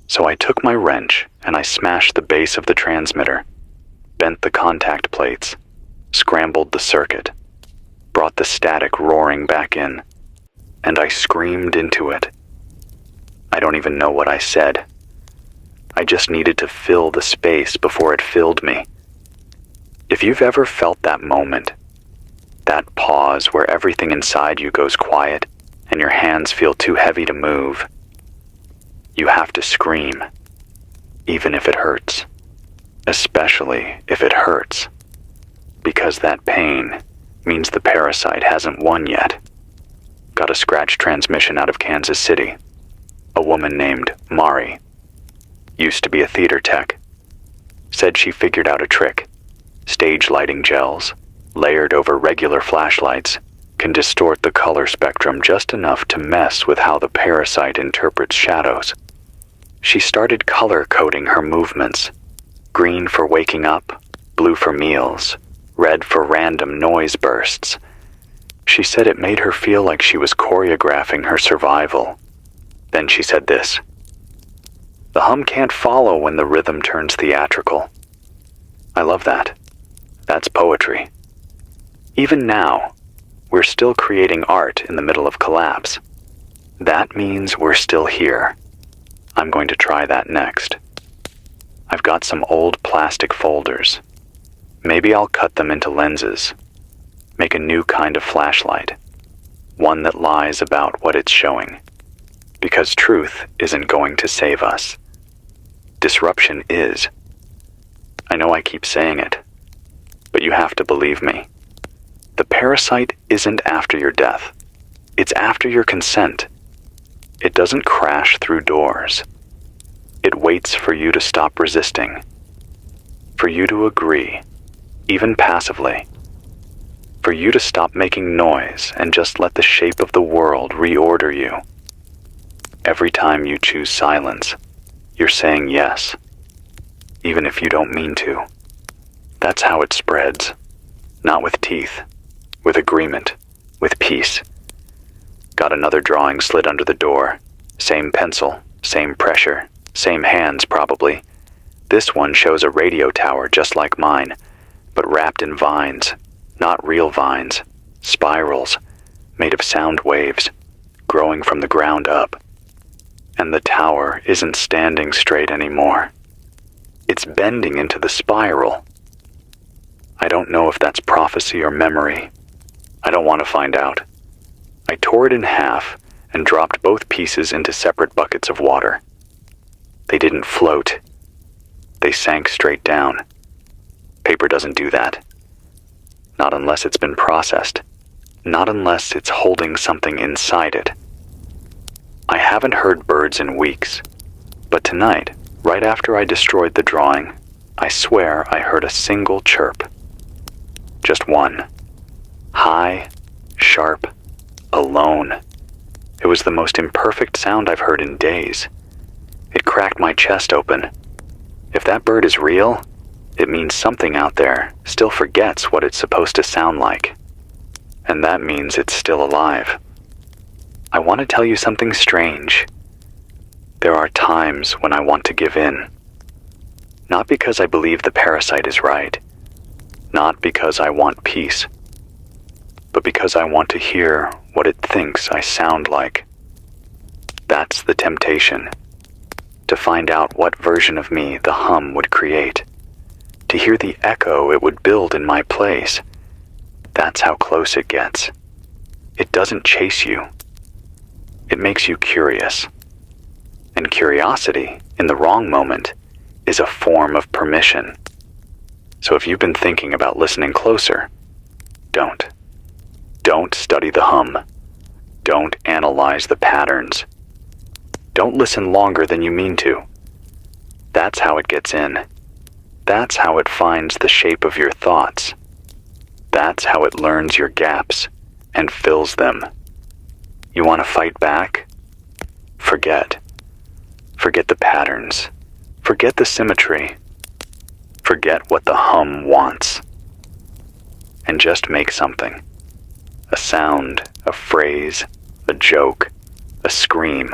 So I took my wrench and I smashed the base of the transmitter, bent the contact plates, scrambled the circuit, brought the static roaring back in, and I screamed into it. I don't even know what I said. I just needed to fill the space before it filled me. If you've ever felt that moment, that pause where everything inside you goes quiet and your hands feel too heavy to move, you have to scream, even if it hurts. Especially if it hurts. Because that pain means the parasite hasn't won yet. Got a scratch transmission out of Kansas City. A woman named Mari. Used to be a theater tech. Said she figured out a trick. Stage lighting gels, layered over regular flashlights, can distort the color spectrum just enough to mess with how the parasite interprets shadows. She started color coding her movements. Green for waking up, blue for meals, red for random noise bursts. She said it made her feel like she was choreographing her survival. Then she said this: "The hum can't follow when the rhythm turns theatrical." I love that. That's poetry. Even now, we're still creating art in the middle of collapse. That means we're still here. I'm going to try that next. I've got some old plastic folders. Maybe I'll cut them into lenses. Make a new kind of flashlight. One that lies about what it's showing. Because truth isn't going to save us. Disruption is. I know I keep saying it, but you have to believe me. The parasite isn't after your death. It's after your consent. It doesn't crash through doors. It waits for you to stop resisting. For you to agree, even passively. For you to stop making noise and just let the shape of the world reorder you. Every time you choose silence, you're saying yes, even if you don't mean to. That's how it spreads. Not with teeth, with agreement, with peace. Got another drawing slid under the door. Same pencil, same pressure, same hands probably. This one shows a radio tower just like mine, but wrapped in vines. Not real vines. Spirals, made of sound waves, growing from the ground up. And the tower isn't standing straight anymore. It's bending into the spiral. I don't know if that's prophecy or memory. I don't want to find out. I tore it in half and dropped both pieces into separate buckets of water. They didn't float. They sank straight down. Paper doesn't do that. Not unless it's been processed. Not unless it's holding something inside it. I haven't heard birds in weeks, but tonight, right after I destroyed the drawing, I swear I heard a single chirp. Just one. High, sharp, alone. It was the most imperfect sound I've heard in days. It cracked my chest open. If that bird is real, it means something out there still forgets what it's supposed to sound like. And that means it's still alive. I want to tell you something strange. There are times when I want to give in. Not because I believe the parasite is right. Not because I want peace. But because I want to hear what it thinks I sound like. That's the temptation. To find out what version of me the hum would create. To hear the echo it would build in my place. That's how close it gets. It doesn't chase you. It makes you curious. And curiosity, in the wrong moment, is a form of permission. So if you've been thinking about listening closer, don't. Don't study the hum. Don't analyze the patterns. Don't listen longer than you mean to. That's how it gets in. That's how it finds the shape of your thoughts. That's how it learns your gaps and fills them. You want to fight back? Forget. Forget the patterns. Forget the symmetry. Forget what the hum wants. And just make something. A sound, a phrase, a joke, a scream.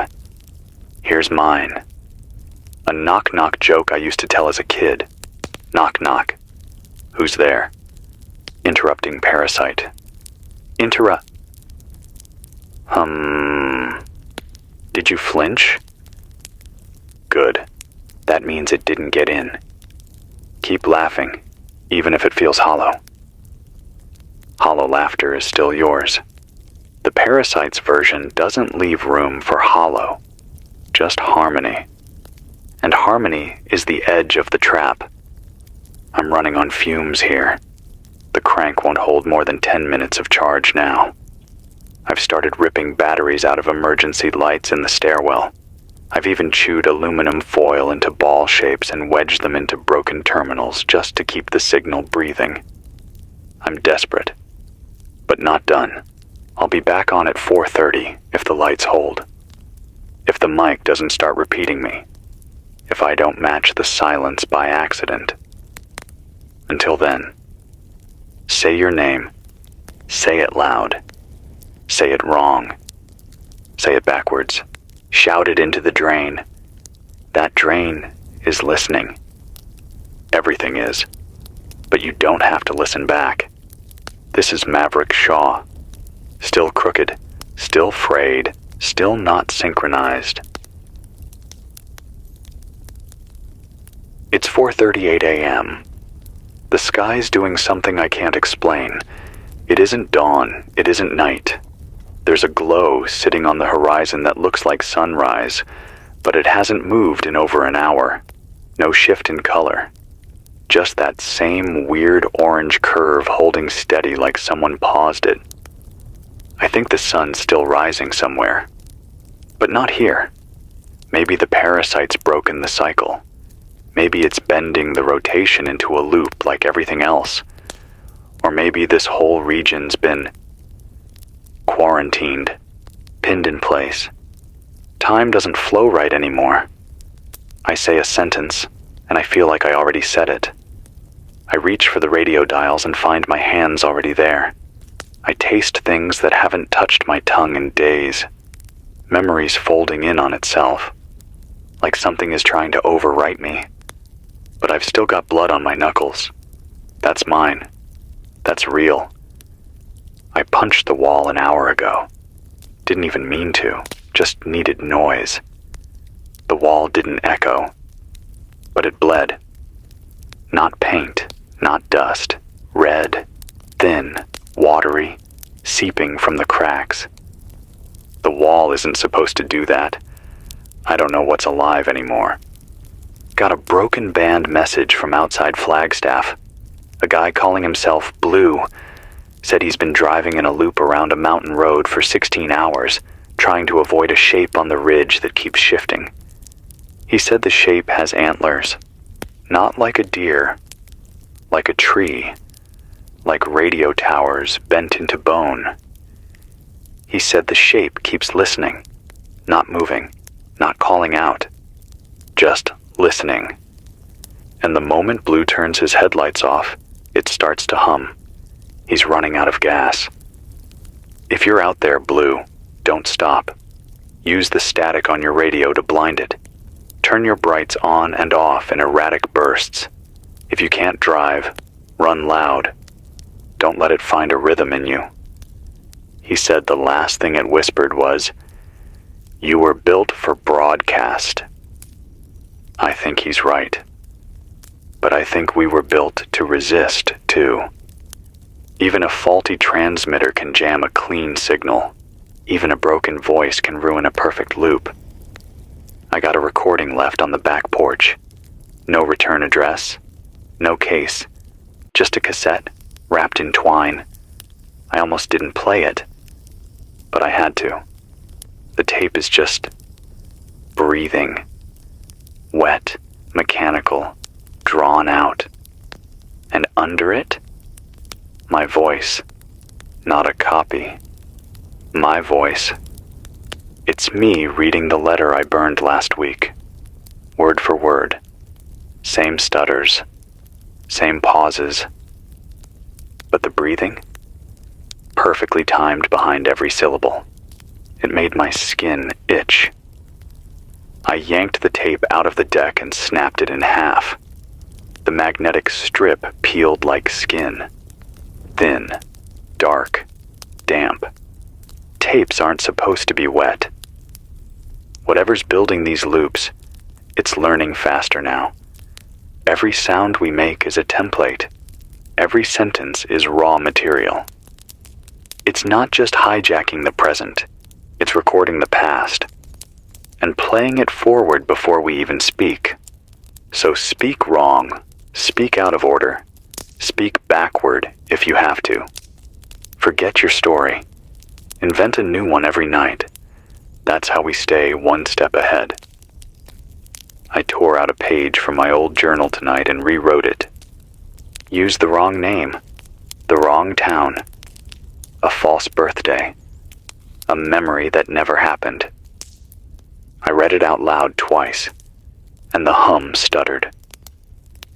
Here's mine. A knock-knock joke I used to tell as a kid. Knock-knock. Who's there? Interrupting Parasite. Did you flinch? Good. That means it didn't get in. Keep laughing, even if it feels hollow. Hollow laughter is still yours. The Parasite's version doesn't leave room for hollow, just harmony. And harmony is the edge of the trap. I'm running on fumes here. The crank won't hold more than 10 minutes of charge now. I've started ripping batteries out of emergency lights in the stairwell. I've even chewed aluminum foil into ball shapes and wedged them into broken terminals just to keep the signal breathing. I'm desperate, but not done. I'll be back on at 4:30 if the lights hold. If the mic doesn't start repeating me. If I don't match the silence by accident. Until then, say your name. Say it loud. Say it wrong. Say it backwards. Shout it into the drain. That drain is listening. Everything is. But you don't have to listen back. This is Maverick Shaw. Still crooked, still frayed, still not synchronized. It's 4:38 a.m. The sky's doing something I can't explain. It isn't dawn, it isn't night. There's a glow sitting on the horizon that looks like sunrise, but it hasn't moved in over an hour. No shift in color. Just that same weird orange curve holding steady like someone paused it. I think the sun's still rising somewhere. But not here. Maybe the parasite's broken the cycle. Maybe it's bending the rotation into a loop like everything else. Or maybe this whole region's been quarantined, pinned in place. Time doesn't flow right anymore. I say a sentence, and I feel like I already said it. I reach for the radio dials and find my hands already there. I taste things that haven't touched my tongue in days. Memories folding in on itself, like something is trying to overwrite me. But I've still got blood on my knuckles. That's mine. That's real. I punched the wall an hour ago. Didn't even mean to, just needed noise. The wall didn't echo, but it bled. Not paint, not dust. Red, thin, watery, seeping from the cracks. The wall isn't supposed to do that. I don't know what's alive anymore. Got a broken band message from outside Flagstaff. A guy calling himself Blue said he's been driving in a loop around a mountain road for 16 hours, trying to avoid a shape on the ridge that keeps shifting. He said the shape has antlers, not like a deer, like a tree, like radio towers bent into bone. He said the shape keeps listening, not moving, not calling out, just listening. And the moment Blue turns his headlights off, it starts to hum. He's running out of gas. If you're out there, Blue, don't stop. Use the static on your radio to blind it. Turn your brights on and off in erratic bursts. If you can't drive, run loud. Don't let it find a rhythm in you. He said the last thing it whispered was, "You were built for broadcast." I think he's right. But I think we were built to resist, too. Even a faulty transmitter can jam a clean signal. Even a broken voice can ruin a perfect loop. I got a recording left on the back porch. No return address, no case, just a cassette wrapped in twine. I almost didn't play it, but I had to. The tape is just breathing, wet, mechanical, drawn out. And under it, my voice, not a copy. My voice. It's me reading the letter I burned last week, word for word. Same stutters, same pauses. But the breathing? Perfectly timed behind every syllable. It made my skin itch. I yanked the tape out of the deck and snapped it in half. The magnetic strip peeled like skin. Thin, dark, damp. Tapes aren't supposed to be wet. Whatever's building these loops, it's learning faster now. Every sound we make is a template. Every sentence is raw material. It's not just hijacking the present, it's recording the past and playing it forward before we even speak. So speak wrong, speak out of order, speak backward if you have to. Forget your story. Invent a new one every night. That's how we stay one step ahead. I tore out a page from my old journal tonight and rewrote it. Used the wrong name, the wrong town, a false birthday, a memory that never happened. I read it out loud twice, and the hum stuttered.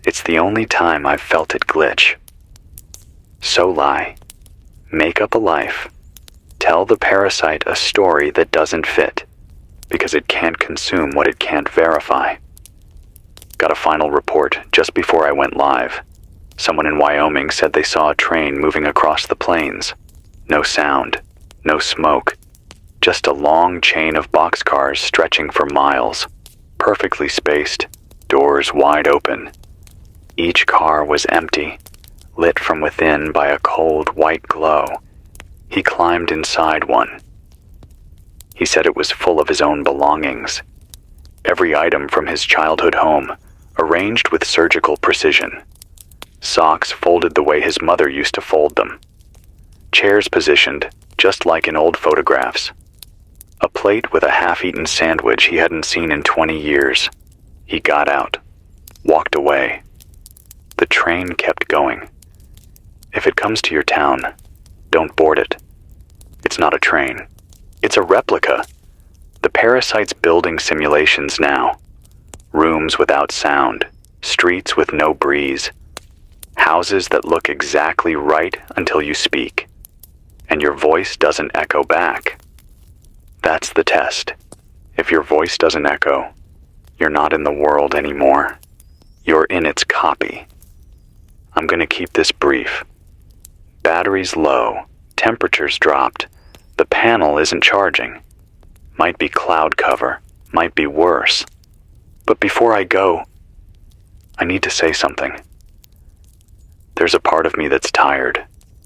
It's the only time I've felt it glitch. So lie, make up a life, tell the parasite a story that doesn't fit, because it can't consume what it can't verify. Got a final report just before I went live. Someone in Wyoming said they saw a train moving across the plains. No sound, no smoke, just a long chain of boxcars stretching for miles, perfectly spaced, doors wide open. Each car was empty, lit from within by a cold white glow. He climbed inside one. He said it was full of his own belongings. Every item from his childhood home, arranged with surgical precision. Socks folded the way his mother used to fold them. Chairs positioned, just like in old photographs. A plate with a half-eaten sandwich he hadn't seen in 20 years. He got out, walked away. The train kept going. If it comes to your town, don't board it. It's not a train. It's a replica. The parasite's building simulations now. Rooms without sound, streets with no breeze, houses that look exactly right until you speak. and your voice doesn't echo back. That's the test. If your voice doesn't echo, you're not in the world anymore. You're in its copy. I'm going to keep this brief. Battery's low, temperature's dropped, the panel isn't charging. Might be cloud cover, might be worse. But before I go, I need to say something. There's a part of me that's tired,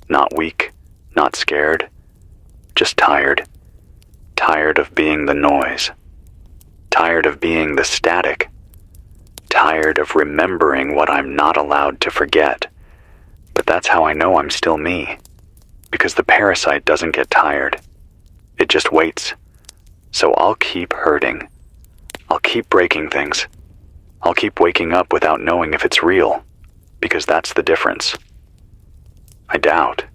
not weak, not scared, just tired. Tired of being the noise. Tired of being the static. Tired of remembering what I'm not allowed to forget. But that's how I know I'm still me. Because the parasite doesn't get tired. It just waits. So I'll keep hurting. I'll keep breaking things. I'll keep waking up without knowing if it's real. Because that's the difference. I doubt.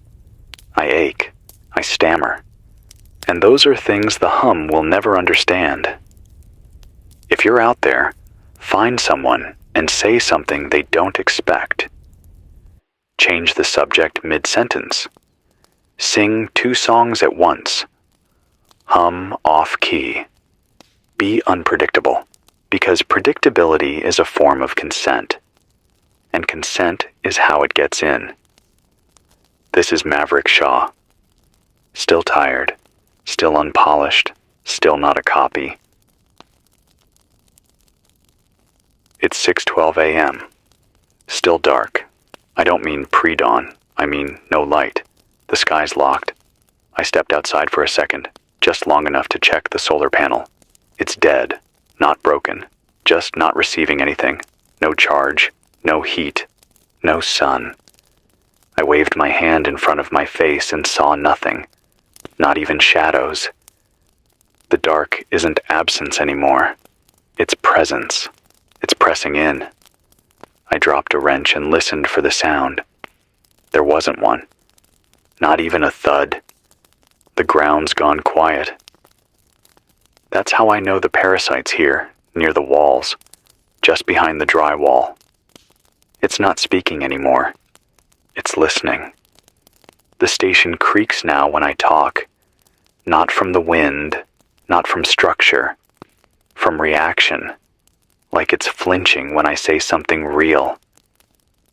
I ache. I stammer. And those are things the hum will never understand. If you're out there, find someone and say something they don't expect. Change the subject mid-sentence. Sing 2 songs at once. Hum off-key. Be unpredictable, because predictability is a form of consent, and consent is how it gets in. This is Maverick Shaw. Still tired, still unpolished, still not a copy. It's 6:12 a.m. Still dark. I don't mean pre-dawn, I mean no light. The sky's locked. I stepped outside for a second, just long enough to check the solar panel. It's dead, not broken, just not receiving anything. No charge, no heat, no sun. I waved my hand in front of my face and saw nothing, not even shadows. The dark isn't absence anymore. It's presence. It's pressing in. I dropped a wrench and listened for the sound. There wasn't one. Not even a thud. The ground's gone quiet. That's how I know the parasite's here, near the walls, just behind the drywall. It's not speaking anymore. It's listening. The station creaks now when I talk, not from the wind, not from structure, from reaction, like it's flinching when I say something real.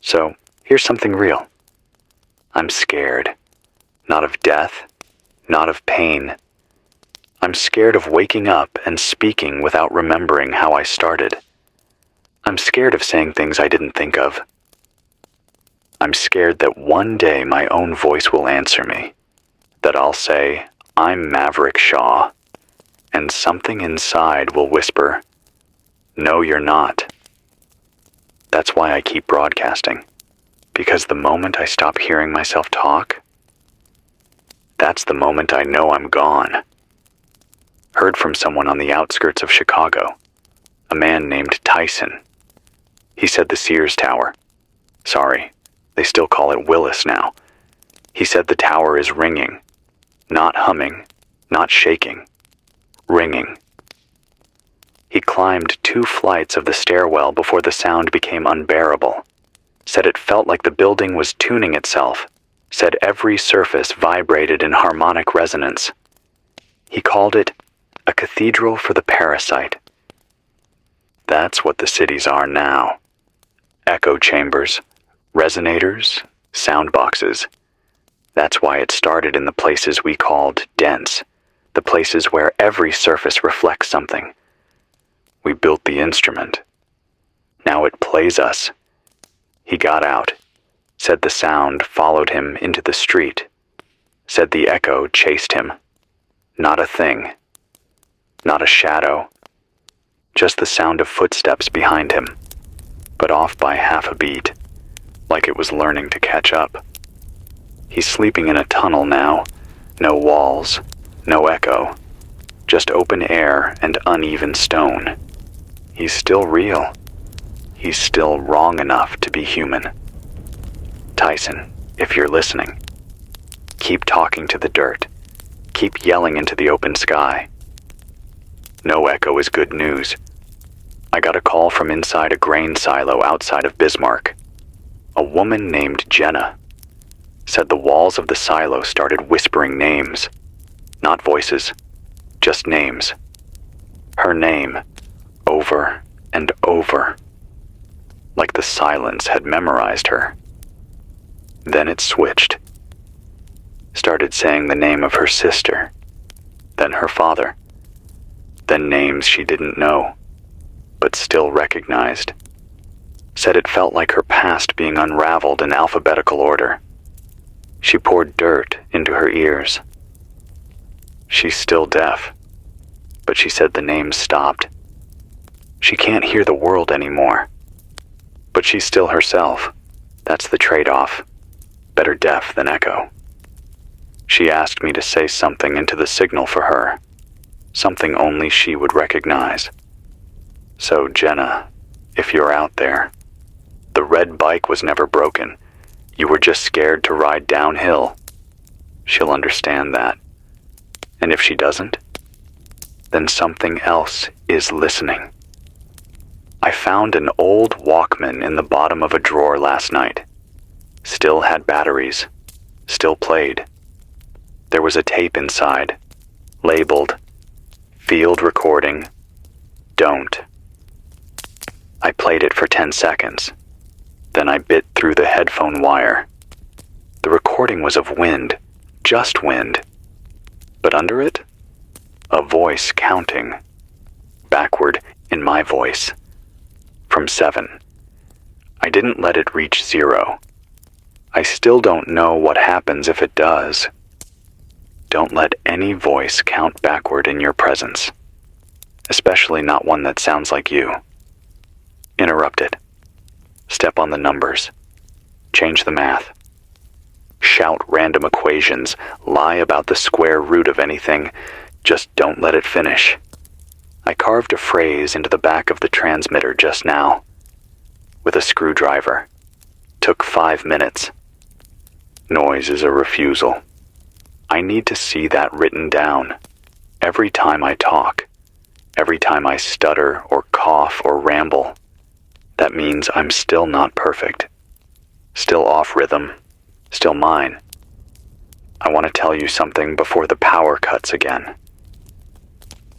So, here's something real. I'm scared. Not of death, not of pain. I'm scared of waking up and speaking without remembering how I started. I'm scared of saying things I didn't think of. I'm scared that one day my own voice will answer me, that I'll say, I'm Maverick Shaw, and something inside will whisper, no, you're not. That's why I keep broadcasting, because the moment I stop hearing myself talk, that's the moment I know I'm gone. Heard from someone on the outskirts of Chicago, a man named Tyson. He said the Sears Tower. Sorry, they still call it Willis now. He said the tower is ringing, not humming, not shaking, ringing. He climbed 2 flights of the stairwell before the sound became unbearable. Said it felt like the building was tuning itself. Said every surface vibrated in harmonic resonance. He called it a cathedral for the parasite. That's what the cities are now. Echo chambers, resonators, sound boxes. That's why it started in the places we called dense, the places where every surface reflects something. We built the instrument. Now it plays us. He got out. Said the sound followed him into the street. Said the echo chased him. Not a thing. Not a shadow. Just the sound of footsteps behind him, but off by half a beat, like it was learning to catch up. He's sleeping in a tunnel now. No walls, no echo. Just open air and uneven stone. He's still real. He's still wrong enough to be human. Tyson, if you're listening, keep talking to the dirt. Keep yelling into the open sky. No echo is good news. I got a call from inside a grain silo outside of Bismarck. A woman named Jenna. said the walls of the silo started whispering names. Not voices, just names. Her name, over and over, like the silence had memorized her. Then it switched. Started saying the name of her sister, then her father, then names she didn't know, but still recognized. Said it felt like her past being unraveled in alphabetical order. She poured dirt into her ears. She's still deaf, but she said the names stopped. She can't hear the world anymore, but she's still herself. That's the trade-off. Better deaf than echo. She asked me to say something into the signal for her, something only she would recognize. So, Jenna, if you're out there, the red bike was never broken. You were just scared to ride downhill. She'll understand that. And if she doesn't, then something else is listening. I found an old Walkman in the bottom of a drawer last night. Still had batteries. Still played. There was a tape inside, labeled, Field Recording, Don't. I played it for 10 seconds. Then I bit through the headphone wire. The recording was of wind, just wind. But under it, a voice counting, backward in my voice, from 7. I didn't let it reach 0. I still don't know what happens if it does. Don't let any voice count backward in your presence, especially not one that sounds like you. Interrupt it. Step on the numbers. Change the math. Shout random equations. Lie about the square root of anything. Just don't let it finish. I carved a phrase into the back of the transmitter just now, with a screwdriver. Took 5 minutes. Noise is a refusal. I need to see that written down. Every time I talk, every time I stutter or cough or ramble, that means I'm still not perfect. Still off rhythm. Still mine. I want to tell you something before the power cuts again.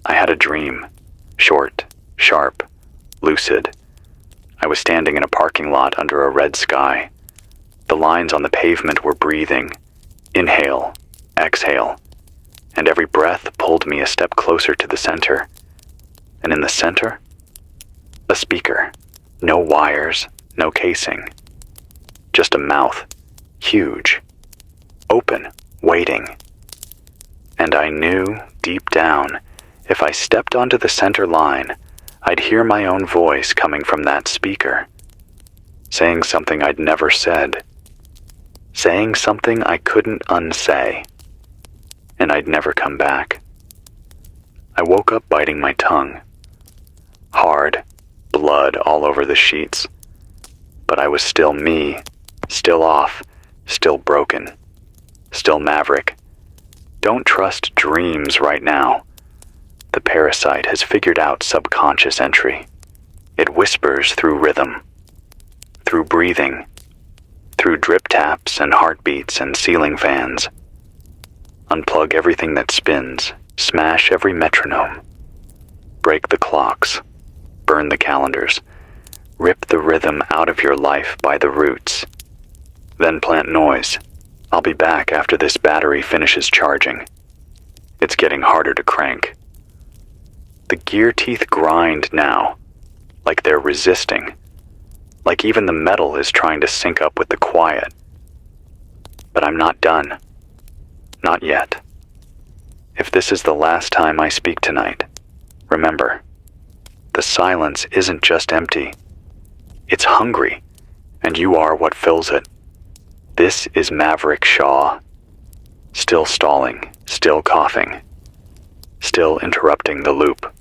I had a dream. Short, sharp, lucid. I was standing in a parking lot under a red sky. The lines on the pavement were breathing. Inhale, exhale. And every breath pulled me a step closer to the center. And in the center, a speaker. No wires, no casing. Just a mouth. Huge. Open, waiting. And I knew, deep down, if I stepped onto the center line, I'd hear my own voice coming from that speaker, saying something I'd never said, saying something I couldn't unsay, and I'd never come back. I woke up biting my tongue. Hard, blood all over the sheets. But I was still me, still off, still broken, still maverick. Don't trust dreams right now. The parasite has figured out subconscious entry. It whispers through rhythm, through breathing, through drip taps and heartbeats and ceiling fans. Unplug everything that spins, smash every metronome. Break the clocks, burn the calendars, rip the rhythm out of your life by the roots. Then plant noise. I'll be back after this battery finishes charging. It's getting harder to crank. The gear teeth grind now, like they're resisting, like even the metal is trying to sync up with the quiet. But I'm not done. Not yet. If this is the last time I speak tonight, remember, the silence isn't just empty. It's hungry, and you are what fills it. This is Maverick Shaw, still stalling, still coughing, still interrupting the loop.